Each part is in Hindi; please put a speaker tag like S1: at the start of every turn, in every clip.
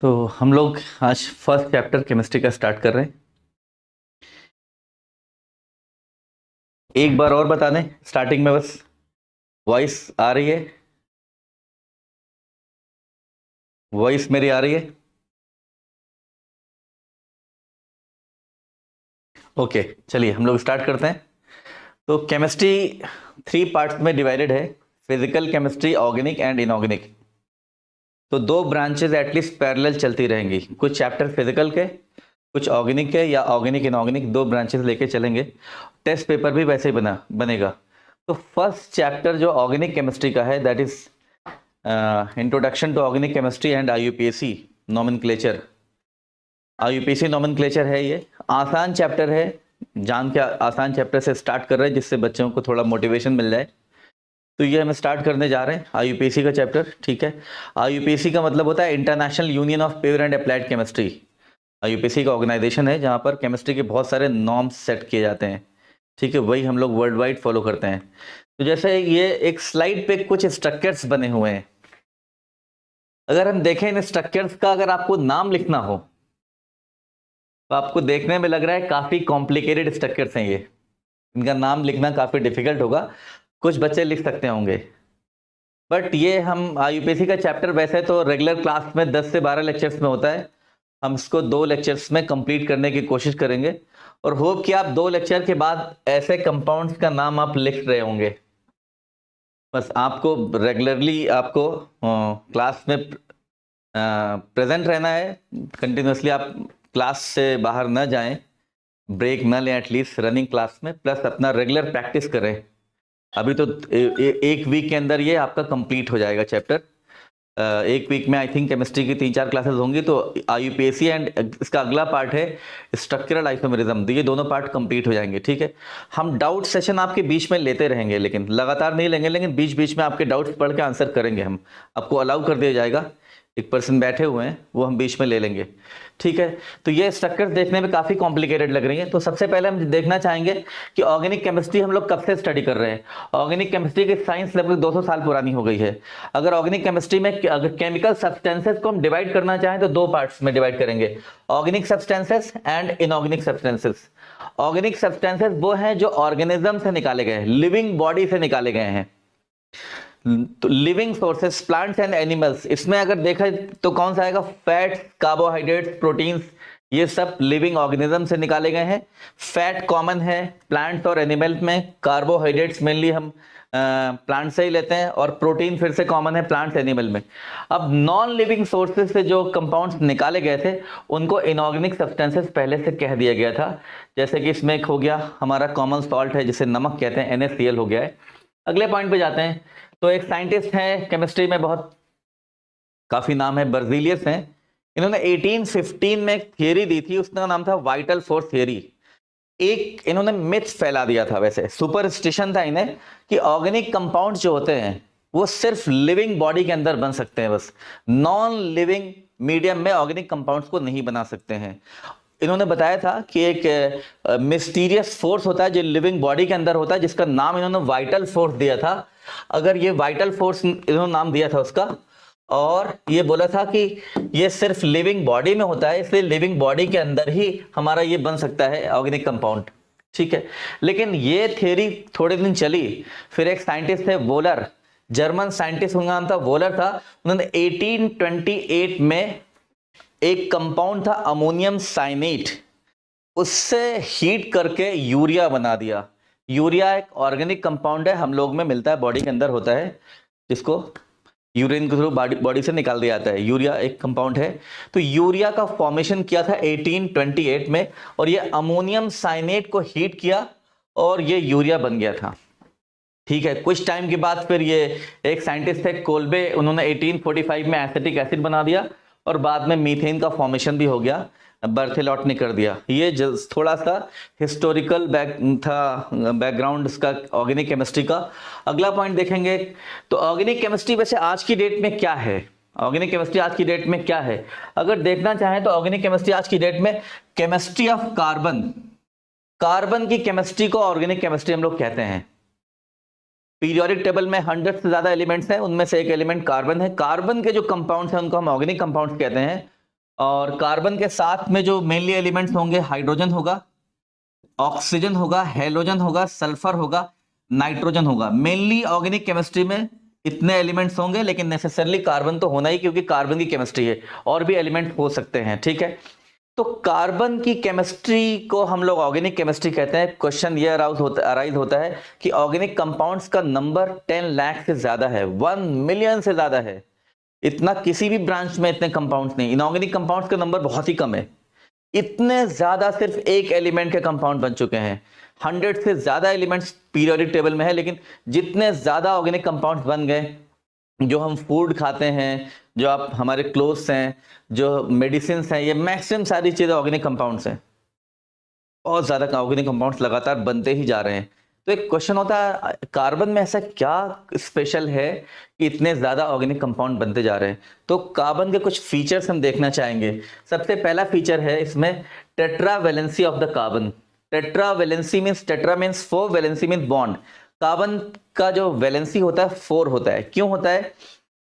S1: तो हम लोग आज फर्स्ट चैप्टर केमिस्ट्री का स्टार्ट कर रहे हैं। एक बार और बता दें स्टार्टिंग में, बस वॉइस आ रही है? वॉइस मेरी आ रही है? ओके, चलिए हम लोग स्टार्ट करते हैं। तो केमिस्ट्री 3 पार्ट्स में डिवाइडेड है: physical chemistry, organic and inorganic. तो 2 ब्रांचेज एटलीस्ट पैरेलल चलती रहेंगी, कुछ चैप्टर फिजिकल के, कुछ ऑर्गेनिक के, या ऑर्गेनिक इनऑर्गेनिक 2 ब्रांचेज लेके चलेंगे। टेस्ट पेपर भी वैसे ही बनेगा। तो फर्स्ट चैप्टर जो ऑर्गेनिक केमिस्ट्री का है, that is introduction to organic chemistry and IUPAC nomenclature. IUPAC nomenclature है, ये आसान चैप्टर है। जान के आसान चैप्टर से स्टार्ट कर रहे हैं जिससे बच्चों को थोड़ा मोटिवेशन मिल जाए। तो ये हम स्टार्ट करने जा रहे हैं आईयूपीएसी का चैप्टर, ठीक है। आईयूपीएसी का मतलब होता है international union of pure and applied chemistry. IUPAC का ऑर्गेनाइजेशन है जहाँ पर केमिस्ट्री के बहुत सारे नॉर्म्स सेट किए जाते हैं, ठीक है। वही हम लोग वर्ल्ड वाइड फॉलो करते हैं। तो जैसे ये एक स्लाइड पे कुछ स्ट्रक्चर्स बने हुए हैं, अगर हम देखें इन स्ट्रक्चर्स का अगर आपको नाम लिखना हो तो आपको देखने में लग रहा है काफी कॉम्प्लिकेटेड स्ट्रक्चर्स हैं ये, इनका नाम लिखना काफी डिफिकल्ट होगा। कुछ बच्चे लिख सकते होंगे, बट ये हम आईयूपीएसी का चैप्टर वैसे तो रेगुलर क्लास में 10 से 12 लेक्चर्स में होता है। हम इसको 2 लेक्चर्स में कंप्लीट करने की कोशिश करेंगे और होप कि आप 2 लेक्चर के बाद ऐसे कंपाउंड्स का नाम आप लिख रहे होंगे। बस आपको रेगुलरली आपको क्लास में प्रेजेंट रहना है, कंटिन्यूसली आप क्लास से बाहर न जाएं, ब्रेक न लें, एटलीस्ट रनिंग क्लास में, प्लस अपना रेगुलर प्रैक्टिस करें। अभी तो एक वीक के अंदर ये आपका कंप्लीट हो जाएगा चैप्टर। एक वीक में आई थिंक केमिस्ट्री की 3-4 क्लासेस होंगी। तो आईयूपीएसी एंड इसका अगला पार्ट है स्ट्रक्चरल आइसोमेरिज्म, तो ये दोनों पार्ट कंप्लीट हो जाएंगे, ठीक है। हम डाउट सेशन आपके बीच में लेते रहेंगे, लेकिन लगातार नहीं लेंगे, लेकिन बीच बीच में आपके डाउट्स पढ़ के आंसर करेंगे। हम आपको अलाउ कर दिया जाएगा, एक पर्सन बैठे हुए हैं वो हम बीच में ले लेंगे, ठीक है। तो ये स्ट्रक्चर देखने में काफ़ी कॉम्प्लिकेटेड लग रही है। तो सबसे पहले हम देखना चाहेंगे कि ऑर्गेनिक केमिस्ट्री हम लोग कब से स्टडी कर रहे हैं। ऑर्गेनिक केमिस्ट्री की साइंस लगभग 200 साल पुरानी हो गई है। अगर ऑर्गेनिक केमिस्ट्री में अगर केमिकल सब्सटेंसेस को हम डिवाइड करना चाहें तो 2 पार्ट्स में डिवाइड करेंगे: organic substances and inorganic substances. Organic substances वो हैं जो ऑर्गेनिज्म से निकाले गए हैं, लिविंग बॉडी से निकाले गए हैं। तो living sources, plants and animals, इसमें अगर देखा तो कौन सा आएगा? फैट्स, कार्बोहाइड्रेट्स, प्रोटीन्स, ये सब लिविंग ऑर्गेनिज्म से निकाले गए हैं। फैट कॉमन है प्लांट्स और एनिमल में, कार्बोहाइड्रेट्स मेनली हम प्लांट से ही लेते हैं, और प्रोटीन फिर से कॉमन है प्लांट्स एनिमल में। अब नॉन लिविंग सोर्सेज से जो कंपाउंड्स निकाले गए थे उनको इनऑर्गेनिक सब्सटेंसेस पहले से कह दिया गया था। जैसे कि इसमें एक हो गया हमारा कॉमन सॉल्ट है जिसे नमक कहते हैं, NaCl हो गया है। अगले पॉइंट पे जाते हैं। तो एक साइंटिस्ट है केमिस्ट्री में, बहुत काफी नाम है, बर्जीलियस हैं। इन्होंने 1815 में एक थियरी दी थी, उसका नाम था वाइटल फोर्स थियरी। एक इन्होंने मिथ फैला दिया था, वैसे सुपरस्टिशन था इन्हें, कि ऑर्गेनिक कंपाउंड जो होते हैं वो सिर्फ लिविंग बॉडी के अंदर बन सकते हैं, बस नॉन लिविंग मीडियम में ऑर्गेनिक कंपाउंड्स को नहीं बना सकते हैं। इन्होंने बताया था कि एक मिस्टीरियस फोर्स होता है जो लिविंग बॉडी के अंदर होता है, जिसका नाम इन्होंने वाइटल फोर्स दिया था। अगर ये वाइटल फोर्स इन्होंने नाम दिया था उसका, और ये बोला था कि ये सिर्फ लिविंग बॉडी में होता है, इसलिए लिविंग बॉडी के अंदर ही हमारा ये बन सकता है ऑर्गेनिक कंपाउंड, ठीक है। लेकिन ये थियरी थोड़े दिन चली, फिर एक साइंटिस्ट थे वोलर, जर्मन साइंटिस्ट, उनका नाम था वोलर था। उन्होंने 1828 में एक कंपाउंड था अमोनियम साइनेट, उससे हीट करके यूरिया बना दिया। यूरिया एक ऑर्गेनिक कंपाउंड है, हम लोग में मिलता है, बॉडी के अंदर होता है, जिसको यूरिन के थ्रू बॉडी से निकाल दिया जाता है। यूरिया एक कंपाउंड है। तो यूरिया का फॉर्मेशन किया था 1828 में, और ये अमोनियम साइनेट को हीट किया और ये यूरिया बन गया था, ठीक है। कुछ टाइम के बाद फिर ये एक साइंटिस्ट थे कोल्बे, उन्होंने 1845 में एसिटिक एसिड बना दिया, और बाद में मीथेन का फॉर्मेशन भी हो गया, बर्थेलॉट ने कर दिया। ये थोड़ा सा हिस्टोरिकल बैकग्राउंड इसका ऑर्गेनिक केमिस्ट्री का। अगला पॉइंट देखेंगे। तो ऑर्गेनिक केमिस्ट्री वैसे आज की डेट में क्या है? ऑर्गेनिक केमिस्ट्री आज की डेट में क्या है? अगर देखना चाहें तो ऑर्गेनिक केमिस्ट्री आज की डेट में केमिस्ट्री ऑफ कार्बन, कार्बन की केमिस्ट्री को ऑर्गेनिक केमिस्ट्री हम लोग कहते हैं। पीरियोडिक टेबल में 100 से ज्यादा एलिमेंट्स हैं, उनमें से एक एलिमेंट कार्बन है। कार्बन के जो कंपाउंड्स हैं उनको हम ऑर्गेनिक कंपाउंड्स कहते हैं। और कार्बन के साथ में जो मेनली एलिमेंट्स होंगे, हाइड्रोजन होगा, ऑक्सीजन होगा, हेलोजन होगा, सल्फर होगा, नाइट्रोजन होगा। मेनली ऑर्गेनिक केमिस्ट्री में इतने एलिमेंट्स होंगे, लेकिन नेसेसरली कार्बन तो होना ही, क्योंकि कार्बन की केमिस्ट्री है, और भी एलिमेंट हो सकते हैं, ठीक है। तो कार्बन की केमिस्ट्री को हम लोग ऑर्गेनिक केमिस्ट्री कहते हैं। क्वेश्चन ये अराइज होता है कि ऑर्गेनिक कंपाउंड्स का नंबर 10 लाख से ज्यादा है, 1 मिलियन से ज्यादा है। इतना किसी भी ब्रांच में इतने कंपाउंड्स नहीं, इनऑर्गेनिक कंपाउंड्स का नंबर बहुत ही कम है। इतने ज्यादा सिर्फ एक एलिमेंट के कंपाउंड बन चुके हैं। 100 से ज्यादा एलिमेंट्स पीरियोडिक टेबल में है, लेकिन जितने ज्यादा ऑर्गेनिक कंपाउंड्स बन गए, जो हम फूड खाते हैं, जो आप हमारे क्लोथ्स हैं, जो मेडिसिन हैं, ये मैक्सिमम सारी चीजें ऑर्गेनिक कंपाउंड्स हैं। बहुत ज्यादा ऑर्गेनिक कंपाउंड्स लगातार बनते ही जा रहे हैं। तो एक क्वेश्चन होता है, कार्बन में ऐसा क्या स्पेशल है कि इतने ज्यादा ऑर्गेनिक कंपाउंड बनते जा रहे हैं? तो कार्बन के कुछ फीचर्स हम देखना चाहेंगे। सबसे पहला फीचर है इसमें tetravalency of the carbon. Tetravalency means, tetra means 4, valency means bond. Carbon का जो वैलेंसी होता है 4 होता है। क्यों होता है?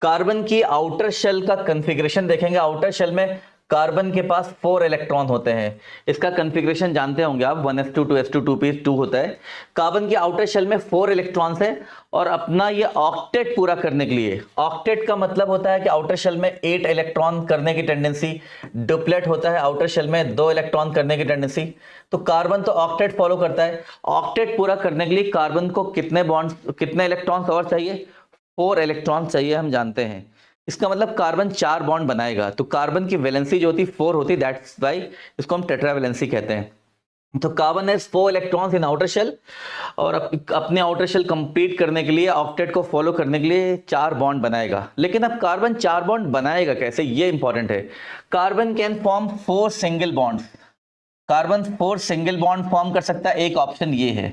S1: कार्बन की आउटर शेल का कॉन्फ़िगरेशन देखेंगे। आउटर शेल में कार्बन के पास 4 इलेक्ट्रॉन होते हैं। इसका कॉन्फ़िगरेशन जानते होंगे आप, 1s2 2s2 2p2 होता है। कार्बन की आउटर शेल में 4 इलेक्ट्रॉन्स है, और अपना ये ऑक्टेट पूरा करने के लिए, ऑक्टेट का मतलब होता है कि आउटर शेल में 8 इलेक्ट्रॉन करने की टेंडेंसी, डुप्लेट होता है आउटर शेल में 2 इलेक्ट्रॉन करने की टेंडेंसी। तो कार्बन तो ऑक्टेट फॉलो करता है। ऑक्टेट पूरा करने के लिए कार्बन को कितने बॉन्ड्स, कितने इलेक्ट्रॉन्स और चाहिए? 4 इलेक्ट्रॉन चाहिए, हम जानते हैं। इसका मतलब कार्बन 4 बॉन्ड बनाएगा। तो कार्बन की वैलेंसी जो होती 4 होती, दैट्स व्हाई इसको हम टेट्रावैलेंसी कहते हैं। तो carbon has 4 electrons in outer shell, और अपने आउटर शेल कंप्लीट करने के लिए, ऑक्टेट को फॉलो करने के लिए 4 बॉन्ड बनाएगा। लेकिन अब कार्बन 4 बॉन्ड बनाएगा कैसे, ये इंपॉर्टेंट है। Carbon can form 4 single bonds. Carbon 4 single bond form कर सकता है, एक ऑप्शन ये है।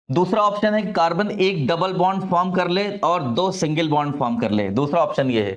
S1: दूसरा ऑप्शन है कि कार्बन एक डबल बॉन्ड फॉर्म कर ले और 2 सिंगल बॉन्ड फॉर्म कर ले, दूसरा ऑप्शन ये है।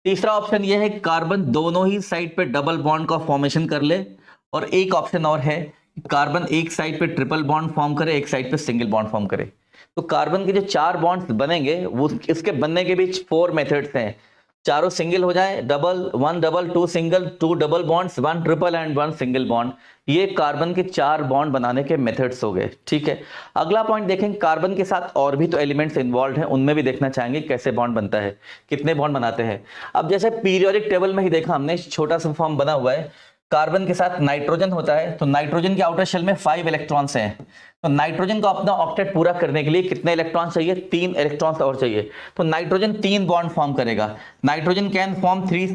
S1: तीसरा ऑप्शन ये है कि कार्बन दोनों ही साइड पे डबल बॉन्ड का फॉर्मेशन कर ले, और एक ऑप्शन और है कि कार्बन एक साइड पे ट्रिपल बॉन्ड फॉर्म करे, एक साइड पे सिंगल बॉन्ड फॉर्म करे। तो कार्बन के जो 4 बॉन्ड्स बनेंगे, वो इसके बनने के बीच 4 मेथड्स हैं। चारों सिंगल हो जाए, double, 1 double, 2 single, 2 double bonds, 1 triple and 1 single bond. ये कार्बन के 4 बॉन्ड बनाने के मेथड्स हो गए, ठीक है। अगला पॉइंट देखेंगे, कार्बन के साथ और भी तो एलिमेंट्स इन्वॉल्व हैं, उनमें भी देखना चाहेंगे कैसे बॉन्ड बनता है, कितने बॉन्ड बनाते हैं। अब जैसे पीरियोडिक टेबल में ही देखा हमने, छोटा सा फॉर्म बना हुआ है, कार्बन के साथ नाइट्रोजन होता है। तो नाइट्रोजन के आउटर शेल में 5 इलेक्ट्रॉन्स हैं। तो नाइट्रोजन को अपना ऑक्टेट पूरा करने के लिए कितने इलेक्ट्रॉन चाहिए? 3 इलेक्ट्रॉन्स और चाहिए। तो नाइट्रोजन 3 बॉन्ड फॉर्म करेगा। Nitrogen can form 3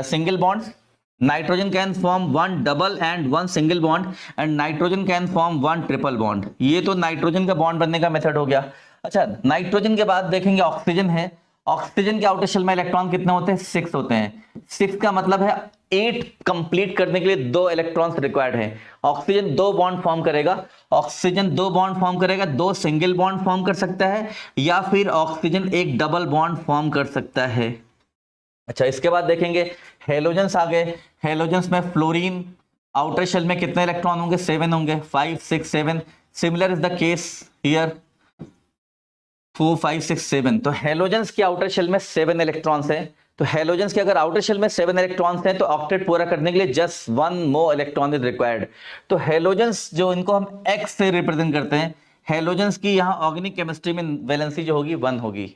S1: single bonds, nitrogen can form 1 double and 1 single bond, and nitrogen can form 1 triple bond. ये तो नाइट्रोजन का बॉन्ड बनने का मेथड हो गया। अच्छा, नाइट्रोजन के बाद देखेंगे ऑक्सीजन है। ऑक्सीजन के आउटर शेल में इलेक्ट्रॉन कितने होते हैं? 6 होते हैं। 6 का मतलब है 8 कंप्लीट करने के लिए 2 इलेक्ट्रॉन्स रिक्वायर्ड हैं। ऑक्सीजन 2 बॉन्ड फॉर्म करेगा, ऑक्सीजन 2 बॉन्ड फॉर्म करेगा, 2 सिंगल बॉन्ड फॉर्म कर सकता है, या फिर ऑक्सीजन एक डबल बॉन्ड फॉर्म कर सकता है। अच्छा, इसके बाद देखेंगे हेलोजेंस आ गए। हेलोजेंस में फ्लोरीन, आउटर शेल में कितने इलेक्ट्रॉन होंगे? 7 होंगे, 5 6 7। Similar is the case here, 4 5 6 7। तो हेलोजेंस की आउटर शेल में 7 इलेक्ट्रॉन्स हैं। तो हेलोजेंस के अगर आउटर शेल में 7 इलेक्ट्रॉन्स हैं, तो ऑक्टेट पूरा करने के लिए just 1 more electron is required. तो हेलोजेंस जो, इनको हम एक्स से रिप्रेजेंट करते हैं। हेलोजेंस की यहाँ ऑर्गेनिक केमिस्ट्री में वैलेंसी जो होगी 1 होगी।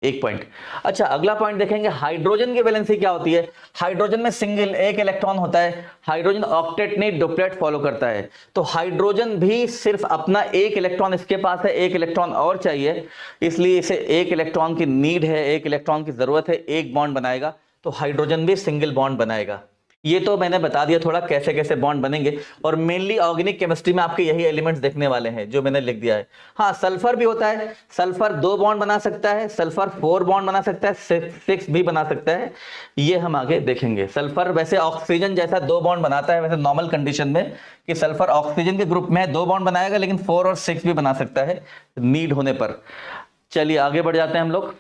S1: एक पॉइंट। अच्छा, अगला पॉइंट देखेंगे, हाइड्रोजन की वैलेंसी क्या होती है? हाइड्रोजन में सिंगल एक इलेक्ट्रॉन होता है। हाइड्रोजन ऑक्टेट नहीं, डुप्लेट फॉलो करता है। तो हाइड्रोजन भी सिर्फ अपना एक इलेक्ट्रॉन इसके पास है, एक इलेक्ट्रॉन और चाहिए, इसलिए इसे एक इलेक्ट्रॉन की नीड है, एक इलेक्ट्रॉन की जरूरत है, एक बॉन्ड बनाएगा। तो हाइड्रोजन भी सिंगल बॉन्ड बनाएगा। ये तो मैंने बता दिया थोड़ा कैसे कैसे बॉन्ड बनेंगे, और मेनली ऑर्गेनिक केमिस्ट्री में आपके यही एलिमेंट्स देखने वाले हैं जो मैंने लिख दिया है। हाँ, सल्फर भी होता है। सल्फर 2 बॉन्ड बना सकता है, सल्फर 4 बॉन्ड बना सकता है, 6 भी बना सकता है। ये हम आगे देखेंगे। सल्फर वैसे ऑक्सीजन जैसा 2 बॉन्ड बनाता है, वैसे नॉर्मल कंडीशन में कि सल्फर ऑक्सीजन के ग्रुप में 2 बॉन्ड बनाएगा, लेकिन 4 और 6 भी बना सकता है नीड होने पर। चलिए आगे बढ़ जाते हैं हम लोग।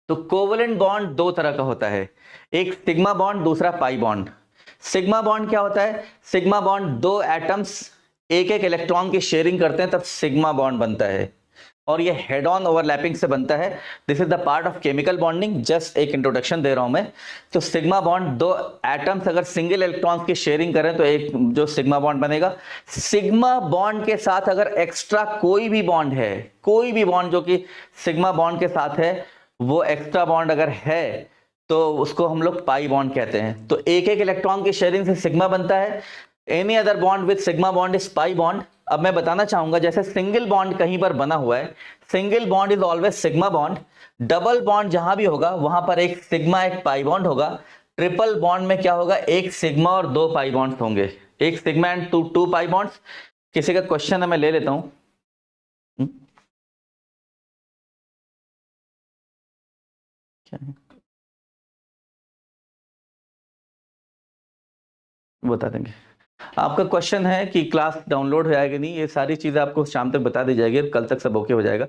S1: तो कोवलेंट बॉन्ड 2 तरह का होता है, एक सिग्मा बॉन्ड, दूसरा पाई बॉन्ड। सिग्मा बॉन्ड क्या होता है? सिग्मा बॉन्ड 2 एटम्स एक एक इलेक्ट्रॉन की शेयरिंग करते हैं, तब सिग्मा बॉन्ड बनता है। और ये हेड ऑन ओवरलैपिंग से बनता है। This is the part of chemical bonding, just एक इंट्रोडक्शन दे रहा हूं मैं। तो सिग्मा बॉन्ड, दो एटम्स अगर सिंगल इलेक्ट्रॉन्स की शेयरिंग करें तो एक जो सिग्मा बॉन्ड बनेगा। सिग्मा बॉन्ड के साथ अगर एक्स्ट्रा कोई भी बॉन्ड है, कोई भी बॉन्ड जो कि सिग्मा बॉन्ड के साथ है, वो एक्स्ट्रा बॉन्ड अगर है तो उसको हम लोग पाई बॉन्ड कहते हैं। तो एक एक इलेक्ट्रॉन की शेयरिंग से सिग्मा बनता है। Any other bond with sigma bond is pi bond. अब मैं बताना चाहूंगा, जैसे सिंगल बॉन्ड कहीं पर बना हुआ है, single bond is always sigma bond. Double bond जहां भी होगा वहां पर एक सिग्मा एक पाई बॉन्ड होगा। ट्रिपल बॉन्ड में क्या होगा, एक सिग्मा और दो पाई बॉन्ड्स होंगे, एक sigma and two pi bonds. किसी का क्वेश्चन है, मैं ले लेता हूं। क्या है, बता देंगे। आपका क्वेश्चन है कि क्लास डाउनलोड हो जाएगी नहीं, ये सारी चीज़ें आपको शाम तक बता दी जाएगी, कल तक सब ओके हो जाएगा।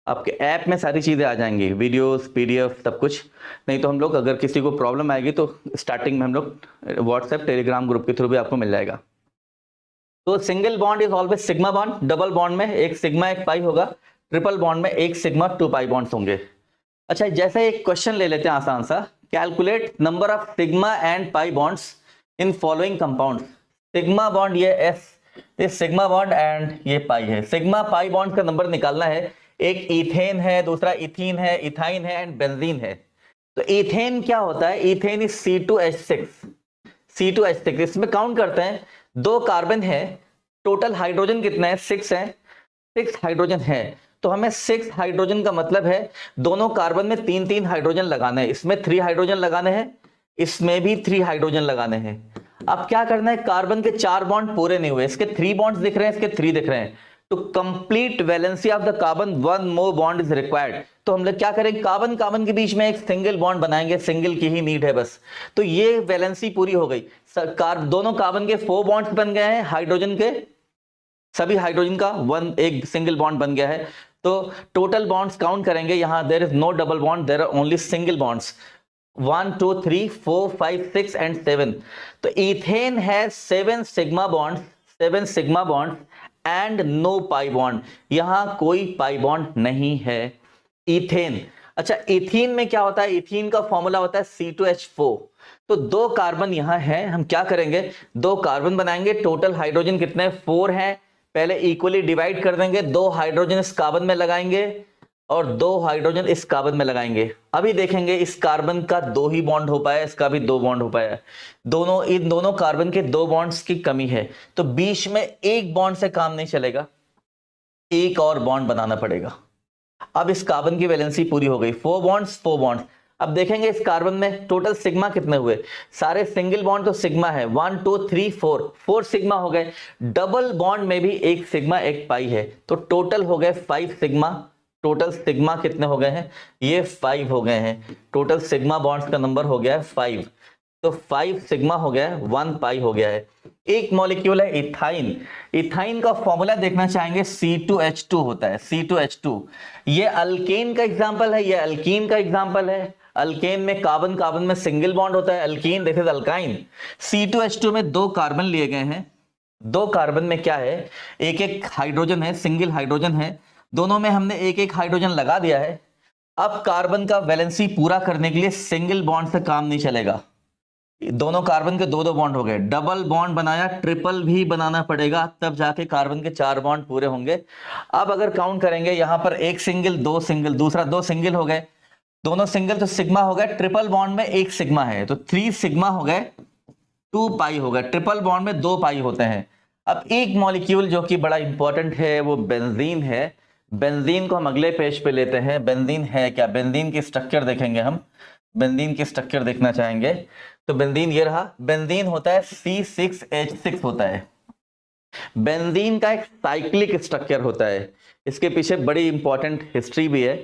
S1: आपके ऐप में सारी चीज़ें आ जाएंगी, वीडियोस, पीडीएफ, सब कुछ। नहीं तो हम लोग, अगर किसी को प्रॉब्लम आएगी तो स्टार्टिंग में हम लोग व्हाट्सएप टेलीग्राम ग्रुप के थ्रू भी आपको मिल जाएगा। तो single bond is always sigma bond. Double bond में एक सिग्मा एक पाई होगा। ट्रिपल बॉन्ड में एक सिग्मा टू पाई बॉन्ड्स होंगे। अच्छा, जैसे एक क्वेश्चन ले लेते हैं आसान सा। Calculate number of sigma and pi bonds in following compound. Sigma bond ये एस, ये सिग्मा बॉन्ड एंड ये पाई है। सिग्मा पाई बॉन्ड का नंबर निकालना है। एक इथेन है, दूसरा इथीन है, इथाइन है एंड बेंजीन है। तो इथेन क्या होता है, इथेन इज C2H6। C2H6 इसमें काउंट करते हैं, दो कार्बन है, टोटल हाइड्रोजन कितना है, 6 है, 6 हाइड्रोजन है। तो हमें 6 हाइड्रोजन का मतलब है दोनों कार्बन में 3-3 हाइड्रोजन लगाने हैं। इसमें 3 हाइड्रोजन लगाने हैं, इसमें भी 3 हाइड्रोजन लगाने हैं। अब क्या करना है, कार्बन के 4 बॉन्ड पूरे नहीं हुए, इसके 3 बॉन्ड्स दिख रहे हैं, इसके 3 दिख रहे हैं। तो complete valency of the carbon 1 more bond is required. तो हम लोग क्या करेंगे, कार्बन कार्बन के बीच में एक सिंगल बॉन्ड बनाएंगे, सिंगल की ही नीड है बस। तो ये वैलेंसी पूरी हो गई। दोनों कार्बन के 4 बॉन्ड्स बन गए हैं, हाइड्रोजन के सभी हाइड्रोजन का एक सिंगल बॉन्ड बन गया है। तो टोटल बॉन्ड्स काउंट करेंगे, यहां there is no double bond, there are only single bonds. 1 2 3 4 5 6 and 7। तो ethane has 7 sigma bonds, 7 sigma bonds and no pi bond. यहां कोई पाई बॉन्ड नहीं है। इथेन, अच्छा इथीन में क्या होता है, इथीन का फॉर्मूला होता है C2H4। तो 2 कार्बन यहां है, हम क्या करेंगे, 2 कार्बन बनाएंगे, टोटल हाइड्रोजन कितने 4 हैं, पहले इक्वली डिवाइड कर देंगे, 2 हाइड्रोजन इस कार्बन में लगाएंगे और 2 हाइड्रोजन इस कार्बन में लगाएंगे। अभी देखेंगे इस कार्बन का 2 ही बॉन्ड हो पाया, इसका भी 2 बॉन्ड हो पाया। इन दोनों कार्बन के 2 बॉन्ड्स की कमी है, तो बीच में एक बॉन्ड से काम नहीं चलेगा, एक और बॉन्ड बनाना पड़ेगा। अब इस कार्बन की वैलेंसी पूरी हो गई, 4 बॉन्ड्स 4 बॉन्ड्स। अब देखेंगे इस कार्बन में टोटल सिग्मा कितने हुए, सारे सिंगल बॉन्ड तो सिग्मा है, 1 2 3 4 सिग्मा हो गए। डबल बॉन्ड में भी एक सिग्मा एक पाई है, तो टोटल हो गए 5 सिग्मा। टोटल सिग्मा कितने हो गए हैं, ये 5 हो गए हैं। टोटल सिग्मा बॉन्ड्स का नंबर हो गया है 5। तो 5 सिग्मा हो गया है, 1 पाई हो गया है। एक मॉलिक्यूल है इथाइन। इथाइन का फॉर्मूला देखना चाहेंगे, C2H2 होता है, C2H2। ये अल्केन का एग्जांपल है, ये अल्कीन का एग्जांपल है। अल्केन में कार्बन कार्बन में सिंगल बॉन्ड होता है, alkyne this is alkyne. C2H2 में 2 कार्बन लिए गए हैं, 2 कार्बन में क्या है, एक एक हाइड्रोजन है, सिंगल हाइड्रोजन है, दोनों में हमने एक एक हाइड्रोजन लगा दिया है। अब कार्बन का वैलेंसी पूरा करने के लिए सिंगल बॉन्ड से काम नहीं चलेगा, दोनों कार्बन के 2-2 बॉन्ड हो गए, डबल बॉन्ड बनाया, ट्रिपल भी बनाना पड़ेगा, तब जाके कार्बन के 4 बॉन्ड पूरे होंगे। अब अगर काउंट करेंगे, यहां पर एक सिंगल, 2 सिंगल, दूसरा 2 सिंगल हो गए, दोनों सिंगल तो सिग्मा हो गए, ट्रिपल बॉन्ड में एक सिग्मा है तो 3 सिग्मा हो गए, 2 पाई हो गए, ट्रिपल बॉन्ड में 2 पाई होते हैं। अब एक मॉलिक्यूल जो कि बड़ा इंपॉर्टेंट है वो बेंजीन है। बेंजीन को हम अगले पेज पे लेते हैं। बेंजीन है क्या, बेंजीन की स्ट्रक्चर देखेंगे हम, बेंजीन की स्ट्रक्चर देखना चाहेंगे। तो बेंजीन ये रहा, बेंजीन होता है C6H6 होता है। बेंजीन का एक साइक्लिक स्ट्रक्चर होता है, इसके पीछे बड़ी इंपॉर्टेंट हिस्ट्री भी है,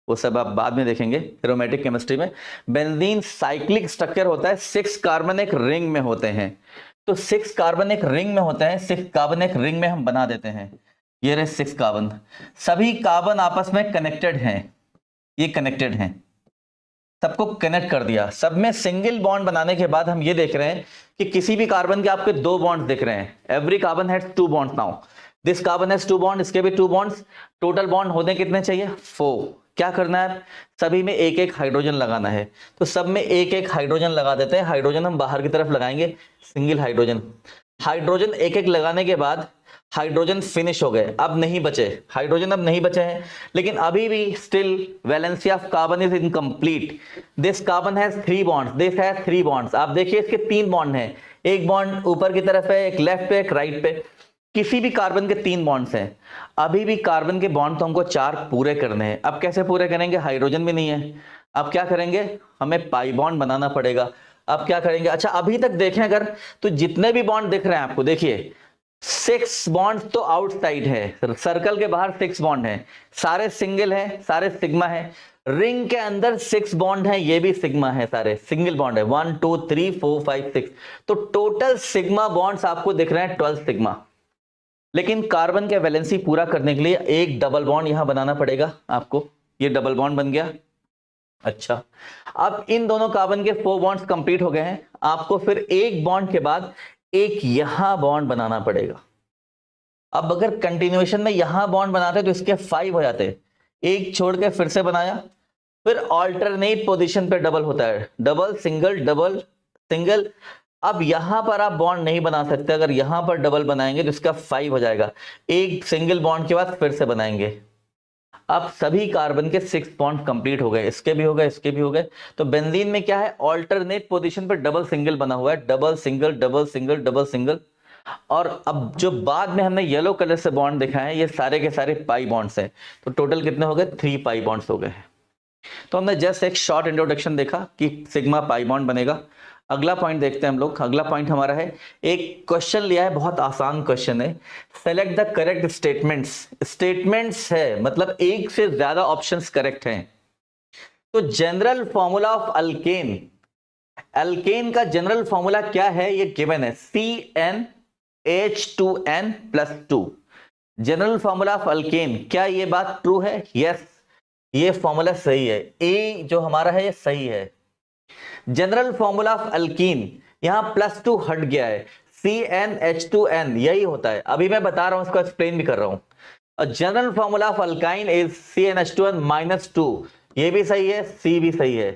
S1: वो सब आप बाद में देखेंगे एरोमेटिक केमिस्ट्री में। बेंजीन साइक्लिक स्ट्रक्चर होता है, 6 कार्बन एक रिंग में होते हैं। तो 6 कार्बन एक रिंग में होते हैं, 6 कार्बन एक रिंग में हम बना देते हैं। ये रहे 6 कार्बन, सभी कार्बन आपस में कनेक्टेड हैं, ये कनेक्टेड हैं, सबको कनेक्ट कर दिया। सब में सिंगल बॉन्ड बनाने के बाद हम ये देख रहे हैं कि किसी भी कार्बन के आपके 2 बॉन्ड दिख रहे हैं, every carbon has 2 bonds now. This carbon has 2 bond, इसके भी 2 बॉन्ड्स, टोटल बॉन्ड होने कितने चाहिए 4। क्या करना है, सभी में एक एक हाइड्रोजन लगाना है, तो सब में एक एक हाइड्रोजन लगा देते हैं। हाइड्रोजन हम बाहर की तरफ लगाएंगे, सिंगल हाइड्रोजन। हाइड्रोजन एक एक लगाने के बाद हाइड्रोजन फिनिश हो गए, अब नहीं बचे हाइड्रोजन, अब नहीं बचे हैं, लेकिन अभी भी still valency of carbon is incomplete. This carbon has 3 bonds, this has 3 bonds. आप देखिए इसके 3 बॉन्ड हैं, एक बॉन्ड ऊपर की तरफ है, एक लेफ्ट पे, एक राइट पे। किसी भी कार्बन के 3 बॉन्ड्स हैं, अभी भी कार्बन के बॉन्ड तो हमको 4 पूरे करने हैं। अब कैसे पूरे करेंगे, हाइड्रोजन भी नहीं है, अब क्या करेंगे, हमें पाई बॉन्ड बनाना पड़ेगा। अब क्या करेंगे, अच्छा अभी तक देखें अगर, तो जितने भी बॉन्ड दिख रहे हैं आपको, देखिए 6 बॉन्ड तो आउटसाइड है, सर्कल के बाहर 6 बॉन्ड है, सारे सिंगल है, सारे सिग्मा है। रिंग के अंदर 6 बॉन्ड है, ये भी सिग्मा है, सारे सिंगल बॉन्ड है, 1 2 3 4 5 6। तो टोटल सिग्मा बॉन्ड्स आपको दिख रहे हैं 12 सिग्मा। लेकिन कार्बन के वैलेंसी पूरा करने के लिए एक डबल बॉन्ड यहां बनाना पड़ेगा आपको, ये डबल बॉन्ड बन गया। अच्छा, अब इन दोनों कार्बन के 4 बॉन्ड्स कंप्लीट हो गए हैं, आपको फिर एक बॉन्ड के बाद एक यहां बॉन्ड बनाना पड़ेगा। अब अगर कंटिन्यूएशन में यहां बॉन्ड बनाते तो इसके 5 हो जाते, एक छोड़ के फिर से बनाया, फिर ऑल्टरनेट पोजीशन पे डबल होता है, डबल सिंगल सिंगल। अब यहां पर आप बॉन्ड नहीं बना सकते, अगर यहां पर डबल बनाएंगे तो इसका 5 हो जाएगा, एक सिंगल बॉन्ड के बाद फिर से बनाएंगे। अब सभी कार्बन के 6 बॉन्ड कंप्लीट हो गए, इसके भी हो गए, इसके भी हो गए। तो बेंजीन में क्या है, ऑल्टरनेट पोजीशन पर डबल सिंगल बना हुआ है, double single double single double single. और अब जो बाद में हमने येलो कलर से बॉन्ड दिखाए हैं, ये सारे के सारे पाई बॉन्ड्स हैं। तो टोटल कितने हो गए, 3 पाई बॉन्ड्स हो गए हैं। तो हमने जस्ट एक शॉर्ट इंट्रोडक्शन देखा कि सिग्मा पाई बॉन्ड बनेगा। अगला पॉइंट देखते हैं हम लोग। अगला पॉइंट हमारा है, एक क्वेश्चन लिया है, बहुत आसान क्वेश्चन है, select the correct statements. Statements है मतलब एक से ज्यादा ऑप्शंस करेक्ट हैं। तो general formula of alkane, alkane का जनरल फॉर्मूला क्या है, ये गिवन है, CnH2n+2। General formula of alkane, क्या ये बात ट्रू है, यस ये फॉर्मूला सही है, ए जो हमारा है ये सही है। जनरल फॉर्मूला ऑफ अल्कीन, यहां +2 हट गया है, CnH2n यही होता है, अभी मैं बता रहा हूं, इसको एक्सप्लेन भी कर रहा हूं। और general formula of alkyne is CnH2n-2, ये भी सही है, सी भी सही है,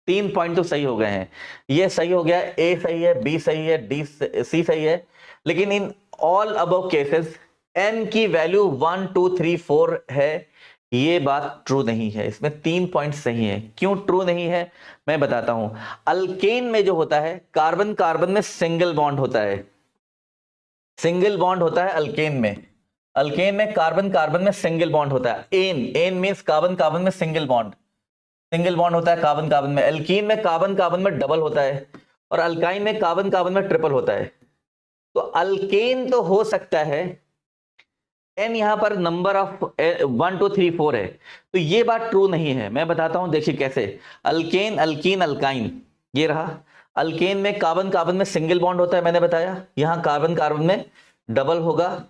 S1: 3 पॉइंट तो सही हो गए हैं, ये सही हो गया, ए सही है, बी सही है, डी सी सही है। लेकिन in all above cases n की वैल्यू 1 2 3 4 है, ये बात ट्रू नहीं है, इसमें 3 पॉइंट सही है। क्यों ट्रू नहीं है मैं बताता हूं। अल्केन में जो होता है, कार्बन कार्बन में सिंगल बॉन्ड होता है, सिंगल बॉन्ड होता है अल्केन में। अल्केन में कार्बन कार्बन में सिंगल बॉन्ड होता है, एन मींस कार्बन कार्बन में सिंगल बॉन्ड होता है कार्बन कार्बन में। अल्कीन में कार्बन कार्बन में डबल होता है, और अल्काइन में कार्बन कार्बन में ट्रिपल होता है। तो अल्केन तो हो सकता है, n यहां पर नंबर ऑफ 1 2 3 4 है, तो ये बात ट्रू नहीं है। मैं बताता हूं, देखिए कैसे। अल्केन अल्कीन अल्काइन, ये रहा। अल्केन में कार्बन कार्बन में सिंगल बॉन्ड होता है, मैंने बताया, यहां कार्बन कार्बन में डबल होगा,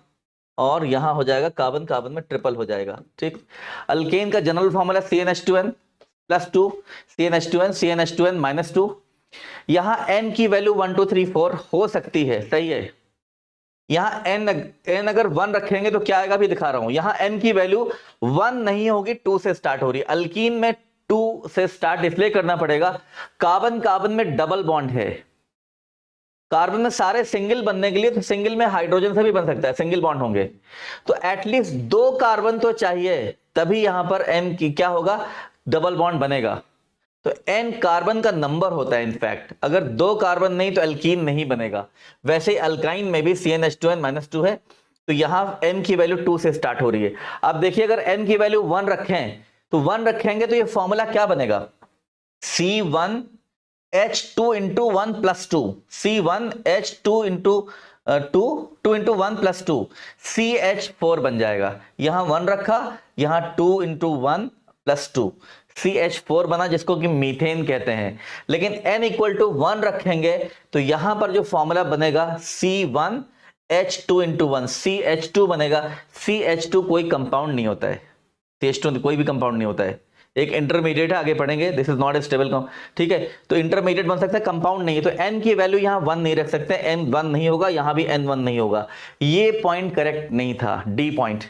S1: और यहां हो जाएगा कार्बन कार्बन में ट्रिपल हो जाएगा, ठीक। अल्केन का जनरल फॉर्मूला CnH2n+2, CnH2n-2। यहां n की वैल्यू 1 2 3 4 हो सकती है, सही है। यहां n अगर 1 रखेंगे तो क्या आएगा, भी दिखा रहा हूं। यहां n की वैल्यू 1 नहीं होगी, 2 से स्टार्ट हो रही है। अल्कीन में 2 से स्टार्ट इसलिए करना पड़ेगा, कार्बन कार्बन में डबल बॉन्ड है। कार्बन में सारे सिंगल बनने के लिए, तो सिंगल में हाइड्रोजन से भी बन सकता है, सिंगल बॉन्ड होंगे, तो एटलीस्ट 2 कार्बन तो चाहिए, तभी यहां पर n की क्या होगा, डबल बॉन्ड बनेगा। तो n कार्बन का नंबर होता है, इनफैक्ट अगर 2 कार्बन नहीं तो अल्कीन नहीं बनेगा। वैसे ही अल्काइन में भी CnH2n-2 है, तो यहां n की वैल्यू 2 से स्टार्ट हो रही है। अब देखिए, अगर n की वैल्यू 1 रखें, तो 1 रखेंगे तो ये फॉर्मूला क्या बनेगा, C1H2 × 1+2, C1H2 × 2 × 1+2, CH4 बन जाएगा। यहां 1 रखा, यहां 2 × 1+2, CH4 बना, जिसको कि मीथेन कहते हैं। लेकिन n = 1 रखेंगे तो यहां पर जो फॉर्मूला बनेगा C1H2 × 1, CH2 बनेगा। CH2 कोई कंपाउंड नहीं होता है, CH2 कोई भी कंपाउंड नहीं होता है, एक इंटरमीडिएट है, आगे पढ़ेंगे, this is not a stable compound, ठीक है। तो इंटरमीडिएट बन सकता है, कंपाउंड नहीं है, तो n की वैल्यू यहाँ 1 नहीं रख सकते, n 1 नहीं होगा, यहाँ भी n 1 नहीं होगा, ये पॉइंट करेक्ट नहीं था, डी पॉइंट।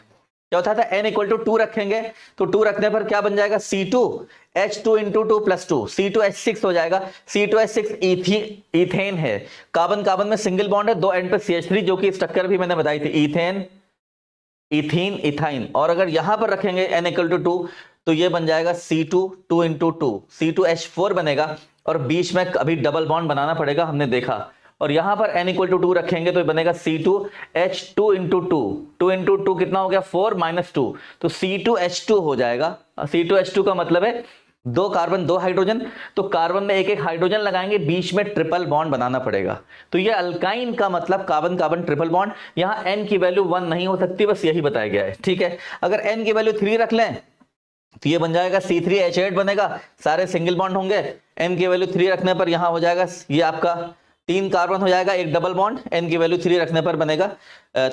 S1: क्या होता था, n इक्वल टू 2 रखेंगे, तो 2 रखने पर क्या बन जाएगा, C2H2 इंटू 2 प्लस 2, C2H6 हो जाएगा। C2H6 इथेन है, कार्बन कार्बन में सिंगल बॉन्ड है, दो एंड पे CH3, जो कि स्ट्रक्चर भी मैंने बताई थी, इथेन, इथीन, इथाइन। और अगर यहां पर रखेंगे n इक्वल टू 2, तो ये बन जाएगा C2 2 इंटू 2, C2H4 बनेगा, और बीच में अभी डबल बॉन्ड बनाना पड़ेगा, हमने देखा। और यहां पर n इक्वल टू 2 रखेंगे तो बनेगा C2H2 इंटू 2, 2 इंटू 2 कितना हो गया, 4 माइनस 2, तो C2H2 हो जाएगा। C2H2 का मतलब है दो कार्बन दो हाइड्रोजन, तो कार्बन में एक एक हाइड्रोजन लगाएंगे, बीच में ट्रिपल बॉन्ड बनाना पड़ेगा। तो ये अल्काइन का मतलब कार्बन कार्बन ट्रिपल बॉन्ड। यहां n की वैल्यू 1 नहीं हो सकती, बस यही बताया गया है, ठीक है। अगर n की वैल्यू 3 रख लें तो ये बन जाएगा C3H8 बनेगा, सारे सिंगल बॉन्ड होंगे। n की वैल्यू 3 रखने पर यहां हो जाएगा, ये आपका 3 कार्बन हो जाएगा, एक डबल बॉन्ड, n की वैल्यू 3 रखने पर बनेगा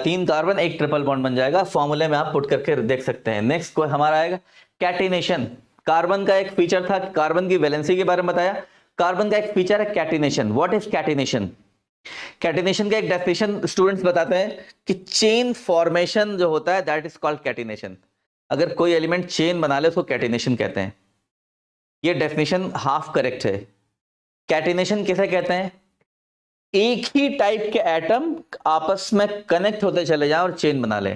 S1: 3 कार्बन, एक ट्रिपल बॉन्ड बन जाएगा। फॉर्मूले में आप पुट करके देख सकते हैं। नेक्स्ट कोई हमारा आएगा कैटिनेशन। कार्बन का एक फीचर था, कार्बन की वैलेंसी के बारे में बताया, कार्बन का एक फीचर है catenation. What is catenation? Catenation का एक डेफिनेशन स्टूडेंट्स बताते हैं कि चेन फॉर्मेशन जो होता है दैट इज कॉल्ड कैटिनेशन। अगर कोई एलिमेंट चेन बना ले उसको कैटिनेशन कहते हैं। ये डेफिनेशन हाफ करेक्ट है। कैटिनेशन किसे कहते हैं? एक ही टाइप के एटम आपस में कनेक्ट होते चले जाएं और चेन बना ले।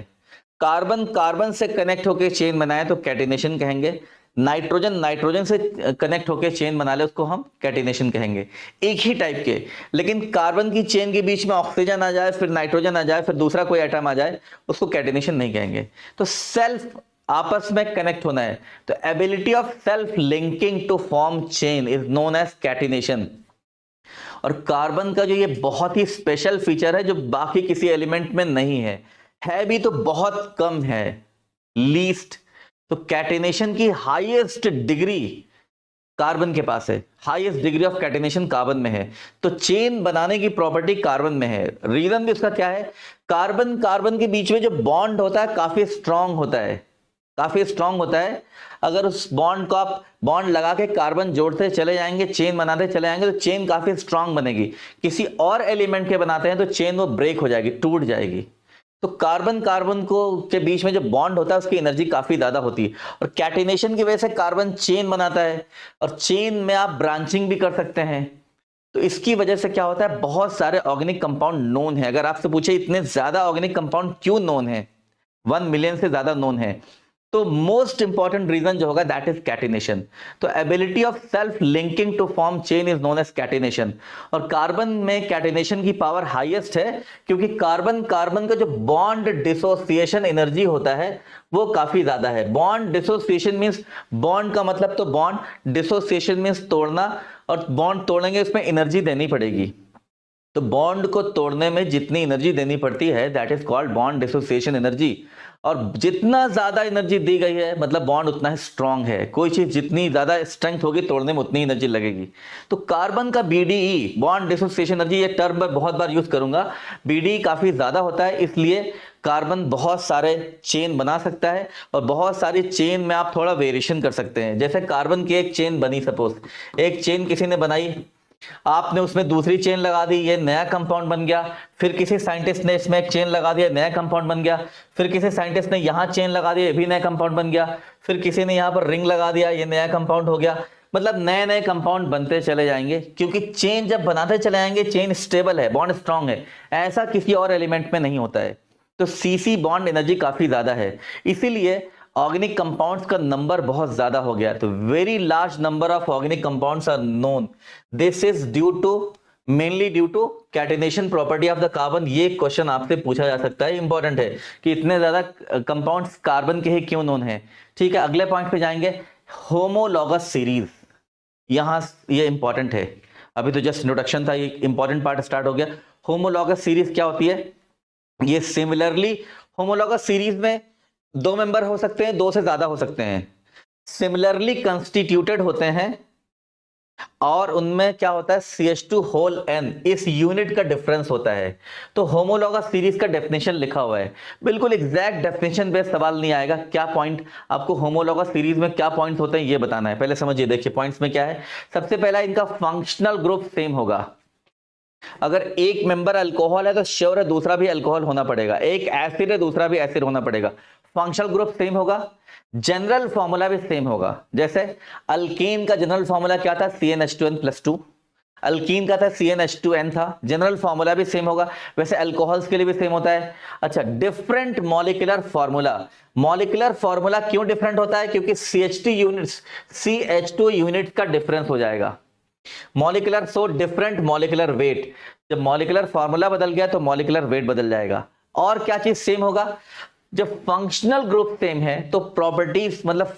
S1: कार्बन कार्बन से कनेक्ट होकर चेन बनाए तो कैटिनेशन कहेंगे, नाइट्रोजन नाइट्रोजन से कनेक्ट होकर चेन बना ले उसको हम कैटिनेशन कहेंगे। एक ही टाइप के, लेकिन कार्बन की चेन के बीच में ऑक्सीजन आ जाए, फिर नाइट्रोजन आ जाए, फिर दूसरा कोई एटम आ जाए, उसको कैटिनेशन नहीं कहेंगे। तो सेल्फ आपस में कनेक्ट होना है, तो ability of self linking to form chain is known as catenation. और कार्बन का जो ये बहुत ही स्पेशल फीचर है जो बाकी किसी एलिमेंट में नहीं है भी तो बहुत कम है, लीस्ट। तो कैटिनेशन की हाईएस्ट डिग्री कार्बन के पास है, highest degree of catenation carbon में है। तो चेन बनाने की प्रॉपर्टी कार्बन में है। रीजन भी उसका क्या है, कार्बन कार्बन के बीच में जो बॉन्ड होता है काफी स्ट्रांग होता है, काफी स्ट्रांग होता है। अगर उस बॉन्ड को आप बॉन्ड लगा के कार्बन जोड़ते चले जाएंगे, चेन बनाते चले जाएंगे, तो चेन काफी स्ट्रांग बनेगी। किसी और एलिमेंट के बनाते हैं तो चेन वो ब्रेक हो जाएगी, टूट जाएगी। तो कार्बन कार्बन को के बीच में जो बॉन्ड होता है उसकी एनर्जी काफी ज्यादा होती है, और कैटिनेशन की वजह से कार्बन चेन बनाता है, और चेन में आप ब्रांचिंग भी कर सकते हैं। तो इसकी वजह से क्या होता है, बहुत सारे ऑर्गेनिक कंपाउंड नोन है। अगर आपसे पूछे इतने ज्यादा ऑर्गेनिक कंपाउंड क्यों नोन है, 1 मिलियन से ज्यादा नोन है, तो मोस्ट इंपॉर्टेंट रीजन जो होगा दैट इज कैटिनेशन। तो ability of self linking to form chain is known as catenation. और कार्बन में कैटिनेशन की पावर हाईएस्ट है, क्योंकि कार्बन कार्बन का जो बॉन्ड डिसोसिएशन एनर्जी होता है वो काफी ज्यादा है। बॉन्ड डिसोसिएशन मींस, बॉन्ड का मतलब तो बॉन्ड, डिसोसिएशन मींस तोड़ना, और बॉन्ड तोड़ेंगे उसमें एनर्जी देनी पड़ेगी। तो बॉन्ड को तोड़ने में जितनी एनर्जी देनी पड़ती है that is called bond dissociation energy. और जितना ज्यादा एनर्जी दी गई है मतलब बॉन्ड उतना ही स्ट्रांग है। कोई चीज जितनी ज्यादा स्ट्रेंथ होगी तोड़ने में उतनी एनर्जी लगेगी। तो कार्बन का BDE, बॉन्ड डिसोसिएशन एनर्जी, ये टर्म मैं बहुत बार यूज करूंगा। BDE काफी ज्यादा होता है, इसलिए कार्बन बहुत सारे चेन बना सकता है, और बहुत सारी चेन में आप थोड़ा वेरिएशन कर सकते हैं। जैसे कार्बन की एक चेन बनी, सपोज एक चेन किसी ने बनाई, आपने उसमें दूसरी चेन लगा दी, ये नया कंपाउंड बन गया। फिर किसी साइंटिस्ट ने इसमें एक चेन लगा दिया, नया कंपाउंड बन गया। फिर किसी साइंटिस्ट ने यहां चेन लगा दी, ये भी नया कंपाउंड बन गया। फिर किसी ने यहां पर रिंग लगा दिया, ये नया कंपाउंड हो गया। मतलब नए नए कंपाउंड बनते चले जाएंगे, क्योंकि चेन जब बनाते चले जाएंगे, चेन स्टेबल है, बॉन्ड स्ट्रांग है। ऐसा किसी और एलिमेंट में नहीं होता है। तो CC बॉन्ड एनर्जी काफी ज्यादा है, इसीलिए ऑर्गेनिक कंपाउंड्स का नंबर बहुत ज्यादा हो गया। तो very large number of organic compounds are known. This is due to, mainly due to catenation property of the carbon. ये क्वेश्चन आपसे पूछा जा सकता है, इंपॉर्टेंट है कि इतने ज्यादा कंपाउंड्स कार्बन के ही क्यों नोन है। ठीक है, अगले पॉइंट पे जाएंगे, होमोलॉगस सीरीज। यहां ये इंपॉर्टेंट है, अभी तो जस्ट इंट्रोडक्शन था, ये इंपॉर्टेंट पार्ट स्टार्ट हो गया। होमोलॉगस सीरीज क्या होती है? ये सिमिलरली, होमोलॉगस सीरीज में 2 मेंबर हो सकते हैं, 2 से ज्यादा हो सकते हैं। सिमिलरली कंस्टिट्यूटेड होते हैं, और उनमें क्या होता है CH2 होल n, इस यूनिट का डिफरेंस होता है। तो होमोलॉगस सीरीज का डेफिनेशन लिखा हुआ है, बिल्कुल एग्जैक्ट डेफिनेशन पे सवाल नहीं आएगा। क्या पॉइंट आपको होमोलॉगस सीरीज में क्या पॉइंट्स होते हैं ये बताना है, पहले समझिए। देखिए पॉइंट्स में क्या है, सबसे पहला इनका फंक्शनल ग्रुप सेम होगा। अगर एक मेंबर अल्कोहल है तो श्योर है दूसरा भी अल्कोहल होना पड़ेगा, एक एसिड है दूसरा भी एसिड होना पड़ेगा। फंक्शनल ग्रुप सेम होगा, जनरल फॉर्मूला भी सेम होगा। जैसे अल्कीन का जनरल फॉर्मूला क्या था, CnH2n+2, अल्कीन का था CnH2n था, जनरल फॉर्मूला भी सेम होगा। वैसे अल्कोहल्स के लिए भी सेम होता है। अच्छा, different molecular formula, molecular formula क्यों डिफरेंट होता है, क्योंकि CH2 यूनिट का डिफरेंस हो जाएगा। Molecular, so different molecular weight, जब मॉलिक्यूलर फॉर्मूला बदल गया तो मॉलिक्यूलर वेट बदल जाएगा। और क्या चीज सेम होगा, जब फंक्शनल ग्रुप सेम है तो प्रॉपर्टीज मतलब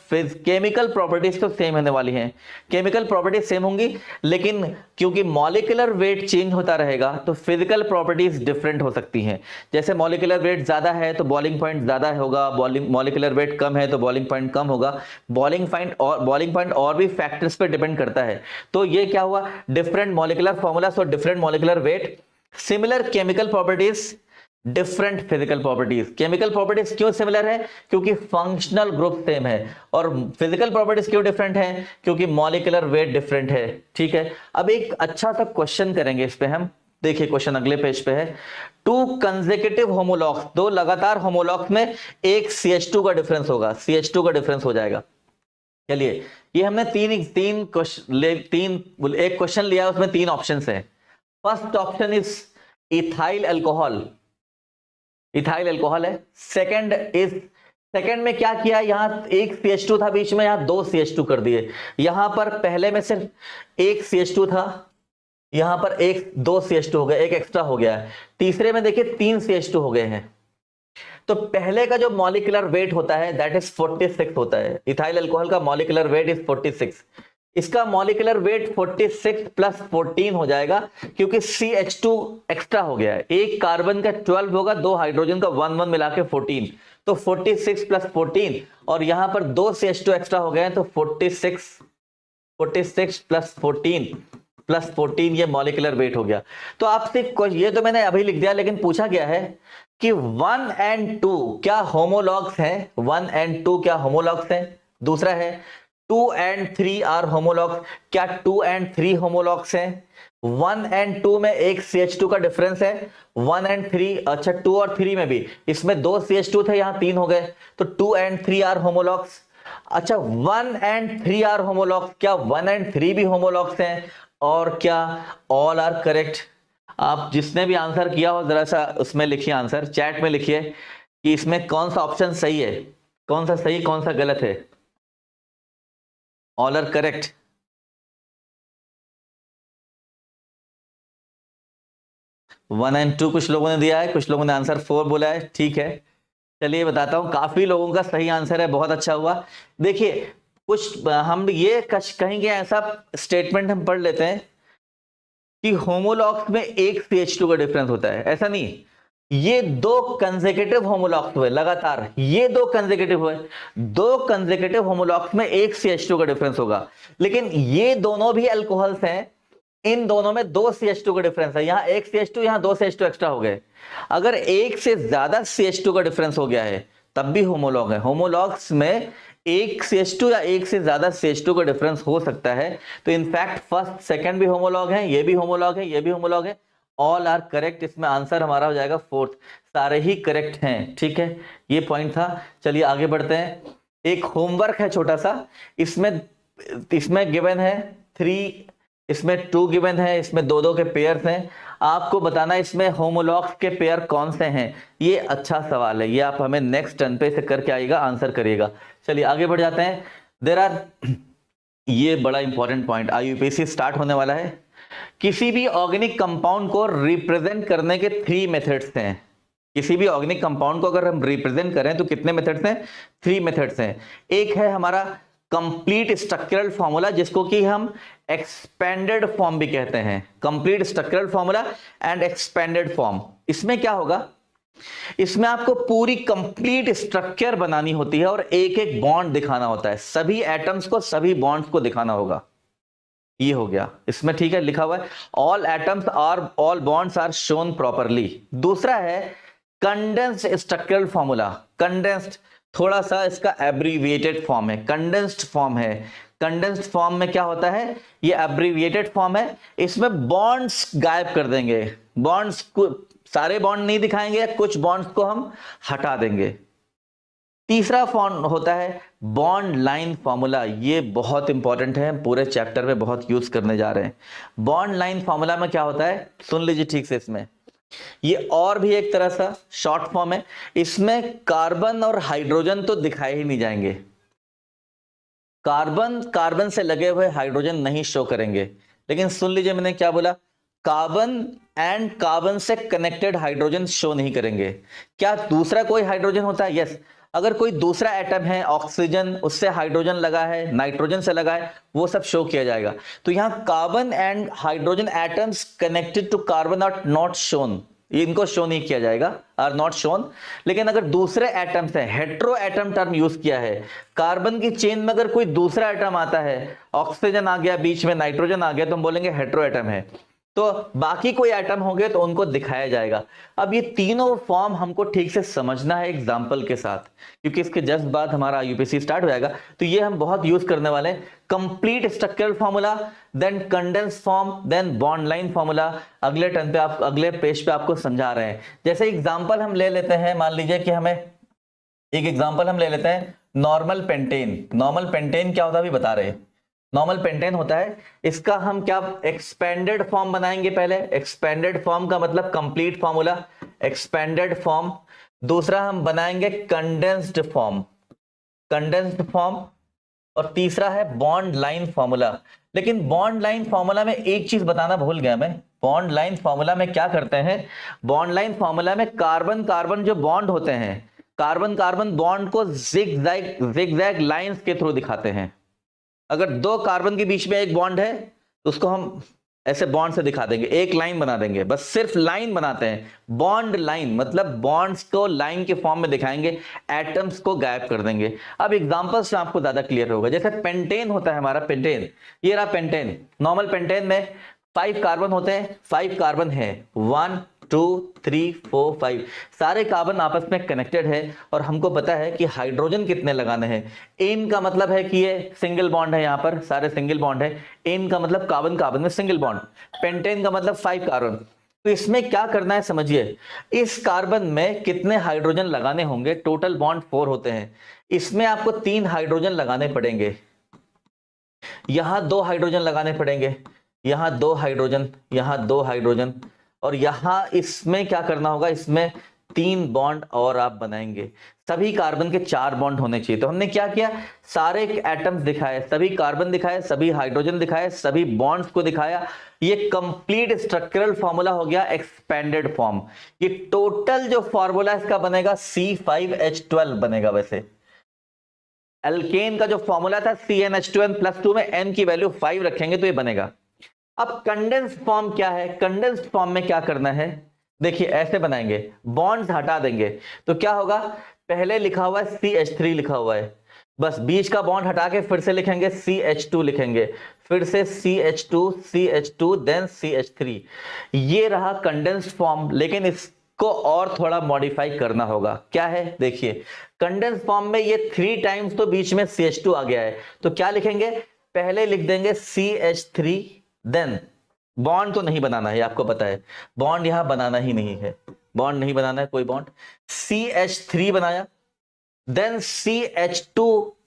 S1: केमिकल प्रॉपर्टीज तो सेम होने वाली हैं, केमिकल प्रॉपर्टीज सेम होंगी, लेकिन क्योंकि मॉलिक्यूलर वेट चेंज होता रहेगा तो फिजिकल प्रॉपर्टीज डिफरेंट हो सकती हैं। जैसे मॉलिक्यूलर वेट ज्यादा है तो बॉइलिंग पॉइंट ज्यादा होगा, मॉलिक्यूलर वेट कम है तो बॉइलिंग पॉइंट कम होगा। बॉइलिंग पॉइंट और भी फैक्टर्स पे डिपेंड करता है। तो ये क्या हुआ, different molecular formula, so different molecular weight, similar chemical properties, different physical properties. Chemical properties क्यों सिमिलर है, क्योंकि फंक्शनल ग्रुप सेम है। और फिजिकल प्रॉपर्टीज क्यों डिफरेंट है, क्योंकि मॉलिक्यूलर वेट डिफरेंट है। ठीक है, अब एक अच्छा सा क्वेश्चन करेंगे इस पे हम। देखिए क्वेश्चन अगले पेज पे है, 2 कंसेक्यूटिव होमोलॉग्स, 2 लगातार होमोलॉग्स में एक CH2 का डिफरेंस होगा, CH2 का डिफरेंस हो जाएगा। चलिए, ये हमने एक क्वेश्चन लिया, उसमें 3 ऑप्शन है। First option is ethyl alcohol, ethyl alcohol है। सेकंड में क्या किया, यहां एक CH2 था बीच में, यहां 2 CH2 कर दिए। यहां पर पहले में सिर्फ एक CH2 था, यहां पर 2 CH2 हो गया, एक एक्स्ट्रा हो गया है। तीसरे में देखिए 3 CH2 हो गए हैं। तो पहले का जो मॉलिक्यूलर वेट होता है दैट इज 46 होता है। इथाइल अल्कोहल का मॉलिक्यूलर वेट इज 46, इसका मॉलिक्यूलर वेट 46 प्लस 14 हो जाएगा, क्योंकि CH2 एक्स्ट्रा हो गया है। एक कार्बन का 12 होगा, 2 हाइड्रोजन का 1 मिला के 14, तो 46 प्लस 14, और यहां पर 2 CH2 एक्स्ट्रा हो गए हैं, तो 46 प्लस 14 ये मॉलिक्यूलर वेट हो गया। तो आपसे ये तो मैंने अभी लिख दिया, लेकिन पूछा गया है कि 1 और 2 क्या होमोलॉग्स हैं, 1 और 2 क्या होमोलॉग्स हैं। दूसरा है 2 और 3 आर होमोलॉग्स, क्या 2 और 3 होमोलॉग्स हैं। 1 और 2 में एक CH2 का डिफरेंस है, 1 और 3, अच्छा 2 और 3 में भी, इसमें 2 CH2 थे, यहां 3 हो गए, तो 2 और 3 आर होमोलॉग्स। अच्छा 1 और 3 आर होमोलॉग्स, क्या 1 और 3 भी होमोलॉग्स हैं, और क्या ऑल आर करेक्ट। आप जिसने भी आंसर किया हो जरा सा उसमें लिखिए, आंसर चैट में लिखिए कि इसमें कौन सा ऑप्शन सही है, कौन सा सही कौन सा गलत है। All are correct. One and two कुछ लोगों ने दिया है, कुछ लोगों ने आंसर 4 बोला है, ठीक है। चलिए बताता हूं, काफी लोगों का सही आंसर है, बहुत अच्छा हुआ। देखिए कुछ हम ये कहेंगे, ऐसा स्टेटमेंट हम पढ़ लेते हैं कि होमोलॉग्स में एक CH2 का डिफरेंस होता है, ऐसा नहीं। ये 2 कंसेक्यूटिव होमोलॉग्स हुए लगातार, ये 2 कंसेक्यूटिव हुए, 2 कंसेक्यूटिव होमोलॉग्स में एक CH2 का डिफरेंस होगा, लेकिन ये दोनों भी अल्कोहल्स हैं, इन दोनों में 2 CH2 का डिफरेंस है, यहां एक CH2, यहां 2 CH2 एक्स्ट्रा हो गए। अगर एक से ज्यादा CH2 का डिफरेंस हो गया है तब भी होमोलॉग है। होमोलॉग्स में एक CH2 या एक से ज्यादा CH2 का डिफरेंस हो सकता है। तो इनफैक्ट फर्स्ट सेकंड भी होमोलॉग है, ये भी होमोलॉग है, ये भी होमोलॉग है, ऑल आर करेक्ट। इसमें आंसर हमारा हो जाएगा 4th, सारे ही करेक्ट हैं, ठीक है। ये पॉइंट था। चलिए आगे बढ़ते हैं, एक होमवर्क है छोटा सा, इसमें गिवन है 3, इसमें 2 गिवन है, इसमें 2-2 के पेयर्स हैं। आपको बताना इसमें होमोलॉग्स के पेयर कौन से हैं। ये अच्छा सवाल है, ये आप हमें नेक्स्ट टर्न पे से करके आइएगा, आंसर करिएगा। चलिए आगे बढ़ जाते हैं। देयर आर, ये बड़ा इंपॉर्टेंट पॉइंट, IUPAC स्टार्ट होने वाला है। किसी भी ऑर्गेनिक कंपाउंड को रिप्रेजेंट करने के 3 मेथड्स हैं। किसी भी ऑर्गेनिक कंपाउंड को अगर हम रिप्रेजेंट करें तो कितने मेथड्स हैं, 3 मेथड्स हैं। एक है हमारा कंप्लीट स्ट्रक्चरल फॉर्मूला, जिसको कि हम एक्सपेंडेड फॉर्म भी कहते हैं, complete structural formula and expanded form. इसमें क्या होगा, इसमें आपको पूरी कंप्लीट स्ट्रक्चर बनानी होती है और एक एक बॉन्ड दिखाना होता है, सभी एटम्स को, सभी बॉन्ड्स को दिखाना होगा। ये हो गया इसमें, ठीक है, लिखा हुआ है all atoms are all bonds are shown properly. दूसरा है कंडेंस्ड स्ट्रक्चरल फॉर्मूला। कंडेंस्ड थोड़ा सा इसका एब्रीविएटेड फॉर्म है, कंडेंस्ड फॉर्म है। कंडेंस्ड फॉर्म में क्या होता है, ये एब्रीविएटेड फॉर्म है, इसमें बॉन्ड्स गायब कर देंगे, बॉन्ड्स को सारे बॉन्ड नहीं दिखाएंगे, कुछ बॉन्ड्स को हम हटा देंगे। तीसरा फॉर्म होता है बॉन्ड लाइन फॉर्मूला। ये बहुत इंपॉर्टेंट है, पूरे चैप्टर में बहुत यूज करने जा रहे हैं। बॉन्ड लाइन फॉर्मूला में क्या होता है, सुन लीजिए ठीक से, इसमें ये और भी एक तरह सा शॉर्ट फॉर्म है। इसमें कार्बन और हाइड्रोजन तो दिखाए ही नहीं जाएंगे, कार्बन कार्बन से लगे हुए हाइड्रोजन नहीं शो करेंगे, लेकिन सुन लीजिए मैंने क्या बोला, कार्बन एंड कार्बन से कनेक्टेड हाइड्रोजन शो नहीं करेंगे। क्या दूसरा कोई हाइड्रोजन होता है, यस, अगर कोई दूसरा एटम है, ऑक्सीजन, उससे हाइड्रोजन लगा है, नाइट्रोजन से लगा है, वो सब शो किया जाएगा। तो यहां carbon and hydrogen atoms connected to carbon are not shown, इनको शो नहीं किया जाएगा, आर नॉट शोन। लेकिन अगर दूसरे एटम्स है, हेट्रो एटम टर्म यूज किया है, कार्बन की चेन में अगर कोई दूसरा एटम आता है, ऑक्सीजन आ गया बीच में, नाइट्रोजन आ गया, तो हम बोलेंगे हेट्रो एटम है। तो बाकी कोई आइटम होंगे तो उनको दिखाया जाएगा। अब ये तीनों फॉर्म हमको ठीक से समझना है एग्जाम्पल के साथ, क्योंकि इसके जस्ट बाद हमारा यूपीएससी स्टार्ट हो जाएगा, तो ये हम बहुत यूज करने वाले हैं। Complete structural formula, then condense form, then bond line formula. अगले टर्न पे आप अगले पेज पे आपको समझा रहे हैं। जैसे एग्जाम्पल हम ले लेते हैं, मान लीजिए कि हमें एक एग्जाम्पल हम ले लेते हैं नॉर्मल पेंटेन। नॉर्मल पेंटेन क्या होता है अभी बता रहे हैं। नॉर्मल पेंटेन होता है, इसका हम क्या एक्सपेंडेड फॉर्म बनाएंगे। पहले एक्सपेंडेड फॉर्म का मतलब कंप्लीट फॉर्मूला, एक्सपेंडेड फॉर्म। दूसरा हम बनाएंगे कंडेंस्ड फॉर्म, कंडेंस्ड फॉर्म। और तीसरा है बॉन्ड लाइन फॉर्मूला। लेकिन बॉन्ड लाइन फॉर्मूला में एक चीज बताना भूल गया मैं। बॉन्ड लाइन फॉर्मूला में क्या करते हैं, बॉन्ड लाइन फॉर्मूला में कार्बन कार्बन जो बॉन्ड होते हैं, कार्बन कार्बन बॉन्ड को जिगजैग लाइंस के थ्रू दिखाते हैं। अगर दो कार्बन के बीच में एक बॉन्ड है तो उसको हम ऐसे बॉन्ड से दिखा देंगे, एक लाइन बना देंगे, बस सिर्फ लाइन बनाते हैं। बॉन्ड लाइन मतलब बॉन्ड्स को लाइन के फॉर्म में दिखाएंगे, एटम्स को गायब कर देंगे। अब एग्जांपल्स से आपको ज्यादा क्लियर होगा। जैसे पेंटेन होता है हमारा, पेंटेन, ये रहा पेंटेन। नॉर्मल पेंटेन में 5 कार्बन होते हैं, 5 कार्बन है, 1 2 3 4 5, सारे कार्बन आपस में कनेक्टेड है। और हमको पता है कि हाइड्रोजन कितने लगाने हैं। एन का मतलब है कि ये सिंगल बॉन्ड है, यहां पर सारे सिंगल बॉन्ड है। एन का मतलब कार्बन कार्बन में सिंगल बॉन्ड, पेंटेन का मतलब 5 कार्बन। तो इसमें क्या करना है समझिए, इस कार्बन में कितने हाइड्रोजन लगाने होंगे, टोटल बॉन्ड 4 होते हैं, इसमें आपको 3 हाइड्रोजन लगाने पड़ेंगे। यहां 2 हाइड्रोजन लगाने पड़ेंगे, यहां 2 हाइड्रोजन, यहां 2 हाइड्रोजन, और यहां इसमें क्या करना होगा, इसमें 3 बॉन्ड और आप बनाएंगे। सभी कार्बन के 4 बॉन्ड होने चाहिए। तो हमने क्या किया, सारे एटम्स दिखाए, सभी कार्बन दिखाए, सभी हाइड्रोजन दिखाए, सभी बॉन्ड्स को दिखाया। ये कंप्लीट स्ट्रक्चरल फॉर्मूला हो गया एक्सपेंडेड फॉर्म। ये टोटल जो फॉर्मूला इसका बनेगा C5H12 बनेगा। वैसे एल्केन का जो फॉर्मूला था CnH2n +2 में n की वैल्यू 5 रखेंगे तो ये बनेगा। अब कंडेंस्ड फॉर्म क्या है, कंडेंस्ड फॉर्म में क्या करना है, देखिए ऐसे बनाएंगे, बॉन्ड्स हटा देंगे तो क्या होगा, पहले लिखा हुआ है CH3 लिखा हुआ है, बस बीच का बॉन्ड हटा के फिर से लिखेंगे CH2 लिखेंगे, फिर से CH2 देन CH3। ये रहा कंडेंस्ड फॉर्म। लेकिन इसको और थोड़ा मॉडिफाई करना होगा। क्या है देखिए, कंडेंस्ड फॉर्म में ये 3 टाइम्स तो बीच में CH2 आ गया है, तो क्या लिखेंगे, पहले लिख देंगे CH3, देन बॉन्ड तो नहीं बनाना है, आपको पता है बॉन्ड यहां बनाना ही नहीं है, बॉन्ड नहीं बनाना है कोई बॉन्ड। CH3 बनाया, देन CH2,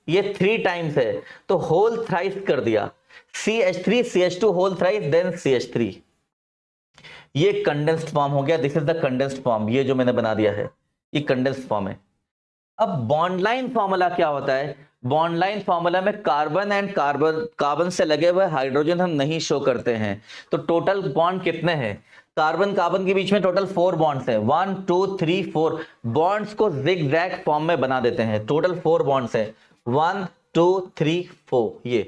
S1: ये 3 टाइम्स है तो होल थ्राइस कर दिया, CH3 CH2 whole thrice then CH3। ये कंडेंस्ड फॉर्म हो गया। This is the condensed form, ये जो मैंने बना दिया है ये कंडेंस्ड फॉर्म है। अब बॉन्ड लाइन फॉर्मूला क्या होता है, बॉन्ड लाइन फॉर्मूला में कार्बन एंड कार्बन से लगे हुए हाइड्रोजन हम नहीं शो करते हैं। तो टोटल बॉन्ड कितने हैं, कार्बन कार्बन के बीच में टोटल 4 बॉन्ड्स हैं, 1 2 3 4 बॉन्ड्स को जिगजैग फॉर्म में बना देते हैं। टोटल 4 बॉन्ड्स हैं, 1 2 3 4।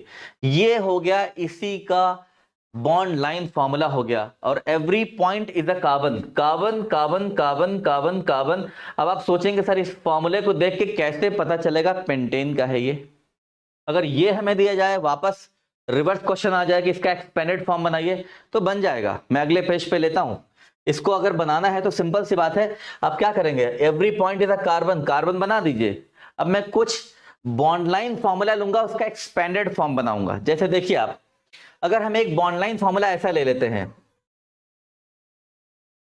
S1: ये हो गया इसी का बॉन्ड लाइन फॉर्मूला हो गया। और every point is a carbon, carbon carbon carbon carbon carbon. अब आप सोचेंगे सर इस फॉर्मूले को देख के कैसे पता चलेगा पेंटेन का है ये, अगर ये हमें दिया जाए वापस रिवर्स क्वेश्चन आ जाए कि इसका एक्सपेंडेड फॉर्म बनाइए, तो बन जाएगा। मैं अगले पेज पे लेता हूं। इसको अगर बनाना है तो सिंपल सी बात है, आप क्या करेंगे, every point is a carbon, carbon बना दीजिए। अब मैं कुछ बॉन्ड लाइन फॉर्मूला लूंगा, उसका एक्सपेंडेड फॉर्म बनाऊंगा। जैसे देखिए आप, अगर हम एक बॉन्ड लाइन फॉर्मूला ऐसा ले लेते हैं,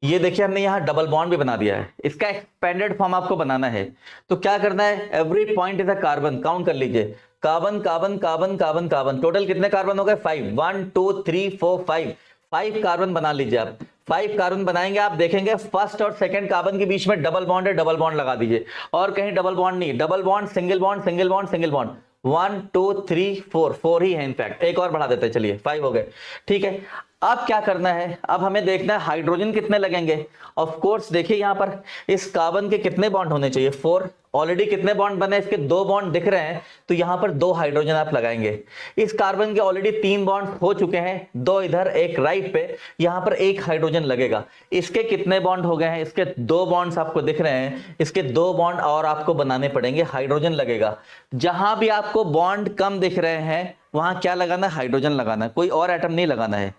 S1: ये देखिए हमने यहां डबल बॉन्ड भी बना दिया है, इसका एक्सपेंडेड फॉर्म आपको बनाना है तो क्या करना है, every point is a carbon, count कर लीजिए, carbon carbon carbon carbon carbon, total कितने कार्बन हो गए, 5, 1 2 3 4 5 कार्बन बना लीजिए आप। 5 कार्बन बनाएंगे, आप देखेंगे फर्स्ट और सेकंड कार्बन के बीच में डबल बॉन्ड है, डबल बॉन्ड लगा दीजिए, और कहीं डबल बॉन्ड नहीं, double bond single bond single bond single bond, 1 2 3 4 ही है, इनफैक्ट एक और बढ़ा देते हैं, चलिए 5 हो गए, ठीक है। अब क्या करना है, अब हमें देखना है हाइड्रोजन कितने लगेंगे। ऑफ कोर्स देखिए यहां पर इस कार्बन के कितने बॉन्ड होने चाहिए, 4, ऑलरेडी कितने बॉन्ड बने, इसके 2 बॉन्ड दिख रहे हैं, तो यहां पर 2 हाइड्रोजन आप लगाएंगे। इस कार्बन के ऑलरेडी 3 बॉन्ड हो चुके हैं, 2 इधर 1 राइट पे, यहां पर 1 हाइड्रोजन लगेगा। इसके कितने बॉन्ड हो गए हैं, इसके 2 बॉन्ड्स आपको दिख रहे हैं, इसके 2 बॉन्ड और आपको बनाने पड़ेंगे, हाइड्रोजन लगेगा। जहां भी आपको बॉन्ड कम दिख रहे हैं वहां क्या लगाना है, हाइड्रोजन लगाना है, कोई और एटम नहीं लगाना है,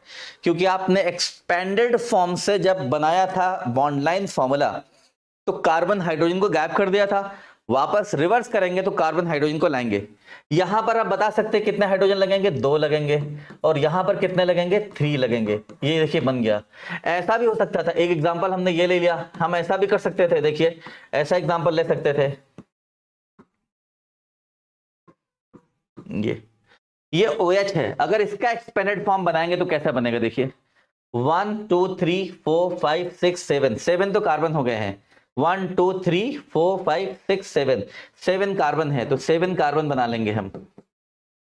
S1: क्योंकि आपने एक्सपेंडेड फॉर्म से जब बनाया था बॉन्ड लाइन फॉर्मूला तो कार्बन हाइड्रोजन को गैप कर दिया था, वापस रिवर्स करेंगे तो कार्बन हाइड्रोजन को लाएंगे। यहां पर आप बता सकते हैं कितने हाइड्रोजन लगेंगे, 2 लगेंगे, और यहां पर कितने लगेंगे, 3 लगेंगे। ये देखिए बन गया। ऐसा भी हो सकता था, एक एग्जांपल हमने ये ले लिया, हम ऐसा भी कर सकते थे, देखिए ऐसा एग्जांपल ले सकते थे, ये OH है, अगर इसका एक्सपेंडेड फॉर्म बनाएंगे तो कैसा बनेगा, देखिए 1 2 3 4 5 6 7, 7 तो कार्बन हो गए हैं, 1 2 3 4 5 6 7, 7 कार्बन है, तो 7 कार्बन बना लेंगे हम,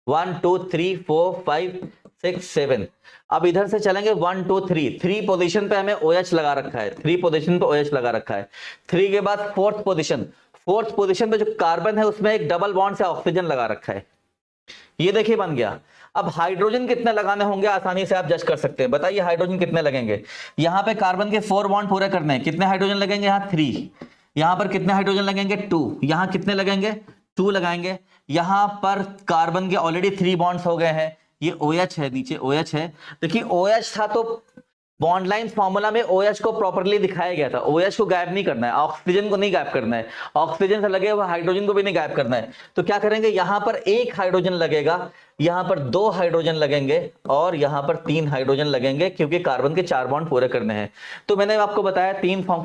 S1: 1 2 3 4 5 6 7। अब इधर से चलेंगे 1 2 3 पोजीशन पे हमें OH लगा रखा है, 3 पोजीशन पे OH लगा रखा है। 3 के बाद फोर्थ पोजीशन पे जो कार्बन है उसमें एक डबल बॉन्ड से ऑक्सीजन लगा रखा है, ये देखिए बन गया। अब हाइड्रोजन कितने लगाने होंगे आसानी से आप जज कर सकते हैं, बताइए हाइड्रोजन कितने लगेंगे। यहां पे कार्बन के 4 बॉन्ड पूरे करने हैं, कितने हाइड्रोजन लगेंगे, यहां 3, यहां पर कितने हाइड्रोजन लगेंगे, 2, यहां कितने लगेंगे, 2 लगाएंगे। यहां पर कार्बन के ऑलरेडी 3 बॉन्ड्स हो गए हैं, ये OH है, नीचे OH है, देखिए OH था तो बॉन्ड लाइन फॉर्मूला में OH को प्रॉपर्ली दिखाया गया था, OH को गायब नहीं करना है, ऑक्सीजन को नहीं गायब करना है, ऑक्सीजन से लगे हुए हाइड्रोजन को भी नहीं गायब करना है। तो क्या करेंगे, यहां पर 1 हाइड्रोजन लगेगा, यहां पर 2 हाइड्रोजन लगेंगे, और यहां पर 3 हाइड्रोजन लगेंगे, क्योंकि कार्बन के 4 बॉन्ड पूरे करने हैं। तो मैंने आपको बताया 3 फॉर्म,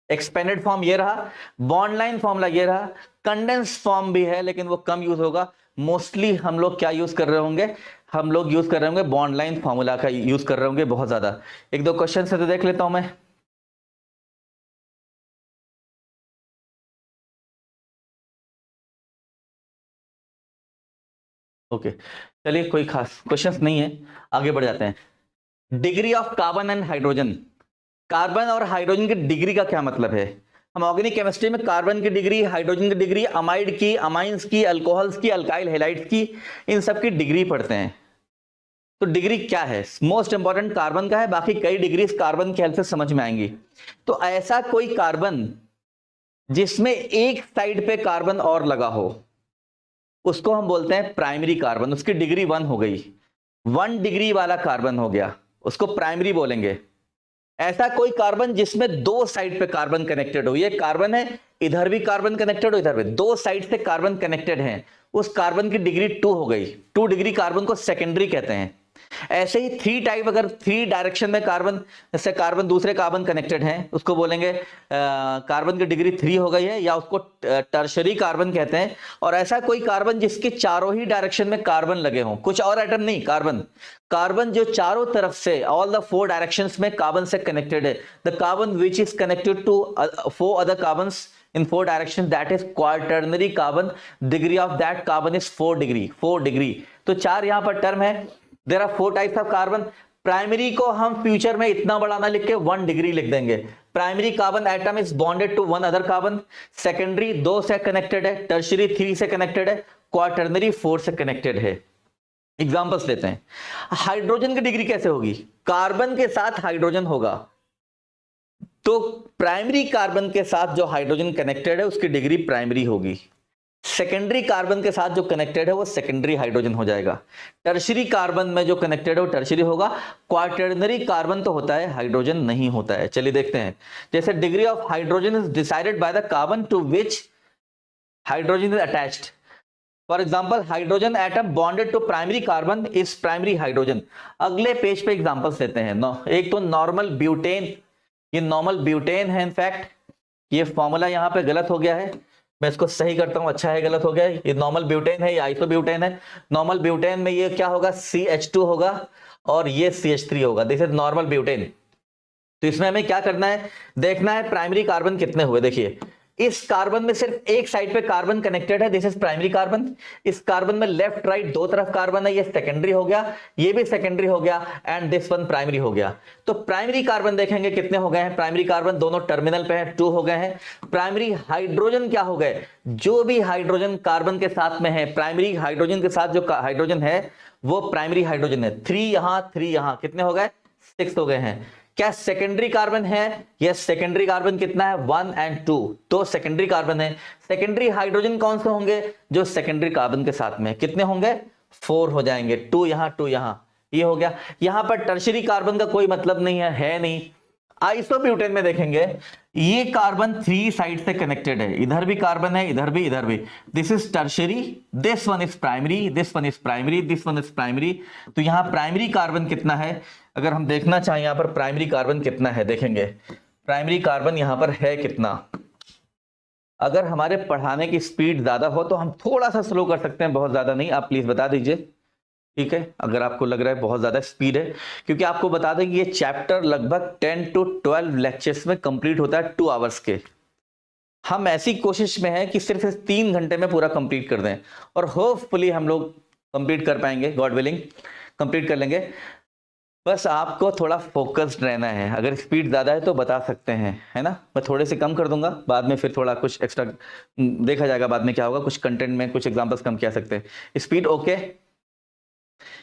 S1: एक्सपेंडेड फॉर्म ये रहा, बॉन्ड लाइन फॉर्मूला ये रहा, कंडेंस फॉर्म भी है लेकिन वो कम यूज होगा, मोस्टली हम लोग क्या यूज कर रहे होंगे, हम लोग यूज कर रहे होंगे बॉन्ड लाइन फॉर्मूला का यूज कर रहे होंगे बहुत ज्यादा। 1-2 क्वेश्चन से तो देख लेता हूं मैं। ओके चलिए, कोई खास क्वेश्चंस नहीं है, आगे बढ़ जाते हैं। Degree of carbon and hydrogen, carbon और हाइड्रोजन की डिग्री का क्या मतलब है। हम ऑर्गेनिक केमिस्ट्री में कार्बन की डिग्री, हाइड्रोजन की डिग्री, अमाइड की, अमाइंस की, अल्कोहल्स की, अल्काइल हैलाइड्स की, इन सब की डिग्री पढ़ते हैं। तो डिग्री क्या है, मोस्ट इंपॉर्टेंट कार्बन का है, बाकी कई डिग्री कार्बन की हेल्प से समझ में आएंगी। तो ऐसा कोई कार्बन जिसमें एक साइड पे कार्बन और लगा हो उसको हम बोलते हैं प्राइमरी कार्बन, उसकी डिग्री 1 हो गई, 1 डिग्री वाला कार्बन हो गया, उसको प्राइमरी बोलेंगे। ऐसा कोई कार्बन जिसमें 2 साइड पे कार्बन कनेक्टेड हो, ये कार्बन है, इधर भी कार्बन कनेक्टेड हो, इधर भी 2 साइड से कार्बन कनेक्टेड हैं, उस कार्बन की डिग्री 2 हो गई, 2 डिग्री कार्बन को सेकेंडरी कहते हैं। ऐसे ही 3 टाइप, अगर 3 डायरेक्शन में कार्बन, जैसे कार्बन दूसरे कार्बन कनेक्टेड हैं, उसको बोलेंगे कार्बन की डिग्री 3 हो गई है, या उसको टर्शरी कार्बन कहते हैं। और ऐसा कोई कार्बन जिसके चारों ही डायरेक्शन में कार्बन लगे हों, कुछ और एटम नहीं, कार्बन जो चारों तरफ से, ऑल द 4 डायरेक्शंस में कार्बन से कनेक्टेड है, the carbon which is connected to 4 other carbons in 4 directions, that is quaternary carbon, degree of that carbon is 4 degree। तो 4 यहां पर टर्म है, there are 4 types of carbon। Primary को हम फ्यूचर में इतना बड़ा ना लिख के 1 डिग्री लिख देंगे। Primary carbon atom is bonded to 1 other carbon, secondary 2 से कनेक्टेड है, टर्शरी 3 से कनेक्टेड है, क्वाटरनरी 4 से कनेक्टेड है। एग्जांपल्स लेते हैं। हाइड्रोजन की डिग्री कैसे होगी, कार्बन के साथ हाइड्रोजन होगा, तो प्राइमरी कार्बन के साथ जो हाइड्रोजन कनेक्टेड है उसकी डिग्री प्राइमरी होगी। सेकेंडरी कार्बन के साथ जो कनेक्टेड है वो सेकेंडरी हाइड्रोजन हो जाएगा। टर्शियरी कार्बन में जो कनेक्टेड है वो टर्शियरी होगा। क्वाटरनरी कार्बन तो होता है, हाइड्रोजन नहीं होता है। चलिए देखते हैं, जैसे degree of hydrogen is decided by the carbon to which hydrogen is attached. For example, hydrogen atom bonded to primary carbon is primary hydrogen. अगले पेज पे एग्जांपल्स लेते हैं। एक तो नॉर्मल ब्यूटेन, ये नॉर्मल ब्यूटेन है। इनफैक्ट ये फॉर्मूला यहाँ पे गलत हो गया है, मैं इसको सही करता हूं। अच्छा है, गलत हो गया। ये नॉर्मल ब्यूटेन है, ये आइसोब्यूटेन है। नॉर्मल ब्यूटेन में ये क्या होगा, CH2 होगा और ये CH3 होगा। This is normal butane. तो इसमें हमें क्या करना है, देखना है प्राइमरी कार्बन कितने हुए। देखिए, इस कार्बन में सिर्फ एक साइड पे कार्बन कनेक्टेड है, दिस इज प्राइमरी कार्बन। इस कार्बन में लेफ्ट राइट दो तरफ कार्बन है, ये सेकेंडरी हो गया, ये भी सेकेंडरी हो गया, एंड दिस वन प्राइमरी हो गया। तो प्राइमरी कार्बन देखेंगे कितने हो गए हैं। प्राइमरी कार्बन दोनों टर्मिनल पे है, 2 हो गए हैं। प्राइमरी हाइड्रोजन क्या हो गए, जो भी हाइड्रोजन कार्बन के साथ में है, प्राइमरी हाइड्रोजन के साथ जो हाइड्रोजन है वो प्राइमरी हाइड्रोजन है। 3 यहां 3 यहां, कितने हो गए, 6 हो गए हैं। क्या सेकेंडरी कार्बन है, यस सेकेंडरी कार्बन कितना है, 1 और 2, तो सेकेंडरी कार्बन है। सेकेंडरी हाइड्रोजन कौन से होंगे, जो सेकेंडरी कार्बन के साथ में, कितने होंगे, 4 हो जाएंगे। 2 यहां 2 यहां, ये हो गया। यहां पर टर्शियरी कार्बन का कोई मतलब नहीं है नहीं। आइसोब्यूटेन में देखेंगे, ये कार्बन 3 साइड से कनेक्टेड है, इधर भी कार्बन है, इधर भी, इधर भी। This is tertiary, this one is primary, this one is primary, this one is primary. तो यहां प्राइमरी कार्बन कितना है, अगर हम देखना चाहें यहां पर प्राइमरी कार्बन कितना है, देखेंगे प्राइमरी कार्बन यहां पर है कितना। अगर हमारे पढ़ाने की स्पीड ज्यादा हो तो हम थोड़ा सा स्लो कर सकते हैं, बहुत ज्यादा नहीं। आप प्लीज बता दीजिए, ठीक है, अगर आपको लग रहा है बहुत ज्यादा स्पीड है, क्योंकि आपको बता दें कि ये चैप्टर लगभग 10 to 12 लेक्चर्स में कंप्लीट होता है 2 आवर्स के। हम ऐसी कोशिश में हैं कि सिर्फ 3 घंटे में पूरा कंप्लीट कर दें, और होपफुली हम लोग कंप्लीट कर पाएंगे, गॉड विलिंग कंप्लीट कर लेंगे। बस आपको थोड़ा फोकस्ड रहना है। अगर स्पीड ज़्यादा है तो बता सकते हैं, है ना। मैं थोड़े से कम कर दूंगा, बाद में फिर थोड़ा कुछ एक्स्ट्रा देखा जाएगा, बाद में क्या होगा, कुछ कंटेंट में कुछ एग्जांपल्स कम किया सकते हैं। स्पीड ओके,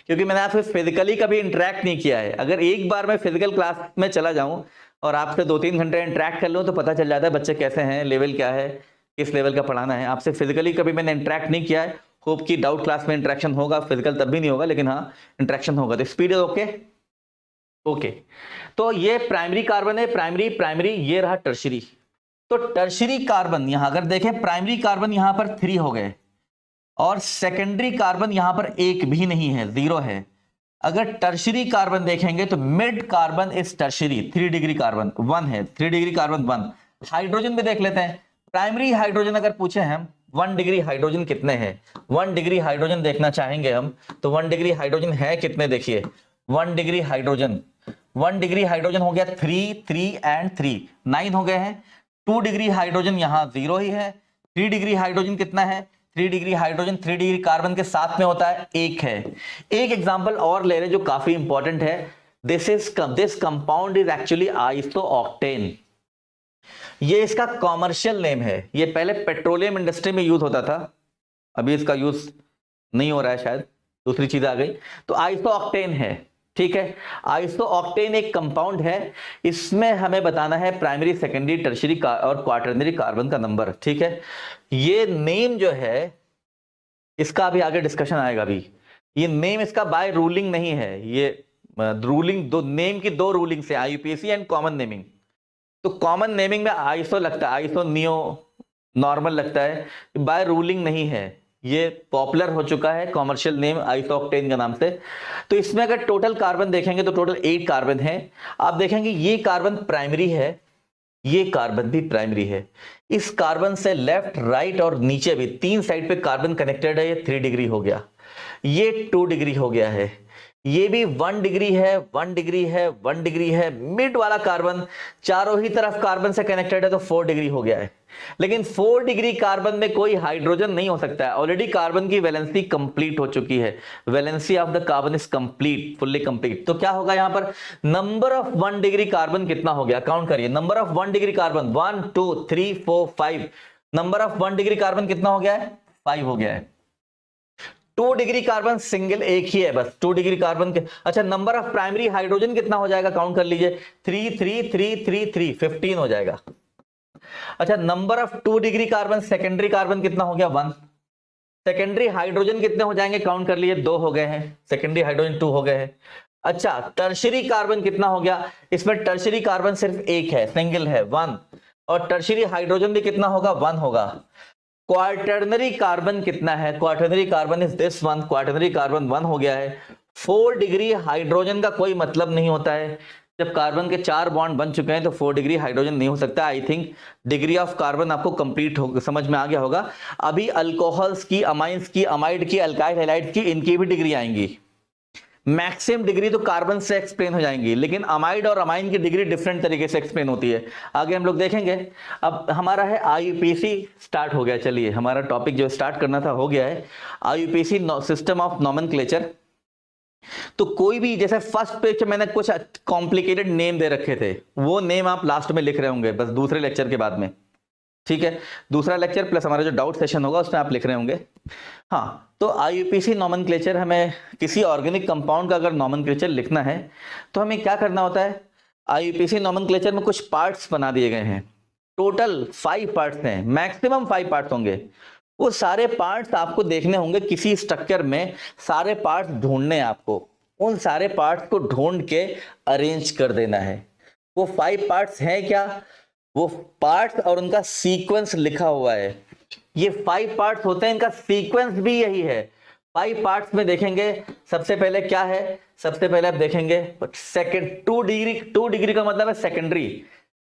S1: क्योंकि मैंने आपसे फिजिकली कभी इंटरेक्ट नहीं किया है। अगर एक बार मैं फिजिकल क्लास में चला जाऊं और आपसे 2-3 घंटे इंटरेक्ट कर लूं तो पता चल जाता है बच्चे कैसे हैं, लेवल क्या है, किस लेवल का पढ़ाना है। आपसे फिजिकली कभी मैंने इंटरेक्ट नहीं किया है। होप की डाउट क्लास में इंटरेक्शन होगा, फिजिकल तब भी नहीं होगा, लेकिन हाँ इंटरेक्शन होगा। तो स्पीड इज ओके, ओके। तो ये प्राइमरी कार्बन है, प्राइमरी प्राइमरी, ये रहा टर्शियरी। तो टर्शियरी कार्बन यहां अगर देखें, प्राइमरी कार्बन यहां पर 3 हो गए और सेकेंडरी कार्बन यहां पर एक भी नहीं है, 0 है। अगर टर्शियरी कार्बन देखेंगे तो mid carbon is tertiary, 3 degree carbon 1 है, 3 डिग्री कार्बन 1। हाइड्रोजन भी देख लेते हैं, प्राइमरी हाइड्रोजन अगर पूछे हम 1 डिग्री हाइड्रोजन कितने हैं, 1 डिग्री हाइड्रोजन देखना चाहेंगे हम, तो 1 डिग्री हाइड्रोजन है कितने, देखिए 1 डिग्री हाइड्रोजन, 1 डिग्री हाइड्रोजन हो गया 3 3 एंड 3, 9 हो गए हैं। 2 डिग्री हाइड्रोजन यहां 0 ही है। 3 डिग्री हाइड्रोजन कितना है, 3 डिग्री हाइड्रोजन 3 डिग्री कार्बन के साथ में होता है, 1 है। एक एग्जांपल और ले रहे जो काफी इंपॉर्टेंट है, this compound is actually isooctane. ये इसका कॉमर्शियल नेम है। ये पहले पेट्रोलियम इंडस्ट्री में यूज होता था, अभी इसका यूज नहीं हो रहा है, शायद दूसरी चीज आ गई। तो आइसोऑक्टेन है, ठीक है। आइसोऑक्टेन एक कंपाउंड है, इसमें हमें बताना है प्राइमरी सेकेंडरी टर्शियरी और क्वाटरनरी कार्बन का नंबर, ठीक है। ये नेम जो है इसका अभी आगे डिस्कशन आएगा। अभी ये नेम इसका बाय रूलिंग नहीं है, ये रूलिंग दो नेम की 2 रूलिंग से, IUPAC एंड कॉमन नेमिंग। तो कॉमन नेमिंग में आइसो लगता है, आइसो नियो नॉर्मल लगता है, बाय रूलिंग नहीं है। ये पॉपुलर हो चुका है कॉमर्शियल नेम आइसोऑक्टेन के नाम से। तो इसमें अगर टोटल कार्बन देखेंगे तो टोटल 8 कार्बन है। आप देखेंगे ये कार्बन प्राइमरी है, ये कार्बन भी प्राइमरी है। इस कार्बन से लेफ्ट राइट और नीचे भी 3 साइड पे कार्बन कनेक्टेड है। ये 3 डिग्री हो गया, ये 2 डिग्री हो गया है, ये भी 1 डिग्री है, 1 डिग्री है, 1 डिग्री है। मिड वाला कार्बन चारों ही तरफ कार्बन से कनेक्टेड है तो 4 डिग्री हो गया है। लेकिन 4 डिग्री कार्बन में कोई हाइड्रोजन नहीं हो सकता है, ऑलरेडी कार्बन की वैलेंसी कंप्लीट हो चुकी है। Valency of the carbon is complete, fully complete. तो क्या होगा यहां पर, नंबर ऑफ 1 डिग्री कार्बन कितना हो गया, काउंट करिए। Number of 1 degree carbon 1 2 3 4 5, number of 1 degree carbon कितना हो गया है, 5 हो गया है। 2 डिग्री कार्बन सिंगल एक ही है बस, 2 डिग्री कार्बन के। अच्छा, नंबर ऑफ प्राइमरी हाइड्रोजन कितना हो जाएगा, काउंट कर लीजिए, 3 3 3 3 3, 15 हो जाएगा। अच्छा, number of 2 degree carbon secondary carbon कितना हो गया, 1। सेकेंडरी हाइड्रोजन कितने हो जाएंगे, काउंट कर लिए, 2 हो गए हैं, सेकेंडरी हाइड्रोजन 2 हो गए हैं। अच्छा, टर्शियरी कार्बन कितना हो गया, इसमें टर्शियरी कार्बन सिर्फ एक है, सिंगल है, 1, और टर्शियरी हाइड्रोजन भी कितना होगा, 1 होगा। क्वार्टरनरी कार्बन कितना है, quaternary carbon is this one, quaternary carbon 1 हो गया है। 4 डिग्री हाइड्रोजन का कोई मतलब नहीं होता है, जब कार्बन के 4 बॉन्ड बन चुके हैं तो 4 डिग्री हाइड्रोजन नहीं हो सकता। I think degree of carbon आपको कंप्लीट हो समझ में आ गया होगा। अभी अल्कोहल्स की, अमाइंस की, अमाइड की, अल्काइल हैलाइड की, इनकी भी डिग्री आएंगी। मैक्सिमम डिग्री तो कार्बन से एक्सप्लेन हो जाएंगी, लेकिन अमाइड और अमाइन की डिग्री डिफरेंट तरीके से एक्सप्लेन होती है, आगे हम लोग देखेंगे। अब हमारा है आईयूपीसी स्टार्ट हो गया। चलिए हमारा टॉपिक जो स्टार्ट करना था हो गया है, आईयूपीसी सिस्टम ऑफ नॉमेनक्लेचर। तो कोई भी, जैसे फर्स्ट पेज पे मैंने कुछ कॉम्प्लिकेटेड नेम दे रखे थे, वो नेम आप लास्ट में लिख रहे होंगे बस दूसरे लेक्चर के बाद में, ठीक है, दूसरा लेक्चर प्लस हमारा जो डाउट सेशन होगा उसमें आप लिख रहे होंगे। हाँ, तो आईयूपीसी नॉमेनक्लेचर, हमें किसी ऑर्गेनिक कंपाउंड का अगर नॉमेनक्लेचर लिखना है तो हमें क्या करना होता है, आईयूपीसी नॉमेनक्लेचर में कुछ पार्ट्स बना दिए गए हैं, टोटल 5 पार्ट्स हैं, मैक्सिमम 5 पार्ट्स होंगे। वो सारे पार्ट्स आपको देखने होंगे किसी स्ट्रक्चर में, सारे पार्ट्स ढूंढने हैं आपको, उन सारे पार्ट्स को ढूंढ के अरेंज कर देना है। वो 5 पार्ट्स हैं क्या, वो पार्ट्स और उनका सीक्वेंस लिखा हुआ है। ये 5 पार्ट्स होते हैं, इनका सीक्वेंस भी यही है। 5 पार्ट्स में देखेंगे, सबसे पहले क्या है, सबसे पहले आप देखेंगे सेकंड 2 डिग्री का मतलब है सेकेंडरी,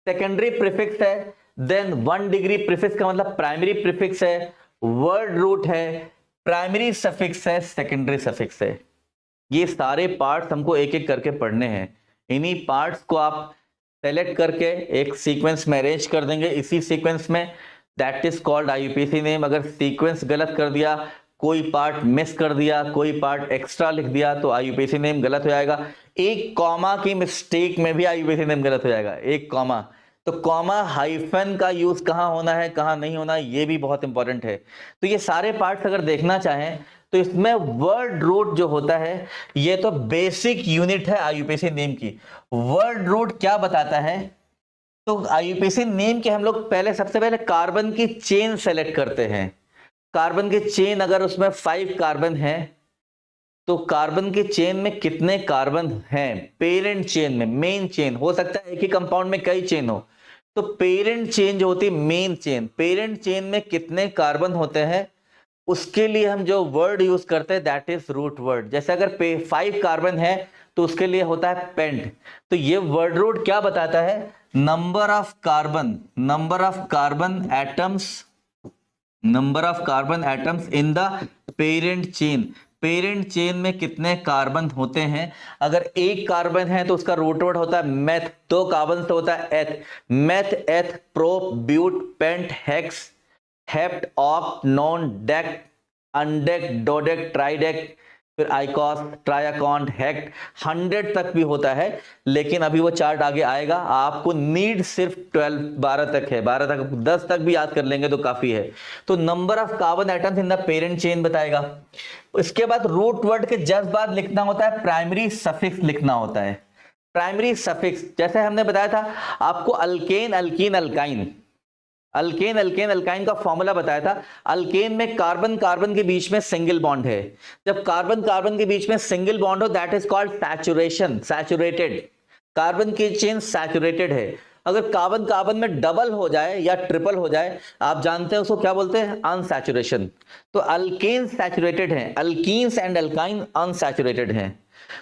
S1: सेकेंडरी प्रीफिक्स है। देन 1 डिग्री प्रीफिक्स का मतलब प्राइमरी प्रीफिक्स है, वर्ड रूट है, प्राइमरी सफिक्स है, सेकेंडरी सफिक्स है। ये सारे पार्ट्स हमको एक एक करके पढ़ने हैं। इन्हीं पार्ट्स को आप सेलेक्ट करके एक सीक्वेंस में अरेंज कर देंगे, इसी सीक्वेंस में, that is called IUPAC name. अगर सीक्वेंस गलत कर दिया, कोई पार्ट मिस कर दिया, कोई पार्ट एक्स्ट्रा लिख दिया, तो आईयूपीसी नेम गलत हो जाएगा। एक कॉमा की मिस्टेक में भी आईयूपीसी नेम गलत हो जाएगा, एक कॉमा। तो कॉमा हाइफन का यूज कहां होना है, कहां नहीं होना, ये भी बहुत इंपॉर्टेंट है। तो ये सारे पार्ट्स अगर देखना चाहें तो इसमें वर्ड रूट जो होता है, ये तो बेसिक यूनिट है आईयूपीसी नेम की। वर्ड रूट क्या बताता है, तो आईयूपीसी नेम के हम लोग पहले, सबसे पहले कार्बन की चेन सेलेक्ट करते हैं। कार्बन की चेन, अगर उसमें 5 कार्बन है तो कार्बन की चेन में कितने कार्बन हैं, पेरेंट चेन में, मेन चेन, हो सकता है एक ही कंपाउंड में कई चेन हो, तो पेरेंट चेन जो होती है, मेन चेन, पेरेंट चेन में कितने कार्बन होते हैं, उसके लिए हम जो वर्ड यूज करते हैं दैट इज रूट वर्ड। जैसे अगर 5 कार्बन है तो उसके लिए होता है पेंट। तो ये वर्ड रूट क्या बताता है, number of carbon, number of carbon atoms, number of carbon atoms in the parent chain. Parent chain में कितने कार्बन होते हैं। अगर एक कार्बन है तो उसका रूट वर्ड होता है मेथ, 2 कार्बन तो होता है eth, meth, eth, prop, but, pent, hex, hept, oct, non, dec, undec, dodec, tridec, फिर आइकॉस, ट्रायाकॉन, हेक्ट, 100 तक भी होता है। लेकिन अभी वो चार्ट आगे आएगा, आपको नीड सिर्फ 12 तक है, 12 तक, 10 तक भी याद कर लेंगे तो काफी है। तो number of carbon atoms in the parent chain बताएगा। इसके बाद रूट वर्ड के जस्ट बाद लिखना होता है प्राइमरी सफिक्स, लिखना होता है प्राइमरी सफिक्स। जैसे हमने बताया था आपको alkane, alkyne, alkyne, alkane, alkane, alkyne का फॉर्मूला बताया था। अल्केन में कार्बन कार्बन के बीच में सिंगल बॉन्ड है, जब कार्बन कार्बन के बीच में सिंगल बॉन्ड हो that is called saturation, saturated, carbon की चेन सैचुरेटेड है। अगर कार्बन कार्बन में डबल हो जाए या ट्रिपल हो जाए, आप जानते हैं उसको क्या बोलते हैं, अनसैचुरेशन। तो अल्केन सैचुरेटेड है, अल्कीन्स एंड अल्काइन अनसैचुरेटेड हैं।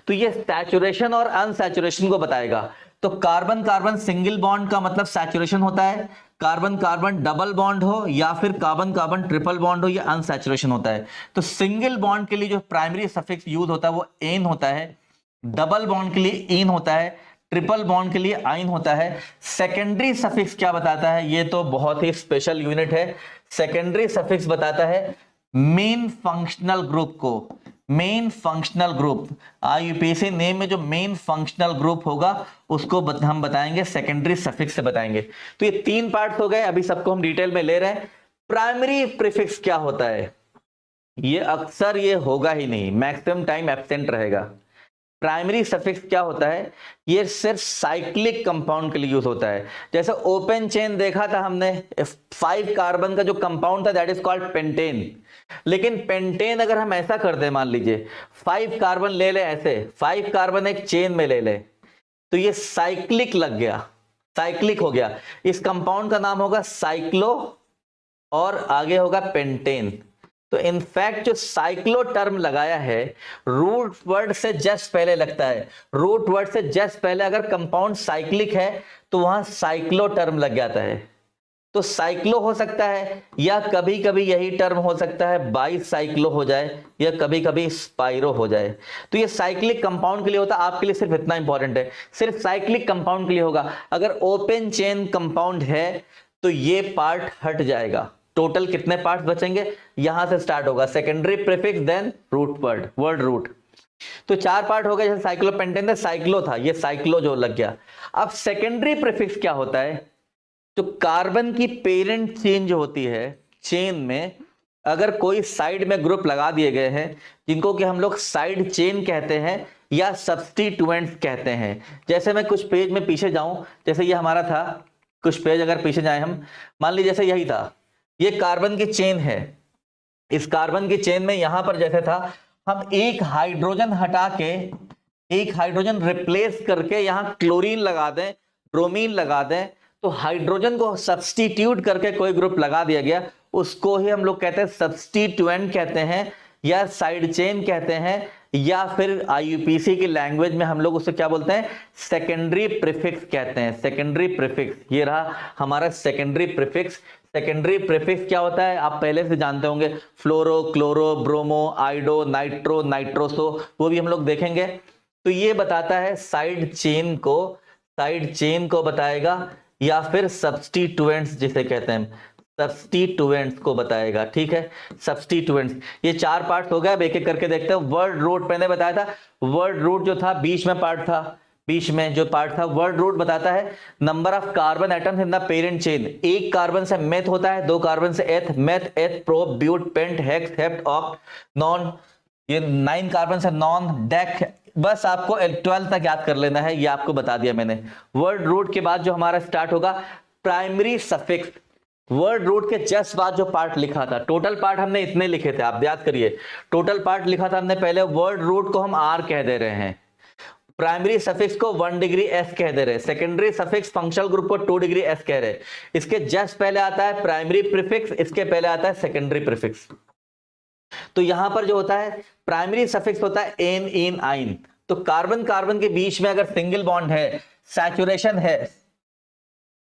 S1: तो ये सैचुरेशन और अनसैचुरेशन को बताएगा। तो कार्बन कार्बन सिंगल बॉन्ड का मतलब सैचुरेशन होता है, कार्बन कार्बन डबल बॉन्ड हो या फिर कार्बन कार्बन ट्रिपल बॉन्ड हो, ये अनसैचुरेशन होता है। तो सिंगल बॉन्ड के लिए जो प्राइमरी सफिक्स यूज होता है वो एन होता है, डबल बॉन्ड के लिए इन होता है, ट्रिपल बॉन्ड के लिए आइन होता है। सेकेंडरी सफिक्स क्या बताता है, ये तो बहुत ही स्पेशल यूनिट है। सेकेंडरी सफिक्स बताता है मेन फंक्शनल ग्रुप को, main functional group. IUPAC name में जो मेन फंक्शनल ग्रुप होगा उसको हम बताएंगे सेकेंडरी सफिक्स से बताएंगे। तो ये 3 पार्ट हो गए, अभी सबको हम डिटेल में ले रहे हैं। प्राइमरी प्रीफिक्स क्या होता है, ये अक्सर ये होगा ही नहीं, मैक्सिमम टाइम एब्सेंट रहेगा। प्राइमरी सफिक्स क्या होता है, ये सिर्फ साइक्लिक कंपाउंड के लिए यूज होता है। जैसे ओपन चेन देखा था हमने, 5 कार्बन का जो कंपाउंड था दैट इज कॉल्ड पेंटेन। लेकिन पेंटेन अगर हम ऐसा कर दे, मान लीजिए 5 कार्बन ले ले, ऐसे 5 कार्बन एक चेन में ले ले, तो ये साइक्लिक लग गया, साइक्लिक हो गया। इस कंपाउंड का नाम होगा साइक्लो और आगे होगा पेंटेन। तो इनफैक्ट जो साइक्लो टर्म लगाया है, रूट वर्ड से जस्ट पहले लगता है। रूट वर्ड से जस्ट पहले अगर कंपाउंड साइक्लिक है तो वहां साइक्लो टर्म लग जाता है। तो साइक्लो हो सकता है, या कभी कभी यही टर्म हो सकता है बाईसाइक्लो हो जाए, या कभी कभी स्पाइरो हो जाए। तो ये साइक्लिक कंपाउंड के लिए होता है। आपके लिए सिर्फ इतना इंपॉर्टेंट है, सिर्फ साइक्लिक कंपाउंड के लिए होगा। अगर ओपन चेन कंपाउंड है तो ये पार्ट हट जाएगा। टोटल कितने पार्ट्स बचेंगे, यहां से स्टार्ट होगा secondary prefix then root word root. तो 4 पार्ट हो गए। जैसे साइक्लोपेंटेन साइक्लो था, ये साइक्लो जो लग गया। अब सेकेंडरी प्रीफिक्स क्या होता है, तो कार्बन की पेरेंट चेन जो होती है, चेन में अगर कोई साइड में ग्रुप लगा दिए गए हैं जिनको कि हम लोग साइड चेन कहते हैं या सब्स्टिट्यूएंट्स कहते हैं। जैसे मैं कुछ पेज में पीछे जाऊं, जैसे ये हमारा था, कुछ पेज अगर पीछे जाए हम, मान लीजिए जैसे यही था, ये कार्बन की चेन है। इस कार्बन की चेन में यहां पर जैसे था, हम एक हाइड्रोजन हटा के, एक हाइड्रोजन रिप्लेस करके यहां क्लोरीन लगा दें, ब्रोमीन लगा दें, तो हाइड्रोजन को सब्स्टिट्यूट करके कोई ग्रुप लगा दिया गया, उसको ही हम लोग कहते हैं सब्स्टिट्यूएंट कहते हैं, या साइड चेन कहते हैं, या फिर आईयूपीसी की लैंग्वेज में हम लोग उससे क्या बोलते हैं, सेकेंडरी प्रीफिक्स कहते हैं। सेकेंडरी प्रीफिक्स, ये रहा हमारा सेकेंडरी प्रीफिक्स। सेकेंडरी प्रीफिक्स क्या होता है आप पहले से जानते होंगे, फ्लोरो, क्लोरो, ब्रोमो, आइडो, नाइट्रो, नाइट्रोसो, वो भी हम लोग देखेंगे। तो ये बताता है साइड चेन को बताएगा, या फिर सब्स्टिट्यूएंट्स जिसे कहते हैं, सब्स्टिट्यूएंट्स को बताएगा। ठीक है, सब्स्टिट्यूएंट्स। ये 4 पार्ट हो गया। अब एक एक करके देखते हैं। वर्ड रूट मैंने बताया था, वर्ड रूट जो था बीच में पार्ट था, बीच में जो पार्ट था, वर्ड रूट बताता है number of carbon atoms in the parent chain. 1 carbon से मेथ होता है, 2 कार्बन से eth, meth, eth, prop, but, pent, hex, hept, oct, non, ये 9 कार्बन से नॉन, डेक। बस आपको 12 तक याद कर लेना है, ये आपको बता दिया मैंने। वर्ड रूट के बाद जो हमारा स्टार्ट होगा प्राइमरी सफिक्स। वर्ड रूट के जस्ट बाद जो पार्ट लिखा था, टोटल पार्ट हमने इतने लिखे थे, आप याद करिए। टोटल पार्ट लिखा था हमने पहले, वर्ड रूट को हम आर कह दे रहे हैं, प्राइमरी सफिक्स को 1 डिग्री एस कह दे रहे, सेकेंडरी सफिक्स फंक्शनल ग्रुप को 2 डिग्री एस कह रहे। इसके जस्ट पहले आता है प्राइमरी प्रीफिक्स, इसके पहले आता है सेकेंडरी प्रीफिक्स। तो यहां पर जो होता है प्राइमरी सफिक्स होता है एन, इन, आइन। तो कार्बन कार्बन के बीच में अगर सिंगल बॉन्ड है, सैचुरेशन है,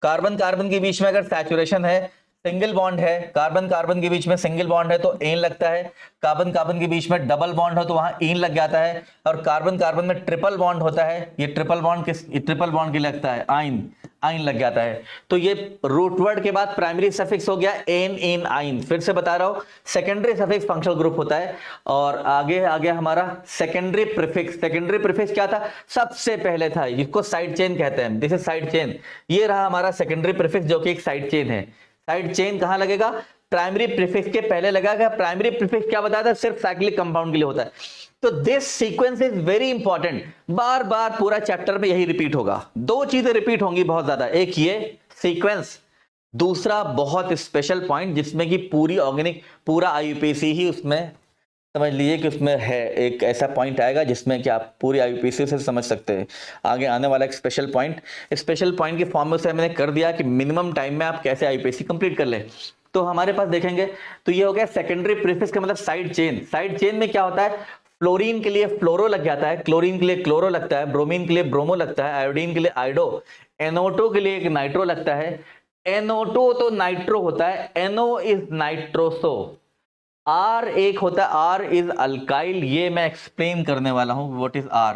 S1: कार्बन कार्बन के बीच में अगर सैचुरेशन है, सिंगल बॉन्ड है, कार्बन कार्बन के बीच में सिंगल बॉन्ड है तो एन लगता है। कार्बन कार्बन के बीच में डबल बॉन्ड हो तो वहां इन लग जाता है। और कार्बन कार्बन में ट्रिपल बॉन्ड होता है, ये ट्रिपल बॉन्ड की लगता है, आइन लग जाता है। तो ये रूट वर्ड के बाद प्राइमरी सफिक्स हो गया एन, इन, आइन। फिर से बता रहा हूं, सेकेंडरी सफिक्स फंक्शनल ग्रुप होता है। और आगे आ गया हमारा सेकेंडरी प्रीफिक्स। सेकेंडरी प्रीफिक्स क्या था, सबसे पहले था, जिसको साइड चेन कहते हैं। This is side chain. ये रहा हमारा सेकेंडरी प्रीफिक्स जो कि एक साइड चेन है। साइड चेन कहां लगेगा, प्राइमरी प्रीफिक्स के पहले लगेगा। प्राइमरी प्रीफिक्स क्या बताया था, सिर्फ साइक्लिक कंपाउंड के लिए होता है। तो this sequence is very important. बार बार पूरा चैप्टर में यही रिपीट होगा। 2 चीजें रिपीट होंगी बहुत ज्यादा, एक ये सीक्वेंस, दूसरा बहुत स्पेशल पॉइंट जिसमें कि पूरी ऑर्गेनिक, पूरा आईयूपीसी ही उसमें समझ लीजिए कि उसमें है। एक ऐसा पॉइंट आएगा जिसमें कि आप पूरी आईयूपीसी से समझ सकते हैं। आगे आने वाला एक स्पेशल पॉइंट की फॉर्म में से मैंने कर दिया कि मिनिमम टाइम में आप कैसे आईयूपीसी कंप्लीट कर ले। तो हमारे पास देखेंगे तो ये हो गया सेकेंडरी प्रीफिक्स का मतलब साइड चेन। साइड चेन में क्या होता है, फ्लोरीन के लिए फ्लोरो लग जाता है, क्लोरीन के लिए क्लोरो लगता है, ब्रोमीन के लिए ब्रोमो लगता है, आयोडीन के लिए आइडो, NO2 के लिए एक नाइट्रो लगता है। NO2 तो नाइट्रो होता है, NO इज नाइट्रोसो। R एक होता है, R इज अल्काइल। ये मैं एक्सप्लेन करने वाला हूं, व्हाट इज R।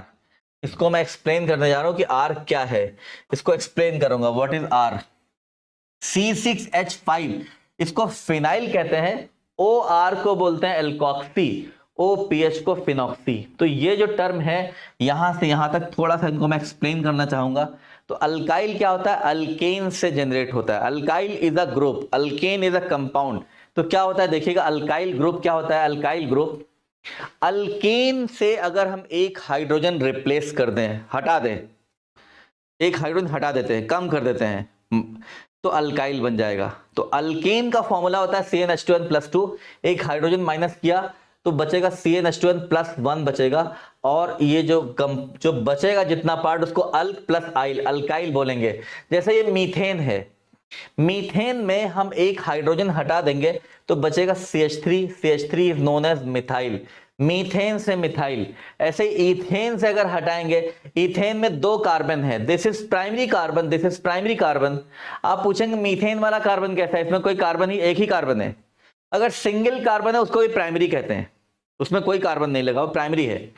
S1: इसको मैं एक्सप्लेन करने जा रहा हूं कि R क्या है, इसको एक्सप्लेन करूंगा, व्हाट इज R। C6H5 इसको फिनाइल कहते हैं, OR को बोलते हैं एल्कोक्सी, OPH को फिनॉक्सी। तो ये जो टर्म है यहां से यहां तक थोड़ा सा इनको मैं एक्सप्लेन करना चाहूंगा। तो अल्काइल क्या होता है, अल्केन से जनरेट होता है। Alkyl is a group, alkane is a compound. तो क्या होता है देखिएगा, अल्काइल ग्रुप क्या होता है, अल्काइल ग्रुप अल्केन से अगर हम एक हाइड्रोजन रिप्लेस कर दें, हटा दें, एक हाइड्रोजन हटा देते हैं, कम कर देते हैं, तो अल्काइल बन जाएगा। तो अल्केन का फॉर्मूला होता है CnH2n+2, एक हाइड्रोजन माइनस किया तो बचेगा CnH2n+1 बचेगा, और ये जो बचेगा जितना पार्ट उसको अल्क प्लस आइल, अल्काइल बोलेंगे। जैसे ये मीथेन है, मीथेन में हम एक हाइड्रोजन हटा देंगे तो बचेगा CH3, CH3 is known as methyl, methane से मिथाइल। ऐसे ईथेन से अगर हटाएंगे, ईथेन में 2 कार्बन है, this is primary carbon, this is primary carbon. आप पूछेंगे मीथेन वाला कार्बन कैसा है, इसमें कोई कार्बन ही, एक ही कार्बन है। अगर सिंगल कार्बन है उसको भी प्राइमरी कहते हैं, उसमें कोई कार्बन नहीं लगा, वो प्राइमरी है।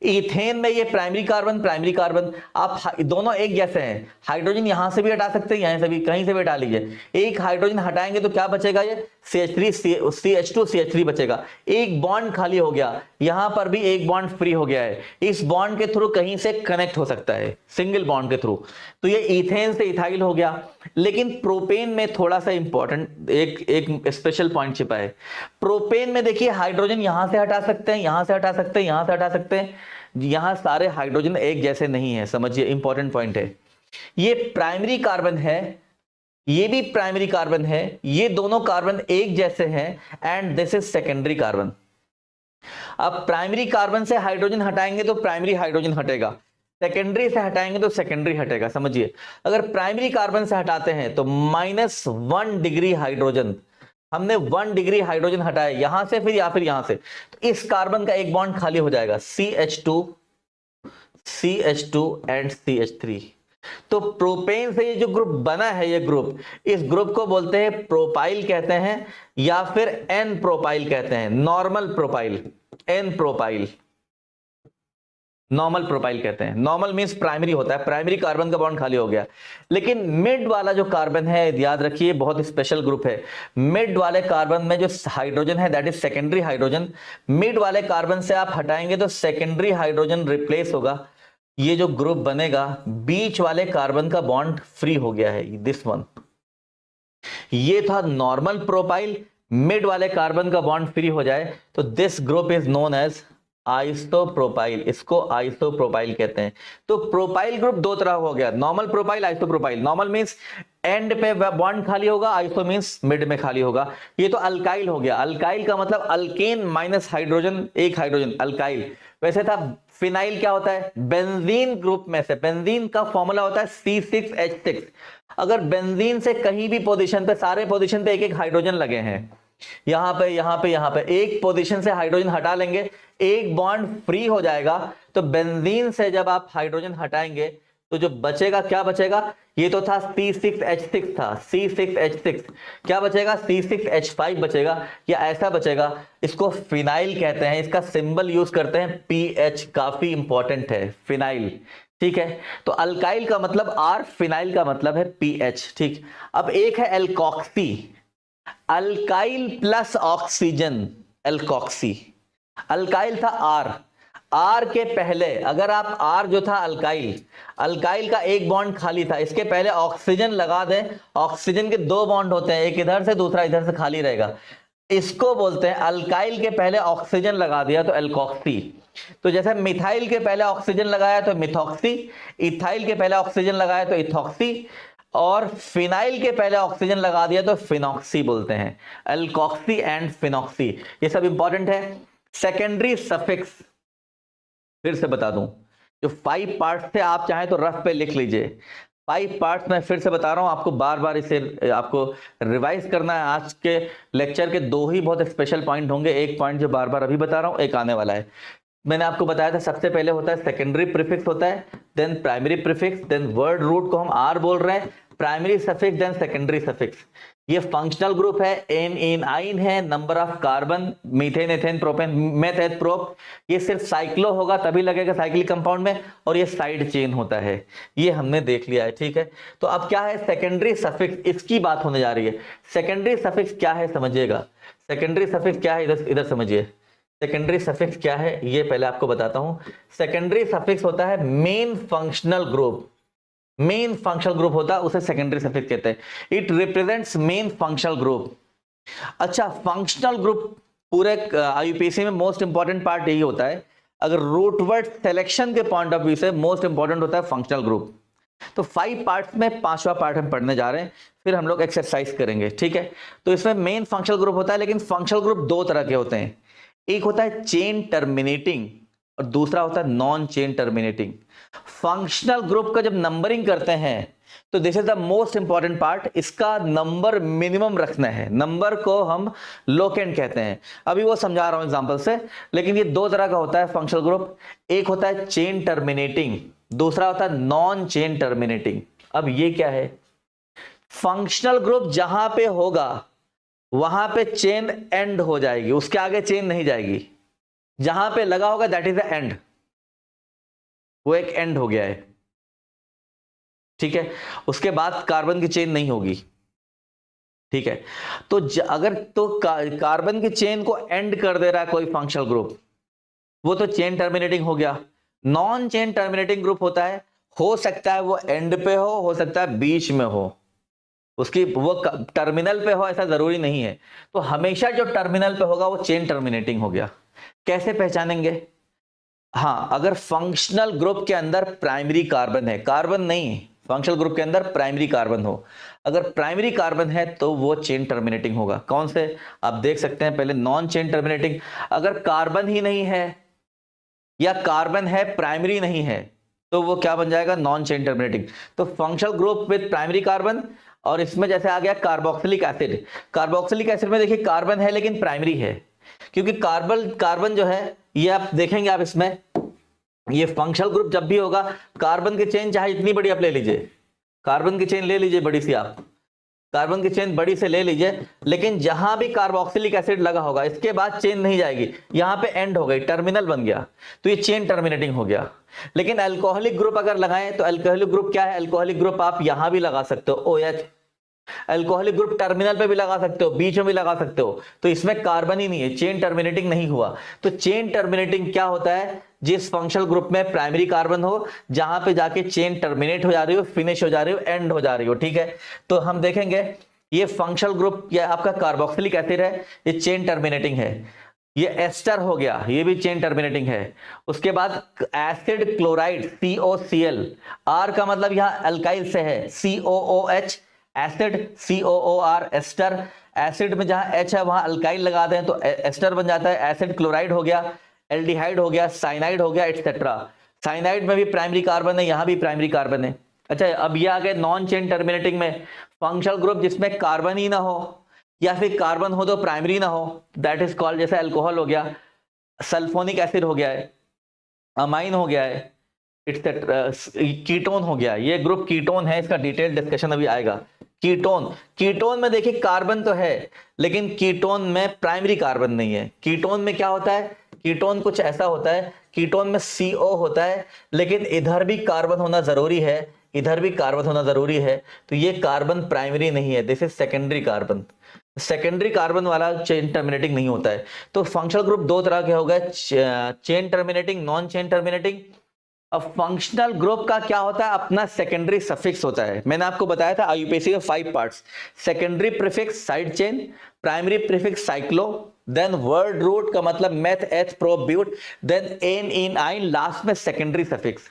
S1: इथेन में ये प्राइमरी कार्बन, आप दोनों एक जैसे हैं, हाइड्रोजन यहां से भी हटा सकते हैं, यहां से भी, कहीं से भी हटा लीजिए। एक हाइड्रोजन हटाएंगे तो क्या बचेगा, ये CH2 CH3 बचेगा, एक बॉन्ड खाली हो गया, यहां पर भी एक बॉन्ड फ्री हो गया है, इस बॉन्ड के थ्रू कहीं से कनेक्ट हो सकता है, सिंगल बॉन्ड के थ्रू, तो ये इथेन से इथाइल हो गया। लेकिन प्रोपेन में थोड़ा सा इंपॉर्टेंट एक स्पेशल पॉइंट छिपा है। प्रोपेन में देखिए हाइड्रोजन यहां से हटा सकते हैं, यहां से हटा सकते हैं, यहां से हटा सकते हैं, यहां सारे हाइड्रोजन एक जैसे नहीं है, समझिए, इंपॉर्टेंट पॉइंट है। ये प्राइमरी कार्बन है, ये भी प्राइमरी कार्बन है, ये दोनों कार्बन एक जैसे हैं, and this is secondary carbon. अब प्राइमरी कार्बन से हाइड्रोजन हटाएंगे तो प्राइमरी हाइड्रोजन हटेगा, सेकेंडरी से हटाएंगे तो सेकेंडरी हटेगा, समझिए। अगर प्राइमरी कार्बन से हटाते हैं तो -1 डिग्री हाइड्रोजन, हमने 1 डिग्री हाइड्रोजन हटाया यहां से, फिर यहां से, तो इस कार्बन का एक बॉन्ड खाली हो जाएगा, CH2 एंड CH3। तो प्रोपेन से ये जो ग्रुप बना है, ये ग्रुप, इस ग्रुप को बोलते हैं प्रोपाइल कहते हैं, या फिर एन प्रोपाइल कहते हैं, normal propyl, n propyl, normal propyl कहते हैं। नॉर्मल मींस प्राइमरी होता है, प्राइमरी कार्बन का बॉन्ड खाली हो गया। लेकिन मिड वाला जो कार्बन है, याद रखिए, बहुत स्पेशल ग्रुप है। मिड वाले कार्बन में जो हाइड्रोजन है that is secondary hydrogen, mid वाले कार्बन से आप हटाएंगे तो सेकेंडरी हाइड्रोजन रिप्लेस होगा, ये जो ग्रुप बनेगा, बीच वाले कार्बन का बॉन्ड फ्री हो गया है, दिस वन। ये था नॉर्मल प्रोपाइल, मिड वाले कार्बन का बॉन्ड फ्री हो जाए तो this group is known as isopropyl, इसको आइसोप्रोपाइल कहते हैं। तो प्रोपाइल ग्रुप 2 तरह हो गया, normal propyl, isopropyl. Normal means end पे बॉन्ड खाली होगा, आइसो मींस मिड में खाली होगा। ये तो अल्काइल हो गया, अल्काइल का मतलब अल्केन माइनस हाइड्रोजन, एक हाइड्रोजन, अल्काइल। वैसे था फिनाइल क्या होता है, बेंजीन ग्रुप में से, बेंजीन का फॉर्मूला होता है C6H6। अगर बेंजीन से कहीं भी पोजीशन पे, सारे पोजीशन पे एक एक हाइड्रोजन लगे हैं, यहां पे, यहां पे, यहां पे, एक पोजीशन से हाइड्रोजन हटा लेंगे, एक बॉन्ड फ्री हो जाएगा। तो बेंजीन से जब आप हाइड्रोजन हटाएंगे तो जो बचेगा, क्या बचेगा, ये तो था C6H6 था, C6H6, क्या बचेगा, C6H5 बचेगा, या ऐसा बचेगा, इसको फिनाइल कहते हैं, इसका सिंबल यूज करते हैं PH, काफी इंपॉर्टेंट है, फिनाइल, ठीक है। तो अल्काइल का मतलब R, फिनाइल का मतलब है PH, ठीक। अब एक है alkoxy, alkyl plus oxygen, alkoxy. Alkyl था R के पहले, अगर आप R जो था अल्काइल का एक बॉन्ड खाली था, इसके पहले ऑक्सीजन लगा दें, ऑक्सीजन के 2 बॉन्ड होते हैं, एक इधर से दूसरा इधर से खाली रहेगा, इसको बोलते हैं, अल्काइल के पहले ऑक्सीजन लगा दिया तो एल्कोक्सी। तो जैसे मिथाइल के पहले ऑक्सीजन लगाया तो मिथॉक्सी, इथाइल के पहले ऑक्सीजन लगाया तो इथॉक्सी, और फिनाइल के पहले ऑक्सीजन लगा दिया तो फिनॉक्सी बोलते हैं, एल्कोक्सी एंड फिनॉक्सी। ये सब इंपॉर्टेंट है। सेकेंडरी सफिक्स फिर से बता दूं, जो 5 पार्ट्स थे, आप चाहें तो रफ पे लिख लीजिए। 5 पार्ट्स मैं फिर से बता रहा हूं, आपको बार बार इसे आपको रिवाइज करना है। आज के लेक्चर के 2 ही बहुत स्पेशल पॉइंट होंगे, एक पॉइंट जो बार बार अभी बता रहा हूं, एक आने वाला है। मैंने आपको बताया था सबसे पहले होता है सेकेंडरी प्रीफिक्स होता है, then primary prefix, then word root को हम R बोल रहे हैं, primary suffix, then secondary suffix. ये फंक्शनल ग्रुप है, एन इन आइन है, number of carbon, methane, ethane, propane, meth, eth, prop. ये सिर्फ साइक्लो होगा तभी लगेगा साइक्लिक कंपाउंड में, और ये साइड चेन होता है, ये हमने देख लिया है, ठीक है। तो अब क्या है सेकेंडरी सफिक्स, इसकी बात होने जा रही है। सेकेंडरी सफिक्स क्या है समझिएगा, सेकेंडरी सफिक्स क्या है, इधर समझिए। सेकेंडरी सफिक्स क्या है ये पहले आपको बताता हूं। सेकेंडरी सफिक्स होता है main functional group, main functional group होता है, उसे सेकेंडरी सफिक्स कहते हैं। It represents main functional group. अच्छा, फंक्शनल ग्रुप पूरे आईयूपीएसी में मोस्ट इंपॉर्टेंट पार्ट यही होता है। अगर रूट वर्ड सिलेक्शन के पॉइंट ऑफ व्यू से मोस्ट इंपॉर्टेंट होता है फंक्शनल ग्रुप। तो 5 पार्ट्स में 5वां पार्ट हम पढ़ने जा रहे हैं, फिर हम लोग एक्सरसाइज करेंगे, ठीक है। तो इसमें मेन फंक्शनल ग्रुप होता है, लेकिन फंक्शनल ग्रुप 2 तरह के होते हैं। एक होता है चेन टर्मिनेटिंग और दूसरा होता है non chain terminating. Functional group का जब नंबरिंग करते हैं तो this is the most important part, इसका नंबर मिनिमम रखना है। नंबर को हम लोकेंड कहते हैं, अभी वो समझा रहा हूं एग्जांपल से। लेकिन ये 2 तरह का होता है फंक्शनल ग्रुप, एक होता है चेन टर्मिनेटिंग, दूसरा होता है नॉन चेन टर्मिनेटिंग। अब ये क्या है? फंक्शनल ग्रुप जहां पे होगा वहां पे चेन एंड हो जाएगी, उसके आगे चेन नहीं जाएगी। जहां पे लगा होगा दैट इज द एंड, वो एक एंड हो गया है, ठीक है। उसके बाद कार्बन की चेन नहीं होगी, ठीक है। तो अगर तो कार्बन की चेन को एंड कर दे रहा है कोई फंक्शनल ग्रुप, वो तो चेन टर्मिनेटिंग हो गया। नॉन चेन टर्मिनेटिंग ग्रुप होता है, हो सकता है वो एंड पे हो सकता है बीच में हो, उसकी वो टर्मिनल पे हो, ऐसा जरूरी नहीं है। तो हमेशा जो टर्मिनल पे होगा वो चेन टर्मिनेटिंग हो गया। कैसे पहचानेंगे? हाँ, अगर फंक्शनल ग्रुप के अंदर प्राइमरी कार्बन है, कार्बन नहीं, फंक्शनल ग्रुप के अंदर प्राइमरी कार्बन हो, अगर प्राइमरी कार्बन है तो वो चेन टर्मिनेटिंग होगा। कौन से आप देख सकते हैं पहले, नॉन चेन टर्मिनेटिंग। अगर कार्बन ही नहीं है या कार्बन है प्राइमरी नहीं है तो वो क्या बन जाएगा? Non chain terminating. तो functional group with primary carbon, और इसमें जैसे आ गया कार्बोक्सिलिक एसिड। कार्बोक्सिलिक एसिड में देखिए कार्बन है लेकिन प्राइमरी है, क्योंकि कार्बन जो है ये आप देखेंगे, आप इसमें ये फंक्शनल ग्रुप जब भी होगा, कार्बन की चेन चाहे इतनी बड़ी आप ले लीजिए, कार्बन की चेन ले लीजिए बड़ी सी, आप कार्बन की चेन बड़ी से ले लीजिए, लेकिन जहां भी कार्बोक्सिलिक एसिड लगा होगा इसके बाद चेन नहीं जाएगी, यहां पे एंड हो गई, टर्मिनल बन गया, तो ये चेन टर्मिनेटिंग हो गया। लेकिन अल्कोहलिक ग्रुप अगर लगाएं तो अल्कोहलिक ग्रुप क्या है? अल्कोहलिक ग्रुप आप यहां भी लगा सकते हो, OH। अल्कोहलिक ग्रुप टर्मिनल पे भी लगा सकते हो, बीच में भी लगा सकते हो, तो इसमें कार्बन ही नहीं है, चेन टर्मिनेटिंग नहीं हुआ। तो चेन टर्मिनेटिंग क्या होता है? जिस फंक्शनल ग्रुप में प्राइमरी कार्बन हो, जहां पे जाके चेन टर्मिनेट हो जा रही हो, फिनिश हो जा रही हो, एंड हो जा रही हो, ठीक है। तो हम देखेंगे ये फंक्शनल ग्रुप या आपका कार्बोक्सिलिक एसिड है, ये चेन टर्मिनेटिंग है। ये एस्टर हो गया, ये भी चेन टर्मिनेटिंग है। उसके बाद एसिड क्लोराइड COCl, R का मतलब यहां अल्काइल से है, COOH acid, COOR ester. Acid में जहां H है वहां अल्काइल लगा दें तो एस्टर बन जाता है, एसिड क्लोराइड हो गया, एल्डिहाइड हो गया, साइनाइड हो गया, एटसेट्रा। साइनाइड में भी प्राइमरी कार्बन है, यहां भी प्राइमरी कार्बन है। अच्छा, अब ये आ गए नॉन चेन टर्मिनेटिंग में, फंक्शनल ग्रुप जिसमें कार्बन ही ना हो या फिर कार्बन हो तो प्राइमरी ना हो, दैट इज कॉल्ड, जैसे अल्कोहल हो गया, सल्फोनिक एसिड हो गया है, अमाइन हो गया है, कीटोन हो गया। ये ग्रुप कीटोन है, इसका डिटेल डिस्कशन अभी आएगा। कीटोन में देखिए कार्बन तो है लेकिन कीटोन में प्राइमरी कार्बन नहीं है। कीटोन में क्या होता है? कीटोन कुछ ऐसा होता है, कीटोन में CO होता है लेकिन इधर भी कार्बन होना जरूरी है, इधर भी कार्बन होना जरूरी है, तो ये कार्बन प्राइमरी नहीं है, this is secondary carbon. Secondary carbon वाला चेन टर्मिनेटिंग नहीं होता है। तो फंक्शनल ग्रुप 2 तरह के हो गए, chain terminating, non chain terminating. अब फंक्शनल ग्रुप का क्या होता है? अपना सेकेंडरी सफिक्स होता है। मैंने आपको बताया था आईयूपीएसी में 5 parts, secondary prefix side chain, primary prefix cyclo, then word root का मतलब meth, eth, pro, but, then ane, ene, yne, last में सेकेंडरी सफिक्स।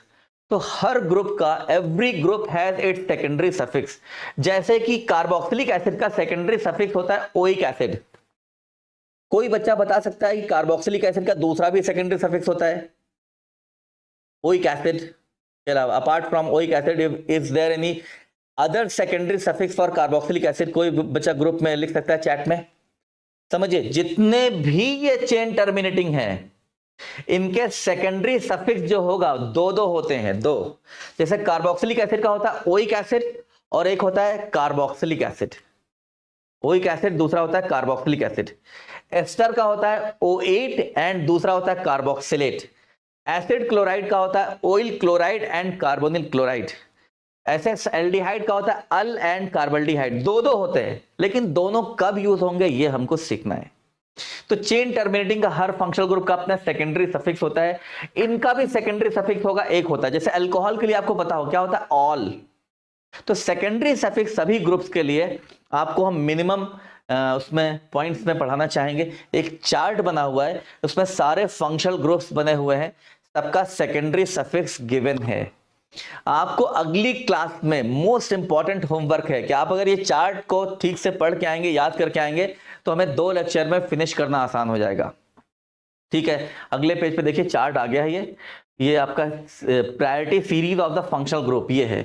S1: तो हर ग्रुप का, every group has its secondary suffix. जैसे कि कार्बोक्सिलिक एसिड का सेकेंडरी सफिक्स होता है ओइक एसिड। कोई बच्चा बता सकता है कि कार्बोक्सिलिक एसिड का दूसरा भी सेकेंडरी सफिक्स होता है? ओइक एसिड के अलावा, apart from oic acid, is there any other secondary suffix for carboxylic acid? कोई बच्चा ग्रुप में लिख सकता है चैट में। समझिए, जितने भी ये चेन टर्मिनेटिंग है इनके सेकेंडरी सफिक्स जो होगा 2 होते हैं, 2। जैसे कार्बोक्सिलिक एसिड का होता है ओइक एसिड और एक होता है कार्बोक्सिलिक एसिड। ओइक एसिड, दूसरा होता है कार्बोक्सिलिक एसिड। एस्टर का होता है O8 एंड दूसरा होता है कार्बोक्सिलेट। एसिड क्लोराइड का होता है oil chloride and carbonyl chloride. ऐसे एल्डिहाइड का होता है अल एंड कार्बल्डिहाइड। 2 होते हैं, लेकिन दोनों कब यूज होंगे ये हमको सीखना है। तो चेन टर्मिनेटिंग का हर फंक्शनल ग्रुप का अपना सेकेंडरी सफिक्स होता है, इनका भी सेकेंडरी सफिक्स होगा, एक होता है। जैसे अल्कोहल के लिए आपको पता हो क्या होता है? ऑल। तो सेकेंडरी सफिक्स सभी ग्रुप्स के लिए आपको हम मिनिमम उसमें पॉइंट्स में पढ़ाना चाहेंगे। एक चार्ट बना हुआ है, उसमें सारे फंक्शनल ग्रुप्स बने हुए हैं, सबका सेकेंडरी सफिक्स गिवन है। आपको अगली क्लास में मोस्ट इंपॉर्टेंट होमवर्क है कि आप अगर ये चार्ट को ठीक से पढ़ के आएंगे, याद करके आएंगे, तो हमें 2 लेक्चर में फिनिश करना आसान हो जाएगा। ठीक है, अगले पेज पे देखिए चार्ट आ गया है। ये आपका priority series of the functional group ये है।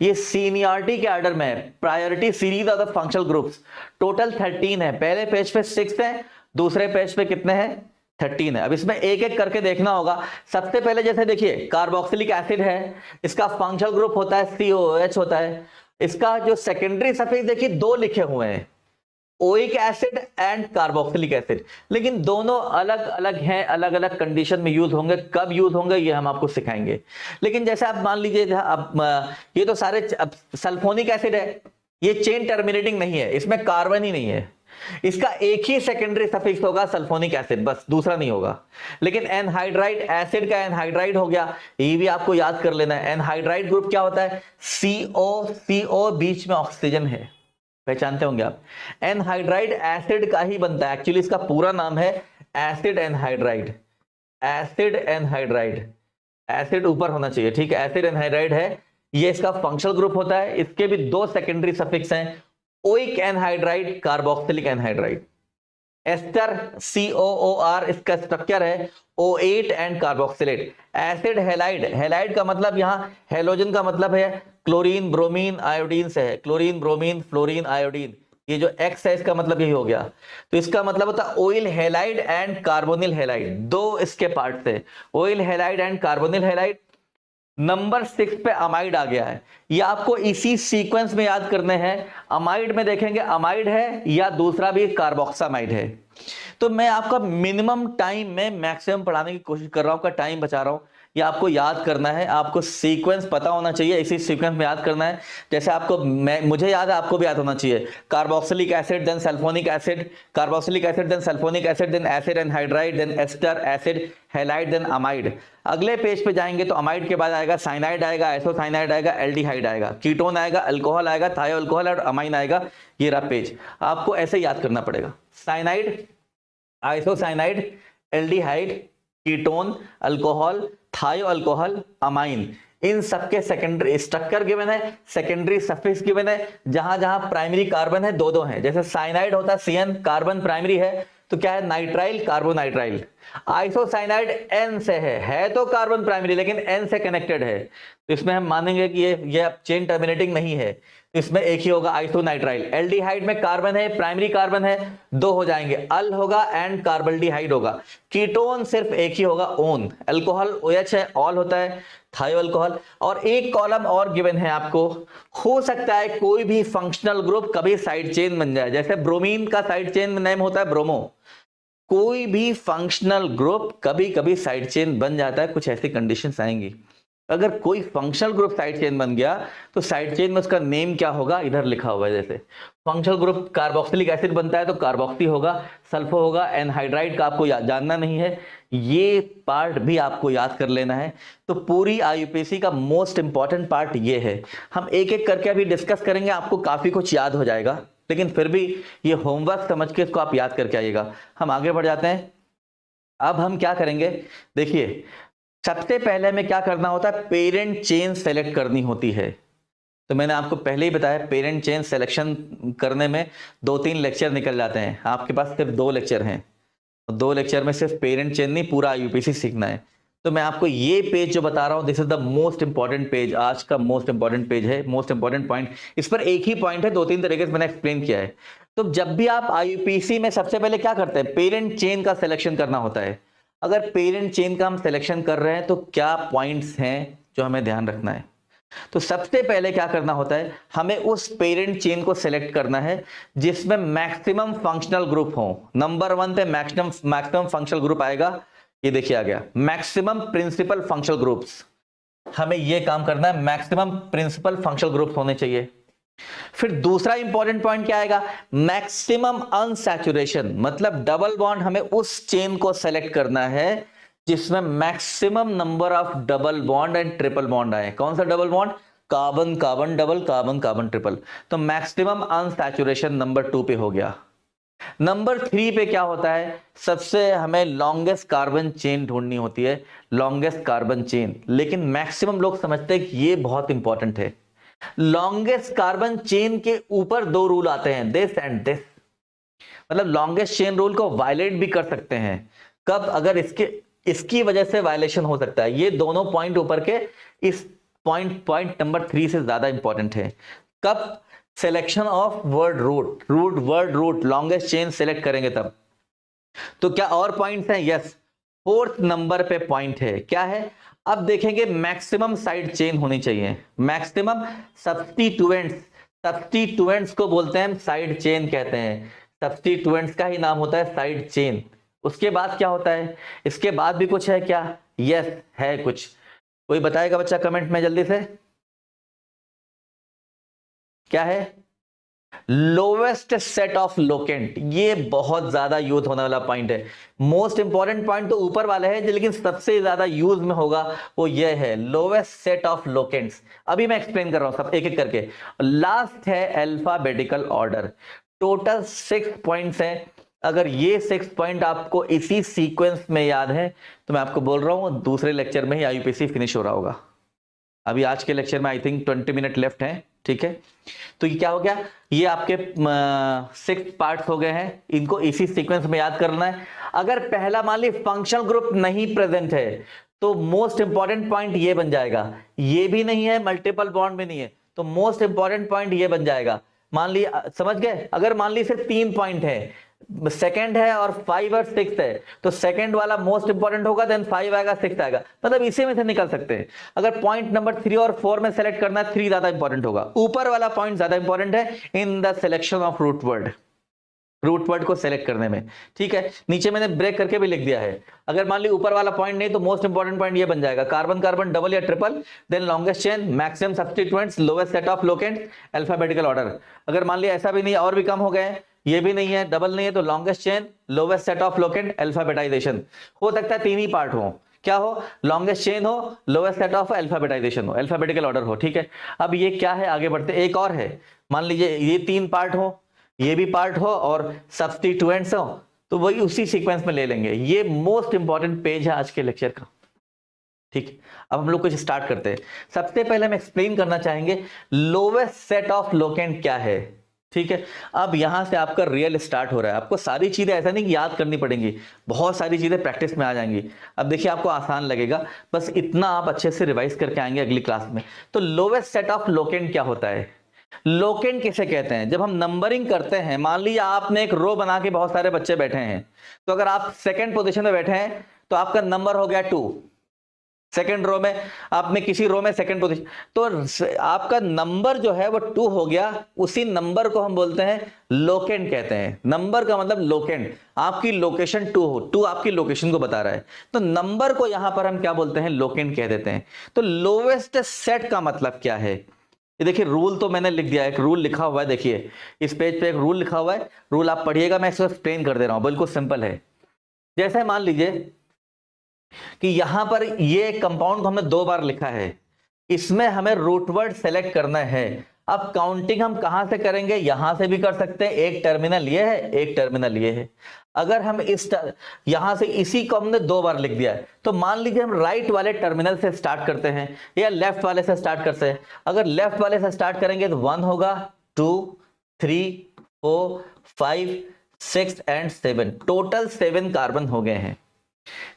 S1: ये सीनियरिटी के ऑर्डर में है। Priority series of the functional groups total 13 है। पहले पेज पे 6 है, दूसरे पेज पे कितने हैं? 13 है। अब इसमें एक एक करके देखना होगा। सबसे पहले जैसे देखिए कार्बोक्सिलिक एसिड है, इसका फंक्शनल ग्रुप होता है COOH होता है। इसका जो सेकेंडरी सफिक्स देखिए 2 लिखे हुए हैं, oic acid and carboxylic acid, लेकिन दोनों अलग अलग हैं, अलग अलग कंडीशन में यूज होंगे। कब यूज होंगे ये हम आपको सिखाएंगे। लेकिन जैसे आप मान लीजिए अब ये तो सारे सल्फोनिक एसिड है, ये चेन टर्मिनेटिंग नहीं है, इसमें कार्बन ही नहीं है, इसका एक ही सेकेंडरी सफिक्स होगा सल्फोनिक एसिड, बस दूसरा नहीं होगा। लेकिन एनहाइड्राइड एसिड का एनहाइड्राइड हो गया, ये भी आपको याद कर लेना है। एनहाइड्राइड ग्रुप क्या होता है? CO बीच में ऑक्सीजन है, पहचानते होंगे आप। एनहाइड्राइड एसिड का ही बनता है, एक्चुअली इसका पूरा नाम है acid anhydride. Acid anhydride, acid ऊपर होना चाहिए, ठीक है। एसिड एनहाइड्राइड है, ये इसका फंक्शनल ग्रुप होता है। इसके भी 2 सेकेंडरी सफिक्स हैं, oic anhydride, carboxylic anhydride. Ester COOR इसका स्ट्रक्चर है O8 and carboxylate. Acid halide, halide का मतलब यहाँ हेलोजन का मतलब है क्लोरीन ब्रोमीन आयोडीन से है, क्लोरीन ब्रोमीन फ्लोरीन आयोडीन। ये जो X है इसका मतलब यही हो गया। तो इसका मतलब होता है oil halide and carbonyl halide, 2 इसके पार्ट थे, oil halide and carbonyl halide. Number 6 पे अमाइड आ गया है, ये आपको इसी सीक्वेंस में याद करने हैं। अमाइड में देखेंगे अमाइड है या दूसरा भी कार्बोक्सामाइड है। तो मैं आपका मिनिमम टाइम में मैक्सिमम पढ़ाने की कोशिश कर रहा हूं, आपका टाइम बचा रहा हूं। ये आपको याद करना है, आपको सीक्वेंस पता होना चाहिए, इसी सीक्वेंस में याद करना है। जैसे आपको मुझे याद है, आपको भी याद होना चाहिए। Carboxylic acid then sulphonic acid, carboxylic acid then sulphonic acid then acid anhydride then ester acid halide then amide. अगले पेज पे जाएंगे तो अमाइड के बाद आएगा साइनाइड आएगा, आइसोसाइनाइड आएगा, एल्डिहाइड आएगा, कीटोन आएगा, अल्कोहल आएगा, थायो अल्कोहल और अमाइन आएगा। ये रहा पेज, आपको ऐसे याद करना पड़ेगा। Cyanide, isocyanide, aldehyde, ketone, alcohol, थायो अल्कोहल, अमाइन, इन सबके सेकेंडरी स्ट्रक्चर गिवन है, सेकेंडरी सफिक्स गिवन है। जहां जहां प्राइमरी कार्बन है 2-2 है, जैसे साइनाइड होता है CN, कार्बन प्राइमरी है तो क्या है? Nitrile, carbonitrile. आइसोसाइनाइड N से है तो कार्बन प्राइमरी लेकिन N से कनेक्टेड है, तो इसमें हम मानेंगे कि ये चेन टर्मिनेटिंग नहीं है, तो इसमें एक ही होगा आइसोनाइट्राइल। एल्डिहाइड में कार्बन है, प्राइमरी कार्बन है, 2 हो जाएंगे, अल होगा एंड कार्बल्डिहाइड होगा। कीटोन सिर्फ एक ही होगा, ओन। अल्कोहल OH है, ऑल होता है, थायो अल्कोहल। और एक कॉलम और गिवन है आपको, हो सकता है कोई भी फंक्शनल ग्रुप कभी साइड चेन बन जाए, जैसे ब्रोमीन का साइड चेन नेम होता है ब्रोमो। कोई भी फंक्शनल ग्रुप कभी कभी साइड चेन बन जाता है, कुछ ऐसी कंडीशंस आएंगी। अगर कोई फंक्शनल ग्रुप साइड चेन बन गया तो साइड चेन में उसका नेम क्या होगा? इधर लिखा हुआ है, जैसे फंक्शनल ग्रुप कार्बोक्सिलिक एसिड बनता है तो कार्बोक्सी होगा, सल्फो होगा, एनहाइड्राइड का आपको जानना नहीं है, ये पार्ट भी आपको याद कर लेना है। तो पूरी IUPAC का मोस्ट इंपॉर्टेंट पार्ट ये है। हम एक एक करके अभी डिस्कस करेंगे, आपको काफी कुछ याद हो जाएगा, लेकिन फिर भी ये होमवर्क समझ के इसको आप याद करके आइएगा। हम आगे बढ़ जाते हैं। अब हम क्या करेंगे, देखिए सबसे पहले हमें क्या करना होता है? पेरेंट चेन सेलेक्ट करनी होती है। तो मैंने आपको पहले ही बताया, पेरेंट चेन सिलेक्शन करने में 2-3 लेक्चर निकल जाते हैं। आपके पास सिर्फ 2 लेक्चर हैं, 2 लेक्चर में सिर्फ पेरेंट चेन नहीं, पूरा IUPAC सीखना है। तो मैं आपको ये पेज जो बता रहा हूं, this is the most important page, आज का मोस्ट इंपॉर्टेंट पेज है, मोस्ट इंपॉर्टेंट पॉइंट। इस पर एक ही पॉइंट है, 2-3 तरीके से मैंने एक्सप्लेन किया है। तो जब भी आप IUPAC में सबसे पहले क्या करते हैं? पेरेंट चेन का सिलेक्शन करना होता है। अगर पेरेंट चेन का हम सिलेक्शन कर रहे हैं तो क्या पॉइंट्स हैं जो हमें ध्यान रखना है? तो सबसे पहले क्या करना होता है? हमें उस पेरेंट चेन को सिलेक्ट करना है जिसमें मैक्सिमम फंक्शनल ग्रुप हो। नंबर 1 पे मैक्सिमम फंक्शनल ग्रुप आएगा, ये देखिए आ गया, मैक्सिमम प्रिंसिपल फंक्शनल ग्रुप्स। हमें ये काम करना है, मैक्सिमम प्रिंसिपल फंक्शनल ग्रुप्स होने चाहिए। फिर दूसरा इंपॉर्टेंट पॉइंट क्या आएगा? मैक्सिमम अनसैचुरेशन, मतलब डबल बॉन्ड। हमें उस चेन को सेलेक्ट करना है जिसमें maximum number of double bond and triple bond आए। कौन सा double bond? Carbon carbon double, carbon carbon triple. तो मैक्सिमम अनसैचुरेशन नंबर 2 पे हो गया। नंबर 3 पे क्या होता है, सबसे हमें लॉन्गेस्ट कार्बन चेन ढूंढनी होती है, लॉन्गेस्ट कार्बन चेन। लेकिन मैक्सिमम लोग समझते हैं कि ये बहुत इंपॉर्टेंट है। लॉन्गेस्ट कार्बन चेन के ऊपर 2 रूल आते हैं, दिस एंड दिस। मतलब लॉन्गेस्ट चेन रूल को वायलेट भी कर सकते हैं। कब? अगर इसकी वजह से वायलेशन हो सकता है। ये दोनों पॉइंट ऊपर के इस पॉइंट नंबर 3 से ज्यादा इंपॉर्टेंट है। कब? Selection of word root longest chain select करेंगे तब। तो क्या और पॉइंट्स हैं? यस, 4th नंबर पे पॉइंट है। क्या है? अब देखेंगे मैक्सिमम साइड चेन होनी चाहिए। मैक्सिमम सब्स्टिट्यूएंट्स को बोलते हैं हम साइड चेन कहते हैं। सब्स्टिट्यूएंट्स का ही नाम होता है साइड चेन। उसके बाद क्या होता है? इसके बाद भी कुछ है क्या? यस, है कुछ। कोई बताएगा बच्चा कमेंट में जल्दी से? क्या है? Lowest set of locant. ये बहुत ज्यादा यूज होने वाला पॉइंट है। मोस्ट इंपॉर्टेंट पॉइंट तो ऊपर वाले है, लेकिन सबसे ज्यादा यूज में होगा वो ये है, लोवेस्ट सेट ऑफ लोकेंट्स। अभी मैं एक्सप्लेन कर रहा हूं सब एक एक करके। लास्ट है अल्फाबेटिकल ऑर्डर। टोटल 6 पॉइंट्स हैं। अगर ये 6 पॉइंट आपको इसी सीक्वेंस में याद है तो मैं आपको बोल रहा हूं दूसरे लेक्चर में ही आईयूपीएससी फिनिश हो रहा होगा। अभी आज के लेक्चर में आई थिंक 20 मिनट लेफ्ट हैं, ठीक है। तो ये क्या हो गया? ये आपके 6 पार्ट्स हो गए हैं। इनको इसी सीक्वेंस में याद करना है। अगर पहला मान ली फंक्शनल ग्रुप नहीं प्रेजेंट है तो मोस्ट इंपॉर्टेंट पॉइंट ये बन जाएगा। ये भी नहीं है, मल्टीपल बॉन्ड में नहीं है, तो मोस्ट इंपॉर्टेंट पॉइंट ये बन जाएगा। मान ली, समझ गए? अगर मान ली सिर्फ 3 पॉइंट है, सेकंड है और 5 और 6 है, तो सेकंड वाला मोस्ट इंपॉर्टेंट होगा, देन 5 आएगा, 6 आएगा। मतलब इसी में से निकल सकते हैं। अगर पॉइंट नंबर 3 और 4 में सेलेक्ट करना है, 3 ज्यादा इंपॉर्टेंट होगा। ऊपर वाला पॉइंट ज्यादा इंपॉर्टेंट है in the selection of root word को सेलेक्ट करने में, ठीक है। नीचे मैंने ब्रेक करके भी लिख दिया है। अगर मान ली ऊपर वाला पॉइंट नहीं तो मोस्ट इंपॉर्टेंट पॉइंट ये बन जाएगा, कार्बन कार्बन डबल या triple, then longest chain, maximum substituents, lowest set of locant, alphabetical order. अगर मान ली ऐसा भी नहीं और भी कम हो गए, ये भी नहीं है, डबल नहीं है, तो longest chain, lowest set of locant, alphabetization. हो सकता है 3 ही पार्ट हो। क्या हो? लॉन्गेस्ट चेन हो, लोवेस्ट सेट ऑफ अल्फाबेटाइजेशन हो, अल्फाबेटिकल ऑर्डर हो, ठीक है। अब ये क्या है? आगे बढ़ते एक और है। मान लीजिए ये 3 पार्ट हो, ये भी पार्ट हो और सब्स्टिट्यूएंट्स हो, तो वही उसी सीक्वेंस में ले लेंगे। ये मोस्ट इंपॉर्टेंट पेज है आज के लेक्चर का, ठीक है। अब हम लोग कुछ स्टार्ट करते हैं। सबसे पहले हम एक्सप्लेन करना चाहेंगे लोवेस्ट सेट ऑफ लोकेंट क्या है, ठीक है। अब यहां से आपका रियल स्टार्ट हो रहा है। आपको सारी चीजें ऐसा नहीं कि याद करनी पड़ेंगी, बहुत सारी चीजें प्रैक्टिस में आ जाएंगी। अब देखिए आपको आसान लगेगा, बस इतना आप अच्छे से रिवाइज करके आएंगे अगली क्लास में। तो लोवेस्ट सेट ऑफ लोकेंट क्या होता है? लोकेंट किसे कहते हैं? जब हम नंबरिंग करते हैं, मान लीजिए आपने एक रो बना के बहुत सारे बच्चे बैठे हैं, तो अगर आप सेकंड पोजीशन में बैठे हैं तो आपका नंबर हो गया 2। सेकंड रो में आपने किसी रो में सेकंड पोजीशन, तो आपका नंबर जो है वो 2 हो गया। उसी नंबर को हम बोलते हैं लोकेंट कहते हैं। नंबर का मतलब लोकेंट, आपकी लोकेशन 2 हो, 2 आपकी लोकेशन को बता रहा है, तो नंबर को यहां पर हम क्या बोलते हैं? लोकेंट कह देते हैं। तो लोवेस्ट सेट का मतलब क्या है? ये देखिए रूल तो मैंने लिख दिया है, एक रूल लिखा हुआ है, देखिए इस पेज पे एक रूल लिखा हुआ है। रूल आप पढ़िएगा, मैं इसको एक्सप्लेन कर दे रहा हूं, बिल्कुल सिंपल है। जैसे मान लीजिए कि यहां पर ये कंपाउंड को हमने 2 बार लिखा है, इसमें हमें रूट वर्ड सेलेक्ट करना है। अब काउंटिंग हम कहां से करेंगे? यहां से भी कर सकते हैं, एक टर्मिनल ये है, एक टर्मिनल ये है। अगर हम यहां से इसी को हमने 2 बार लिख दिया है, तो मान लीजिए हम राइट वाले टर्मिनल से स्टार्ट करते हैं या लेफ्ट वाले से स्टार्ट करते हैं। अगर लेफ्ट वाले से स्टार्ट करेंगे तो 1 होगा, 2, 3, 4, 5, 6 एंड 7। टोटल 7 कार्बन हो गए हैं।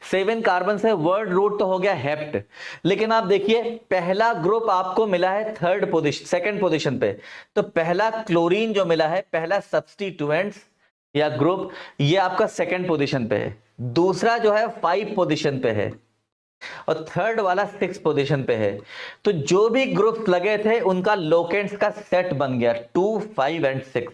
S1: 7 कार्बन से वर्ड रूट तो हो गया हेप्ट। लेकिन आप देखिए पहला ग्रुप आपको मिला है सेकंड पोजीशन पे, तो पहला क्लोरीन जो मिला है, पहला सब्स्टिट्यूएंट्स या ग्रुप, ये आपका सेकंड पोजीशन पे है। दूसरा जो है 5 पोजीशन पे है और थर्ड वाला 6 पोजीशन पे है। तो जो भी ग्रुप्स लगे थे उनका लोकेंट्स का सेट बन गया 2, 5 एंड 6।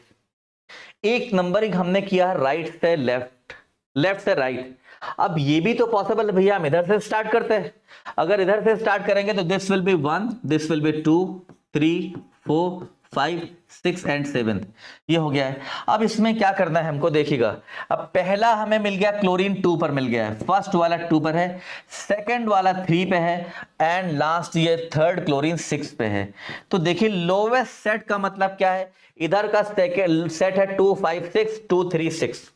S1: एक नंबरिंग हमने किया राइट से लेफ्ट, लेफ्ट से राइट। अब ये भी तो पॉसिबल है भैया, हम इधर से स्टार्ट करते हैं। अगर इधर से स्टार्ट करेंगे तो this will be 1, this will be 2, 3, 4, 5 6 and 7, ये हो गया है। अब इसमें क्या करना है हमको, देखिएगा। अब पहला हमें मिल गया क्लोरीन 2 पर मिल गया है, फर्स्ट वाला 2 पर है, सेकंड वाला 3 पे है, एंड लास्ट ये थर्ड क्लोरीन 6 पे है। तो देखिए लोवेस्ट सेट का मतलब क्या है, इधर का सेट है 2 5 6 2 3 6।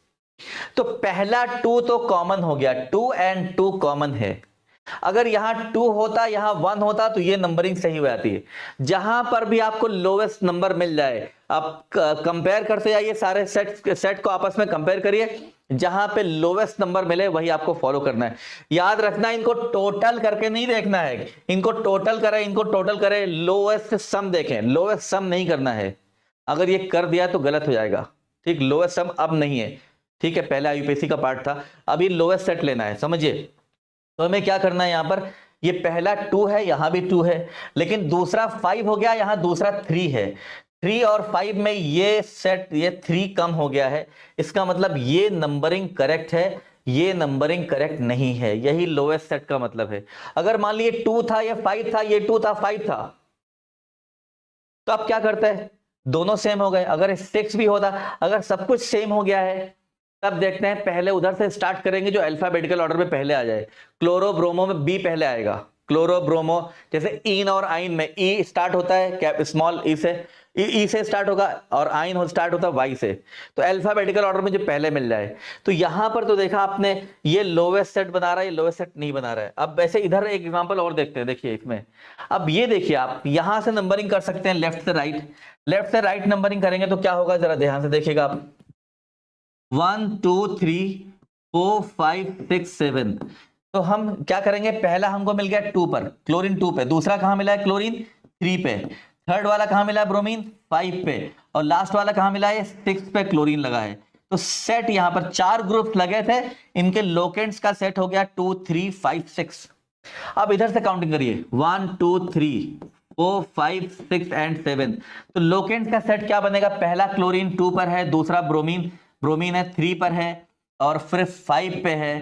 S1: तो पहला 2 तो कॉमन हो गया, 2 एंड 2 कॉमन है। अगर यहां 2 होता यहां 1 होता तो ये नंबरिंग सही हो जाती है। जहां पर भी आपको लोवेस्ट नंबर मिल जाए, आप कंपेयर करते जाइए, सारे सेट को आपस में कंपेयर करिए, जहां पे लोवेस्ट नंबर मिले वही आपको फॉलो करना है। याद रखना, इनको टोटल करके नहीं देखना है, इनको टोटल करे, लोवेस्ट सम देखें, लोवेस्ट सम नहीं करना है। अगर ये कर दिया तो गलत हो जाएगा, ठीक। लोवेस्ट सम अब नहीं है, ठीक है, पहले यूपीएससी का पार्ट था, अभी लोवेस्ट सेट लेना है, समझिए। तो हमें क्या करना है, यहां पर ये पहला 2 है, यहां भी 2 है, लेकिन दूसरा 5 हो गया, यहां दूसरा 3 है। 3 और 5 में ये सेट, ये 3 कम हो गया है, इसका मतलब ये नंबरिंग करेक्ट है, ये नंबरिंग करेक्ट नहीं है। यही लोएस्ट सेट का मतलब है। अगर मान लीजिए 2 था, ये 5 था, ये 2 था 5 था, तो आप क्या करते हैं, दोनों सेम हो गए। अगर 6 भी होता, अगर सब कुछ सेम हो गया है, तब देखते हैं, पहले उधर से स्टार्ट करेंगे जो अल्फाबेटिकल ऑर्डर में पहले आ जाए। क्लोरो ब्रोमो में बी पहले आएगा, क्लोरो ब्रोमो, जैसे इन और आइन में ई स्टार्ट होता है स्मॉल ई से, ई से स्टार्ट होगा, और आइन स्टार्ट होता है वाई से। तो अल्फाबेटिकल ऑर्डर में जो पहले मिल जाए। तो यहां पर तो देखा आपने, ये लोवेस्ट सेट बना रहा है, ये लोवेस्ट सेट नहीं बना रहा है। अब वैसे इधर एक एग्जांपल और देखते हैं, देखिए इसमें। अब ये देखिए, आप यहां से नंबरिंग कर सकते हैं, लेफ्ट से राइट, लेफ्ट से राइट नंबरिंग करेंगे तो क्या होगा, जरा ध्यान से देखिएगा आप। 1 2 3 4 5 6 7। तो हम क्या करेंगे, पहला हमको मिल गया 2 पर, क्लोरीन 2 पे, दूसरा कहां मिला है, क्लोरीन 3 पे, थर्ड वाला कहां मिला है, ब्रोमीन 5 पे, और लास्ट वाला कहां मिला है, 6 पे क्लोरीन लगा है। तो सेट यहां पर 4 ग्रुप लगे थे, इनके लोकेंट्स का सेट हो गया 2 3 5 6। अब इधर से काउंटिंग करिए, 1 2 3 4 5 6 एंड 7। तो लोकेंट्स का सेट क्या बनेगा, पहला क्लोरीन 2 पर है, दूसरा ब्रोमीन है 3 पर है, और फिर 5 पे है,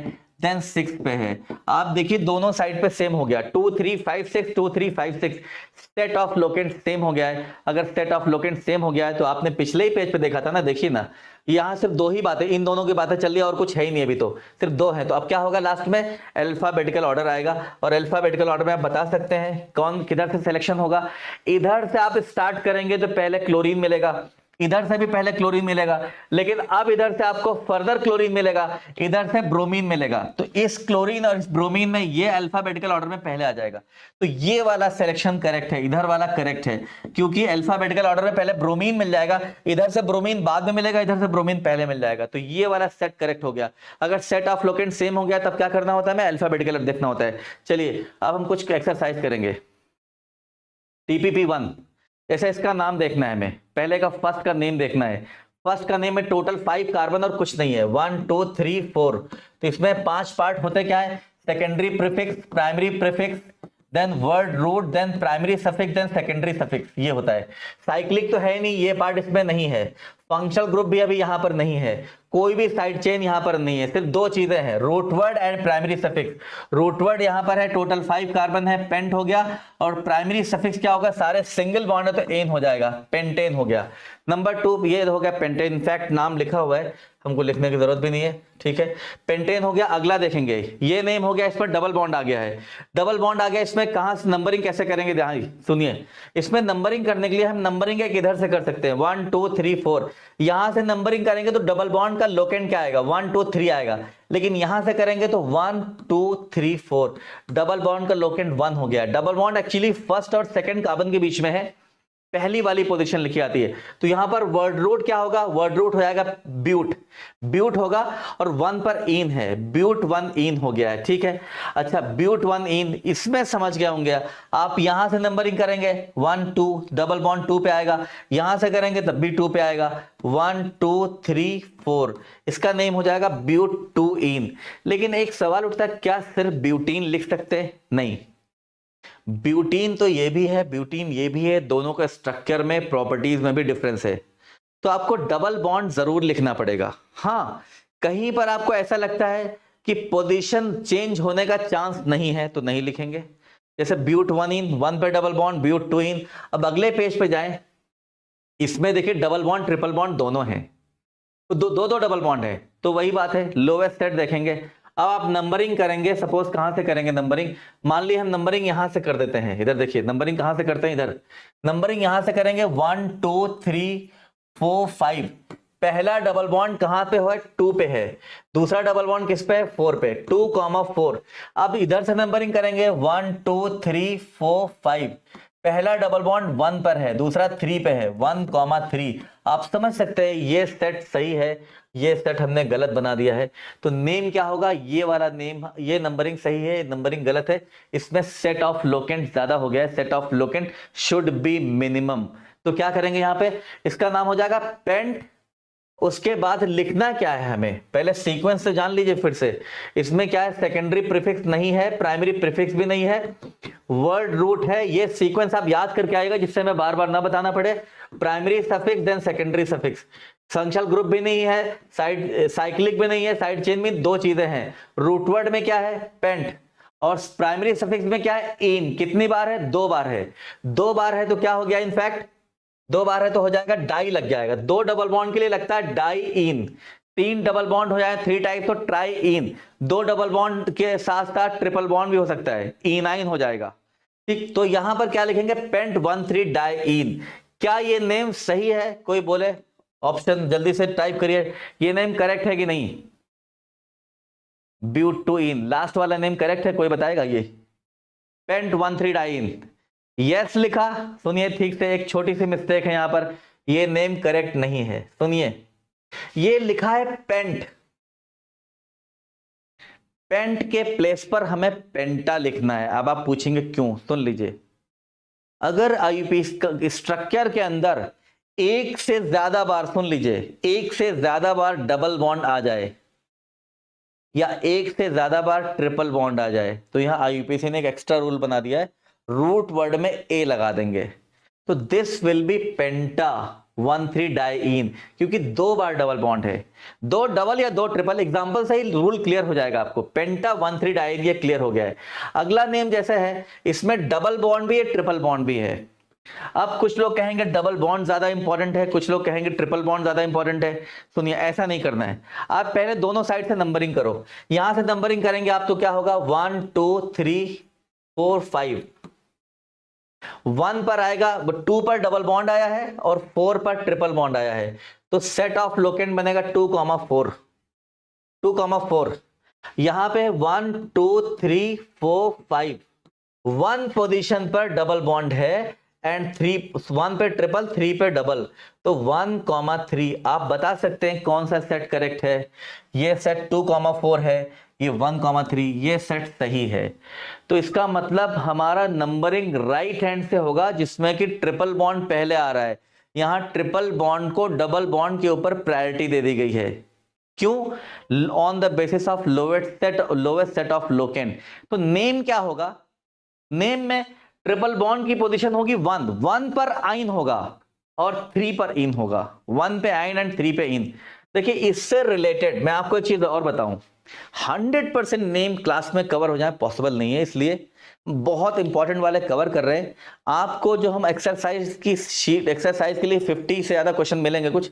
S1: देन 6 पे है। आप देखिए दोनों साइड पे सेम हो गया, 2 3 5 6 2 3 5 6, सेट ऑफ लोकेंट सेम हो गया है। अगर सेट ऑफ लोकेंट सेम हो गया है तो आपने पिछले ही पेज पे देखा था ना, देखिए ना, यहां सिर्फ 2 ही बातें, इन दोनों की बातें चल रही है और कुछ है ही नहीं, अभी तो सिर्फ 2 है। तो अब क्या होगा, लास्ट में अल्फाबेटिकल ऑर्डर आएगा, और अल्फाबेटिकल ऑर्डर में आप बता सकते हैं कौन किधर से सिलेक्शन होगा। इधर से आप स्टार्ट करेंगे तो पहले क्लोरीन मिलेगा, इधर से भी पहले क्लोरीन मिलेगा, लेकिन अब इधर से आपको फर्दर क्लोरीन मिलेगा, इधर से ब्रोमीन मिलेगा। तो इस क्लोरीन और इस ब्रोमीन में ये अल्फाबेटिकल ऑर्डर में पहले आ जाएगा। तो ये वाला सिलेक्शन करेक्ट है, इधर वाला करेक्ट है, क्योंकि अल्फाबेटिकल ऑर्डर में पहले ब्रोमीन मिल जाएगा, इधर से ब्रोमीन बाद में मिलेगा, इधर से ब्रोमीन पहले मिल जाएगा। तो ये वाला सेट करेक्ट हो गया। अगर सेट ऑफ लोकेंट सेम हो गया तब क्या करना होता है, हमें अल्फाबेटिकल देखना होता है। चलिए अब हम कुछ एक्सरसाइज करेंगे। TPP1, जैसे इसका नाम देखना है हमें, पहले का फर्स्ट का नेम देखना है। फर्स्ट का नेम में टोटल 5 कार्बन और कुछ नहीं है, 1 2 3 4। तो इसमें 5 पार्ट होते क्या है, secondary prefix, primary prefix, then word root, then primary suffix, then secondary suffix, ये होता है। साइक्लिक तो है नहीं, ये पार्ट इसमें नहीं है। फंक्शनल ग्रुप भी अभी यहां पर नहीं है, कोई भी साइड चेन यहां पर नहीं है, सिर्फ 2 चीजें हैं, root word and primary suffix. Root word यहां पर है, टोटल 5 कार्बन है, पेंट हो गया, और प्राइमरी सफिक्स क्या होगा, सारे सिंगल बॉन्ड है तो एन हो जाएगा, पेंटेन हो गया। नंबर 2 ये हो गया पेंटेन, इनफैक्ट नाम लिखा हुआ है, हमको लिखने की जरूरत भी नहीं है, ठीक है, पेंटेन हो गया। अगला देखेंगे, ये नेम हो गया, इस पर डबल बॉन्ड आ गया है, डबल बॉन्ड आ गया, इसमें कहां से नंबरिंग कैसे करेंगे, ध्यान सुनिए। इसमें नंबरिंग करने के लिए हम नंबरिंग एक इधर से कर सकते हैं, 1 2 3 4। यहां से नंबरिंग करेंगे तो डबल बॉन्ड का लोकेंट क्या आएगा, 1 2 3 आएगा, लेकिन यहां से करेंगे तो 1 2 3 4, डबल बॉन्ड का लोकेंट 1 हो गया। डबल बॉन्ड एक्चुअली फर्स्ट और सेकंड कार्बन के बीच में है, पहली वाली पोजीशन लिखी आती है। तो यहां पर वर्ड रूट क्या होगा, वर्ड रूट हो जाएगा ब्यूट, ब्यूट होगा, और 1 पर इन है, ब्यूट 1 इन हो गया है, ठीक है। अच्छा, ब्यूट 1 इन, इसमें समझ गया होंगे आप। यहां से नंबरिंग करेंगे 1 2, डबल बॉन्ड 2 पे आएगा, यहां से करेंगे तब भी 2 पे आएगा, 1 2 3 4, इसका नेम हो जाएगा ब्यूट 2 इन। लेकिन एक सवाल उठता है, क्या सिर्फ ब्यूटीन लिख सकते हैं, नहीं, ब्यूटीन तो ये भी है, ब्यूटीन ये भी है, दोनों का स्ट्रक्चर में, प्रॉपर्टीज में भी डिफरेंस है। तो आपको डबल बॉन्ड जरूर लिखना पड़ेगा। हाँ, कहीं पर आपको ऐसा लगता है कि पोजीशन चेंज होने का चांस नहीं है तो नहीं लिखेंगे, जैसे ब्यूट 1 इन, 1 पे डबल बॉन्ड, ब्यूट 2 इन। अब अगले पेज पे जाएं, इसमें देखिए डबल बॉन्ड ट्रिपल बॉन्ड दोनों हैं, तो दो दो डबल बॉन्ड है, तो वही बात है, लोवेस्ट सेट देखेंगे। अब आप नंबरिंग करेंगे, सपोज कहां से करेंगे नंबरिंग, मान ली हम नंबरिंग यहां से कर देते हैं, इधर देखिए नंबरिंग कहां से करते हैं, इधर नंबरिंग यहां से करेंगे 1 2 3 4 5। पहला डबल बॉन्ड कहां पे है, 2 पे है, दूसरा डबल बॉन्ड किस पे है, 4 पे, 2,4। अब इधर से नंबरिंग करेंगे 1 2 3 4 5। पहला डबल बॉन्ड 1 पर है, दूसरा 3 पे है, 1,3। आप समझ सकते हैं ये सेट सही है, ये सेट हमने गलत बना दिया है। तो नेम क्या होगा, ये वाला नेम, ये नंबरिंग सही है, नंबरिंग गलत है, इसमें सेट ऑफ लोकेंट ज्यादा हो गया है, set of locant should be minimum. तो क्या करेंगे यहां पे, इसका नाम हो जाएगा पेंट। उसके बाद लिखना क्या है हमें, पहले सीक्वेंस से जान लीजिए फिर से। इसमें क्या है, सेकेंडरी प्रीफिक्स नहीं है, प्राइमरी प्रीफिक्स भी नहीं है, वर्ड रूट है। ये सीक्वेंस आप याद करके आएगा जिससे मैं बार बार ना बताना पड़े। Primary suffix then secondary suffix, functional group भी नहीं है, साइड साइक्लिक भी नहीं है, साइड चेन में दो चीजें हैं। रूट वर्ड में क्या है, पेंट, और प्राइमरी सफिक्स में क्या है, इन। कितनी बार है, 2 बार है, 2 बार है तो क्या हो गया, इनफैक्ट 2 बार है तो हो जाएगा डाई लग जाएगा। 2 डबल बॉन्ड के लिए लगता है डाई इन, 3 डबल बॉन्ड हो जाए 3 टाइप तो ट्राई इन, 2 डबल बॉन्ड के साथ साथ ट्रिपल बॉन्ड भी हो सकता है, इनाइन हो जाएगा। ठीक, तो यहां पर क्या लिखेंगे, पेंट 1,3 डाई इन। क्या ये नेम सही है, कोई बोले, ऑप्शन जल्दी से टाइप करिए, ये नेम करेक्ट है कि नहीं। ब्यूटुइन, लास्ट वाला नेम करेक्ट है, कोई बताएगा ये, पेंट 1,3 डाई इन। यस लिखा, सुनिए ठीक से, एक छोटी सी मिस्टेक है यहां पर, ये नेम करेक्ट नहीं है। सुनिए, ये लिखा है पेंट, पेंट के प्लेस पर हमें पेंटा लिखना है। अब आप पूछेंगे क्यों, सुन लीजिए। अगर आईयूपी स्ट्रक्चर के अंदर एक से ज्यादा बार, सुन लीजिए, एक से ज्यादा बार डबल बॉन्ड आ जाए या एक से ज्यादा बार ट्रिपल बॉन्ड आ जाए, तो यहां आईयूपीसी ने एक एक्स्ट्रा रूल बना दिया है, रूट वर्ड में ए लगा देंगे, तो this will be penta 1,3 diyne, क्योंकि 2 बार डबल बॉन्ड है, 2 डबल या 2 ट्रिपल, एग्जांपल से ही रूल क्लियर हो जाएगा आपको। पेंटा 1,3 डाईइन, ये क्लियर हो गया है। अगला नेम जैसे है, इसमें डबल बॉन्ड भी है, ट्रिपल बॉन्ड भी है। अब कुछ लोग कहेंगे डबल बॉन्ड ज्यादा इंपॉर्टेंट है, कुछ लोग कहेंगे ट्रिपल बॉन्ड ज्यादा इंपॉर्टेंट है। सुनिए, ऐसा नहीं करना है, आप पहले दोनों साइड से नंबरिंग करो। यहां से नंबरिंग करेंगे आप तो क्या होगा, 1 2 3 4 5। 1 पर आएगा, 2 पर डबल बॉन्ड आया है और 4 पर ट्रिपल बॉन्ड आया है, तो सेट ऑफ लोकेंट बनेगा 2,4, 2,4। यहां पे 1 2 3 4 5, 1 पोजीशन पर डबल बॉन्ड है एंड 1 पे ट्रिपल, 3 पे डबल, तो 1,3। आप बता सकते हैं कौन सा सेट करेक्ट है, ये सेट 2,4 है, ये 1,3, ये सेट सही है। तो इसका मतलब हमारा नंबरिंग राइट हैंड से होगा, जिसमें कि ट्रिपल बॉन्ड पहले आ रहा है। यहां ट्रिपल बॉन्ड को डबल बॉन्ड के ऊपर प्रायोरिटी दे दी गई है, क्यों, on the basis of lowest set of locant. तो नेम क्या होगा, नेम में ट्रिपल बॉन्ड की पोजीशन होगी 1 पर आइन होगा और 3 पर इन होगा, 1 पे आइन एंड 3 पे इन। देखिए, इससे रिलेटेड मैं आपको एक चीज और बताऊं, 100% नेम क्लास में कवर हो जाए पॉसिबल नहीं है, इसलिए बहुत इंपॉर्टेंट वाले कवर कर रहे हैं। आपको जो हम एक्सरसाइज की शीट, एक्सरसाइज के लिए 50 से ज्यादा क्वेश्चन मिलेंगे, कुछ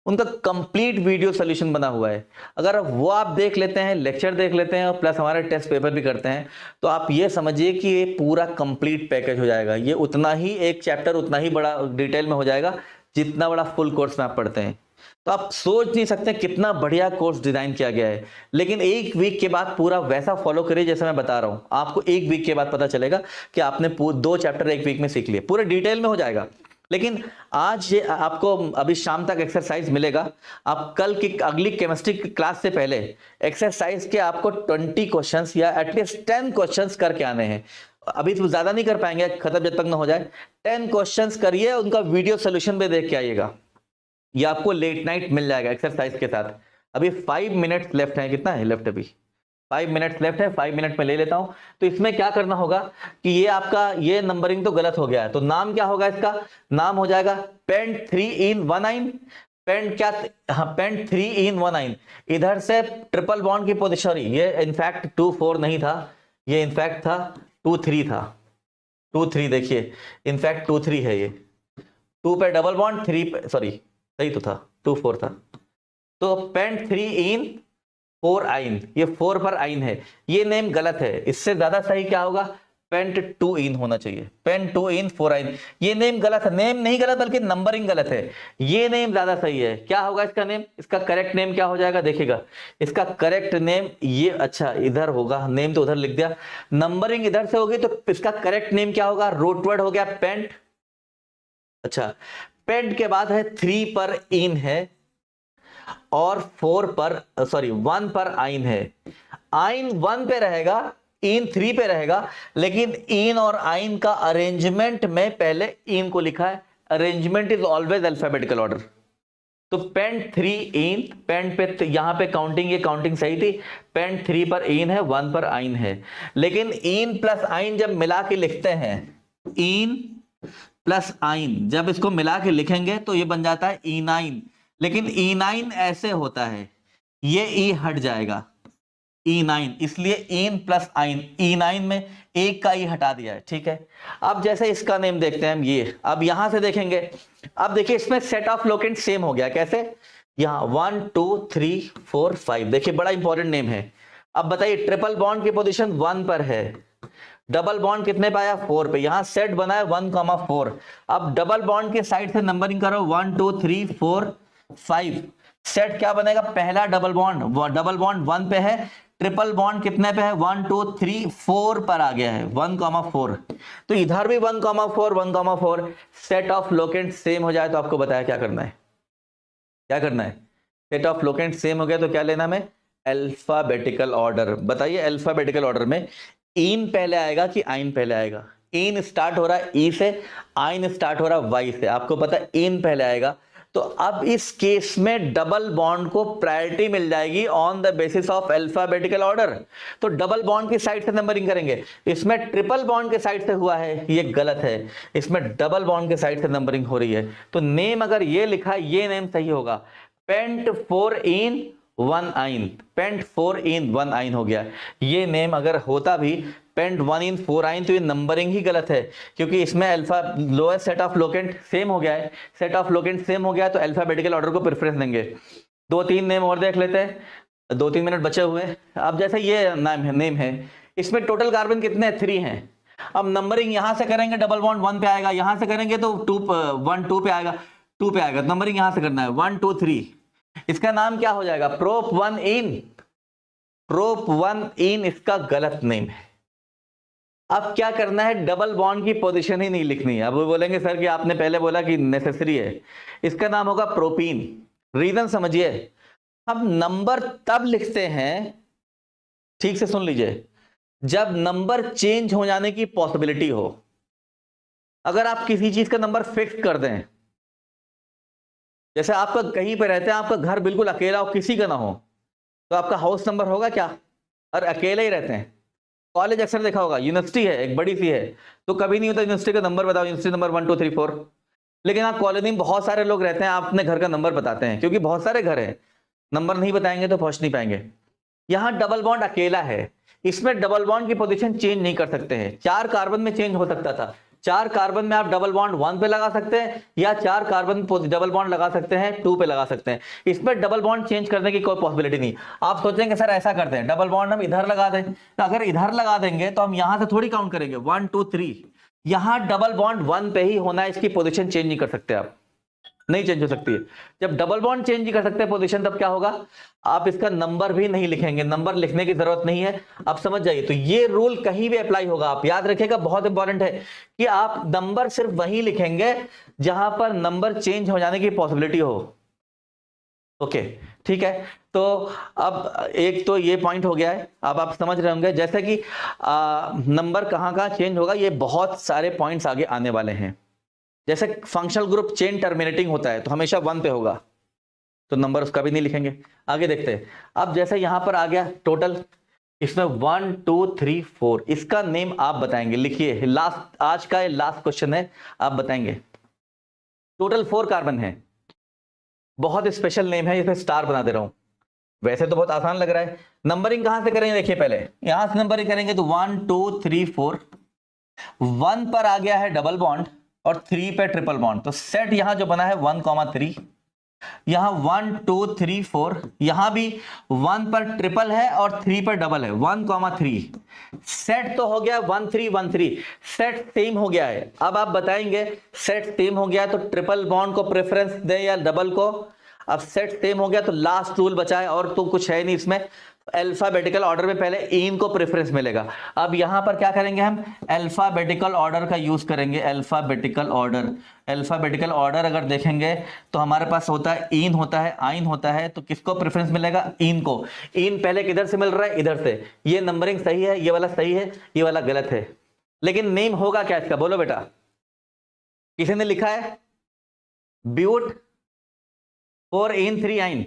S1: उनका कंप्लीट वीडियो सोल्यूशन बना हुआ है। अगर वो आप देख लेते हैं, लेक्चर देख लेते हैं और प्लस हमारे टेस्ट पेपर भी करते हैं, तो आप ये समझिए कि ये पूरा कंप्लीट पैकेज हो जाएगा। ये उतना ही, एक चैप्टर उतना ही बड़ा डिटेल में हो जाएगा जितना बड़ा फुल कोर्स में आप पढ़ते हैं। तो आप सोच नहीं सकते कितना बढ़िया कोर्स डिजाइन किया गया है। लेकिन एक वीक के बाद पूरा वैसा फॉलो करिए जैसे मैं बता रहा हूं, आपको एक वीक के बाद पता चलेगा कि आपने 2 चैप्टर एक वीक में सीख लिए, पूरे डिटेल में हो जाएगा। लेकिन आज ये आपको अभी शाम तक एक्सरसाइज मिलेगा। आप कल की अगली केमिस्ट्री की क्लास से पहले एक्सरसाइज के आपको 20 क्वेश्चंस या एटलीस्ट 10 क्वेश्चंस करके आने हैं। अभी तो ज्यादा नहीं कर पाएंगे, खत्म जब तक ना हो जाए। 10 क्वेश्चंस करिए, उनका वीडियो सोल्यूशन भी देख के आइएगा। ये आपको लेट नाइट मिल जाएगा एक्सरसाइज के साथ। अभी 5 मिनट लेफ्ट है, कितना है लेफ्ट, अभी 5 मिनट लेफ्ट है, 5 मिनट में ले लेता हूं। तो इसमें क्या करना होगा कि ये आपका ये नंबरिंग तो गलत हो गया है, तो नाम क्या होगा, इसका नाम हो जाएगा पेंट 3 in 1 9। पेंट क्या, हाँ, पेंट 3 in 1 9। इधर से ट्रिपल बॉन्ड की पोजीशन, ये इनफैक्ट 2 4 नहीं था, ये इनफैक्ट था 2 3 था, 2 3, देखिए इनफैक्ट 2 3 है ये। 2 पे डबल बॉन्ड, 3 पे, सॉरी सही तो था, 2 4 था, तो पेंट 3 इन 4 आइन, ये 4 पर आइन है, ये नेम गलत है। इससे ज्यादा सही क्या होगा, पेंट 2 इन होना चाहिए, पेंट 2 इन 4 आइन। ये नेम गलत है, नेम नहीं गलत बल्कि नंबरिंग गलत है, ये नेम ज्यादा सही है। क्या होगा इसका नेम, इसका करेक्ट नेम क्या हो जाएगा, देखिएगा इसका करेक्ट नेम ये, अच्छा इधर होगा, नेम तो उधर लिख दिया, नंबरिंग इधर से होगी, तो इसका करेक्ट नेम क्या होगा, रूट वर्ड हो गया पेंट। अच्छा, पेंट के बाद है 3 पर इन है और 4 पर, सॉरी 1 पर आइन है। आइन 1 पे रहेगा, इन 3 पे रहेगा, लेकिन इन और आइन का अरेंजमेंट में पहले इन को लिखा है, arrangement is always alphabetical order. तो पेंट 3 इन, पेंट पे यहां पे काउंटिंग, ये काउंटिंग सही थी, पेंट 3 पर इन है, 1 पर आइन है, लेकिन इन प्लस आइन जब मिला के लिखते हैं, इन प्लस आइन जब इसको मिला के लिखेंगे तो ये बन जाता है इनाइन, लेकिन इनाइन ऐसे होता है, ये ई हट जाएगा, E9, इसलिए इन प्लस आइन, E9 में एक का ई हटा दिया है, ठीक है। अब जैसे इसका नेम देखते हैं हम, ये अब यहां से देखेंगे, अब देखिए इसमें सेट ऑफ लोकेंट सेम हो गया, कैसे, यहां 1 2 3 4 5, देखिए बड़ा इंपॉर्टेंट नेम है। अब बताइए ट्रिपल बॉन्ड की पोजीशन 1 पर है, डबल बॉन्ड कितने पे आया, 4 पे, यहां सेट बना है 1,4। अब डबल बॉन्ड के साइड से नंबरिंग करो 1 2 3 4 5, सेट क्या बनेगा, पहला डबल बॉन्ड 1 पे है, ट्रिपल बॉन्ड कितने पे है, 1 2 3 4 पर आ गया है, 1,4। तो इधर भी 1,4 1,4, सेट ऑफ लोकेंट सेम हो जाए तो आपको बताया क्या करना है, क्या करना है, सेट ऑफ लोकेंट सेम हो गया तो क्या लेना है, अल्फाबेटिकल ऑर्डर। बताइए अल्फाबेटिकल ऑर्डर में इन पहले आएगा कि आइन पहले आएगा, इन स्टार्ट हो रहा है ई से, आइन स्टार्ट हो रहा है वाई से, आपको पता है इन पहले आएगा। तो अब इस केस में डबल बॉन्ड को प्रायोरिटी मिल जाएगी on the basis of alphabetical order, तो डबल बॉन्ड की साइड से नंबरिंग करेंगे। इसमें ट्रिपल बॉन्ड के साइड से हुआ है, ये गलत है, इसमें डबल बॉन्ड के साइड से नंबरिंग हो रही है। तो नेम अगर ये लिखा है, ये नेम सही होगा, पेंट 4 इन 1 आइन, पेंट 4 इन 1 आइन हो गया। ये नेम अगर होता भी पेंट 1 इन 4 आइन तो ये नंबरिंग ही गलत है, क्योंकि इसमें alpha lowest set of locant same हो गया है, सेट ऑफ लोकेंट सेम हो गया तो अल्फाबेटिकल ऑर्डर को प्रेफरेंस देंगे। 2-3 नेम और देख लेते हैं, 2-3 मिनट बचे हुए हैं। अब जैसे ये नेम है, इसमें टोटल कार्बन कितने हैं, 3 हैं। अब नंबरिंग यहां से करेंगे डबल बॉन्ड 1 पे आएगा, यहां से करेंगे तो 1 2 पे आएगा, 2 पे आएगा, नंबरिंग यहां से करना है 1 2 3। इसका नाम क्या हो जाएगा, प्रोप 1 इन, प्रोप 1 इन इसका गलत नेम है। अब क्या करना है, डबल बॉन्ड की पोजीशन ही नहीं लिखनी है। अब वो बोलेंगे सर कि आपने पहले बोला कि नेसेसरी है, इसका नाम होगा प्रोपीन। रीजन समझिए, हम नंबर तब लिखते हैं, ठीक से सुन लीजिए, जब नंबर चेंज हो जाने की पॉसिबिलिटी हो। अगर आप किसी चीज का नंबर फिक्स कर दें, जैसे आपका कहीं पे रहते हैं, आपका घर बिल्कुल अकेला हो, किसी का ना हो, तो आपका हाउस नंबर होगा क्या, और अकेले ही रहते हैं। कॉलेज अक्सर देखा होगा, यूनिवर्सिटी है एक बड़ी सी है, तो कभी नहीं होता यूनिवर्सिटी का नंबर बताओ, यूनिवर्सिटी नंबर 1 2 3 4। लेकिन आप कॉलोनी में बहुत सारे लोग रहते हैं, आप अपने घर का नंबर बताते हैं, क्योंकि बहुत सारे घर हैं, नंबर नहीं बताएंगे तो पहुंच नहीं पाएंगे। यहां डबल बॉन्ड अकेला है, इसमें डबल बॉन्ड की पोजीशन चेंज नहीं कर सकते हैं। 4 कार्बन में चेंज हो सकता था, 4 कार्बन में आप डबल बॉन्ड 1 पे लगा सकते हैं, या 4 कार्बन डबल बॉन्ड लगा सकते हैं 2 पे लगा सकते हैं। इसमें डबल बॉन्ड चेंज करने की कोई पॉसिबिलिटी नहीं। आप सोचेंगे सर ऐसा करते हैं, डबल बॉन्ड हम इधर लगा दें, तो अगर इधर लगा देंगे तो हम यहां से थोड़ी काउंट करेंगे 1 2 3, यहां डबल बॉन्ड 1 पे ही होना है, इसकी पोजीशन चेंज नहीं कर सकते, आप नहीं चेंज हो सकती है। जब डबल बॉन्ड चेंज नहीं कर सकते पोजीशन, तब क्या होगा, आप इसका नंबर भी नहीं लिखेंगे, नंबर लिखने की जरूरत नहीं है। अब समझ जाइए, तो ये रूल कहीं भी अप्लाई होगा, आप याद रखिएगा, बहुत इंपॉर्टेंट है कि आप नंबर सिर्फ वहीं लिखेंगे जहां पर नंबर चेंज हो जाने की पॉसिबिलिटी हो। ओके, ठीक है। तो अब एक तो ये पॉइंट हो गया है, अब आप समझ रहे होंगे जैसे कि नंबर कहां कहां चेंज होगा, ये बहुत सारे पॉइंट्स आगे आने वाले हैं। जैसे फंक्शनल ग्रुप चेन टर्मिनेटिंग होता है तो हमेशा 1 पे होगा, तो नंबर उसका भी नहीं लिखेंगे। आगे देखते हैं। अब जैसे यहां पर आ गया टोटल, इसमें 1 2 3 4, इसका नेम आप बताएंगे, लिखिए, लास्ट, आज का लास्ट क्वेश्चन है, आप बताएंगे। टोटल 4 कार्बन है, बहुत स्पेशल नेम है, इसमें स्टार बना दे रहा हूं। वैसे तो बहुत आसान लग रहा है, नंबरिंग कहां से करेंगे, देखिए पहले यहां से नंबरिंग करेंगे तो 1 2 3 4, 1 पर आ गया है डबल बॉन्ड, और 3 पे ट्रिपल बॉन्ड। तो सेट यहां जो बना है 1,3, यहां 1 2 3 4, यहां भी 1 पर ट्रिपल है और 3 पर डबल है, 1,3। सेट तो हो गया 1 3 1 3, सेट सेम हो गया है। अब आप बताएंगे सेट सेम हो गया तो ट्रिपल बॉन्ड को प्रेफरेंस दें या डबल को। अब सेट सेम हो गया तो लास्ट रूल बचा है, और तो कुछ है नहीं इसमें, अल्फाबेटिकल ऑर्डर में पहले इन को प्रेफरेंस मिलेगा। अब यहां पर क्या करेंगे हम, अल्फाबेटिकल ऑर्डर का यूज करेंगे। अल्फाबेटिकल ऑर्डर, अल्फाबेटिकल ऑर्डर अगर देखेंगे तो हमारे पास होता है इन होता है आइन होता है, तो किसको प्रेफरेंस मिलेगा, इन को। इन पहले किधर से मिल रहा है, इधर से। ये नंबरिंग सही है, ये वाला सही है, ये वाला गलत है, लेकिन नेम होगा क्या इसका, बोलो बेटा। किसी ने लिखा है ब्यूट 4 इन 3 आइन,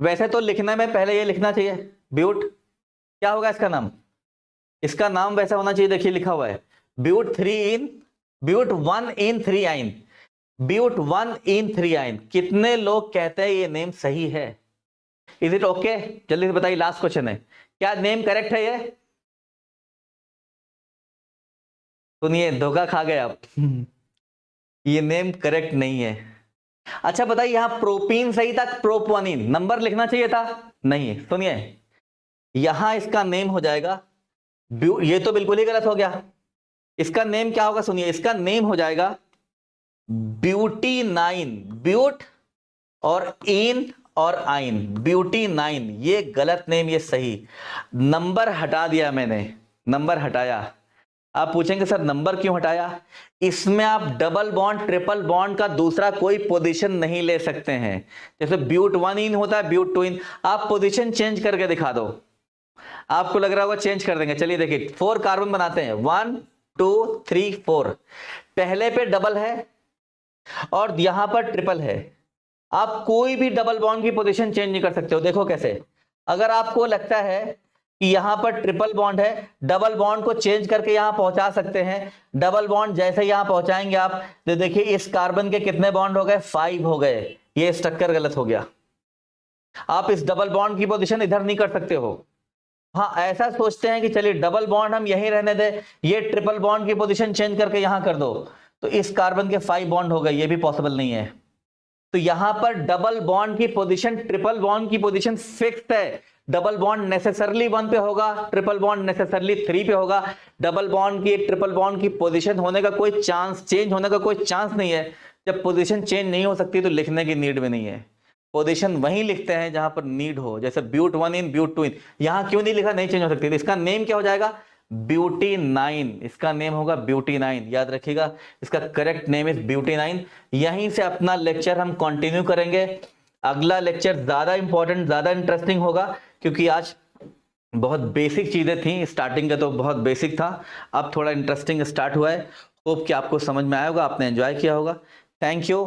S1: वैसे तो लिखने में पहले ये लिखना चाहिए ब्यूट, क्या होगा इसका नाम, इसका नाम वैसा होना चाहिए, देखिए लिखा हुआ है ब्यूट 1 इन 3 आइन, ब्यूट 1 इन 3 आइन। कितने लोग कहते हैं ये नेम सही है, इज इट ओके? जल्दी से बताइए, लास्ट क्वेश्चन है, क्या नेम करेक्ट है ये? सुनिए, धोखा खा गए आप ये नेम करेक्ट नहीं है। अच्छा बताइए, यहां प्रोपीन सही था, प्रोपोनिन, नंबर लिखना चाहिए था, नहीं। सुनिए, यहां इसका नेम हो जाएगा, ये तो बिल्कुल ही गलत हो गया। इसका नेम क्या होगा, सुनिए, इसका नेम हो जाएगा ब्यूटी9, ब्यूट और इन और आइन, ब्यूटी9। ये गलत नेम, ये सही। नंबर हटा दिया मैंने, नंबर हटाया। आप पूछेंगे सर नंबर क्यों हटाया? इसमें आप डबल बॉन्ड ट्रिपल बॉन्ड का दूसरा कोई पोजीशन नहीं ले सकते हैं। जैसे ब्यूट 1 इन होता है, ब्यूट 2 इन, आप पोजीशन चेंज करके दिखा दो। आपको लग रहा होगा चेंज कर देंगे, चलिए देखिए, 4 कार्बन बनाते हैं, 1 2 3 4, पहले पे डबल है और यहां पर ट्रिपल है। आप कोई भी डबल बॉन्ड की पोजीशन चेंज नहीं कर सकते हो। देखो कैसे, अगर आपको लगता है कि यहां पर ट्रिपल बॉन्ड है, डबल बॉन्ड को चेंज करके यहां पहुंचा सकते हैं। डबल बॉन्ड जैसे यहां पहुंचाएंगे आप, तो देखिए इस कार्बन के कितने बॉन्ड हो गए, 5 हो गए। ये स्ट्रक्चर गलत हो गया। आप इस डबल बॉन्ड की पोजीशन इधर नहीं कर सकते हो। हाँ, ऐसा सोचते हैं कि चलिए डबल बॉन्ड हम यहीं रहने दें, ये ट्रिपल बॉन्ड की पोजीशन चेंज करके यहां कर दो, तो इस कार्बन के 5 बॉन्ड हो गए, ये भी पॉसिबल नहीं है। तो यहां पर डबल बॉन्ड की पोजीशन, ट्रिपल बॉन्ड की पोजीशन फिक्स्ड है। डबल बॉन्ड नेसेसरली 1 पे होगा, ट्रिपल बॉन्ड नेसेसरली 3 पे होगा। डबल बॉन्ड की, ट्रिपल बॉन्ड की पोजीशन होने का कोई चांस, चेंज होने का कोई चांस नहीं है। जब पोजीशन चेंज नहीं हो सकती तो लिखने की नीड में नहीं है। पोजीशन वहीं लिखते हैं जहां पर नीड हो, जैसे ब्यूट 1 इन ब्यूट 2 इन, यहां क्यों नहीं लिखा, नहीं चेंज हो सकती। तो इसका नेम क्या हो जाएगा, ब्यूटी9। इसका नेम होगा ब्यूटी9, याद रखिएगा, इसका करेक्ट नेम इज ब्यूटी9। यहीं से अपना लेक्चर हम कंटिन्यू करेंगे। अगला लेक्चर ज्यादा इंपॉर्टेंट, ज्यादा इंटरेस्टिंग होगा, क्योंकि आज बहुत बेसिक चीजें थी। स्टार्टिंग का तो बहुत बेसिक था, अब थोड़ा इंटरेस्टिंग स्टार्ट हुआ है। होप कि आपको समझ में आया होगा, आपने एंजॉय किया होगा। Thank you.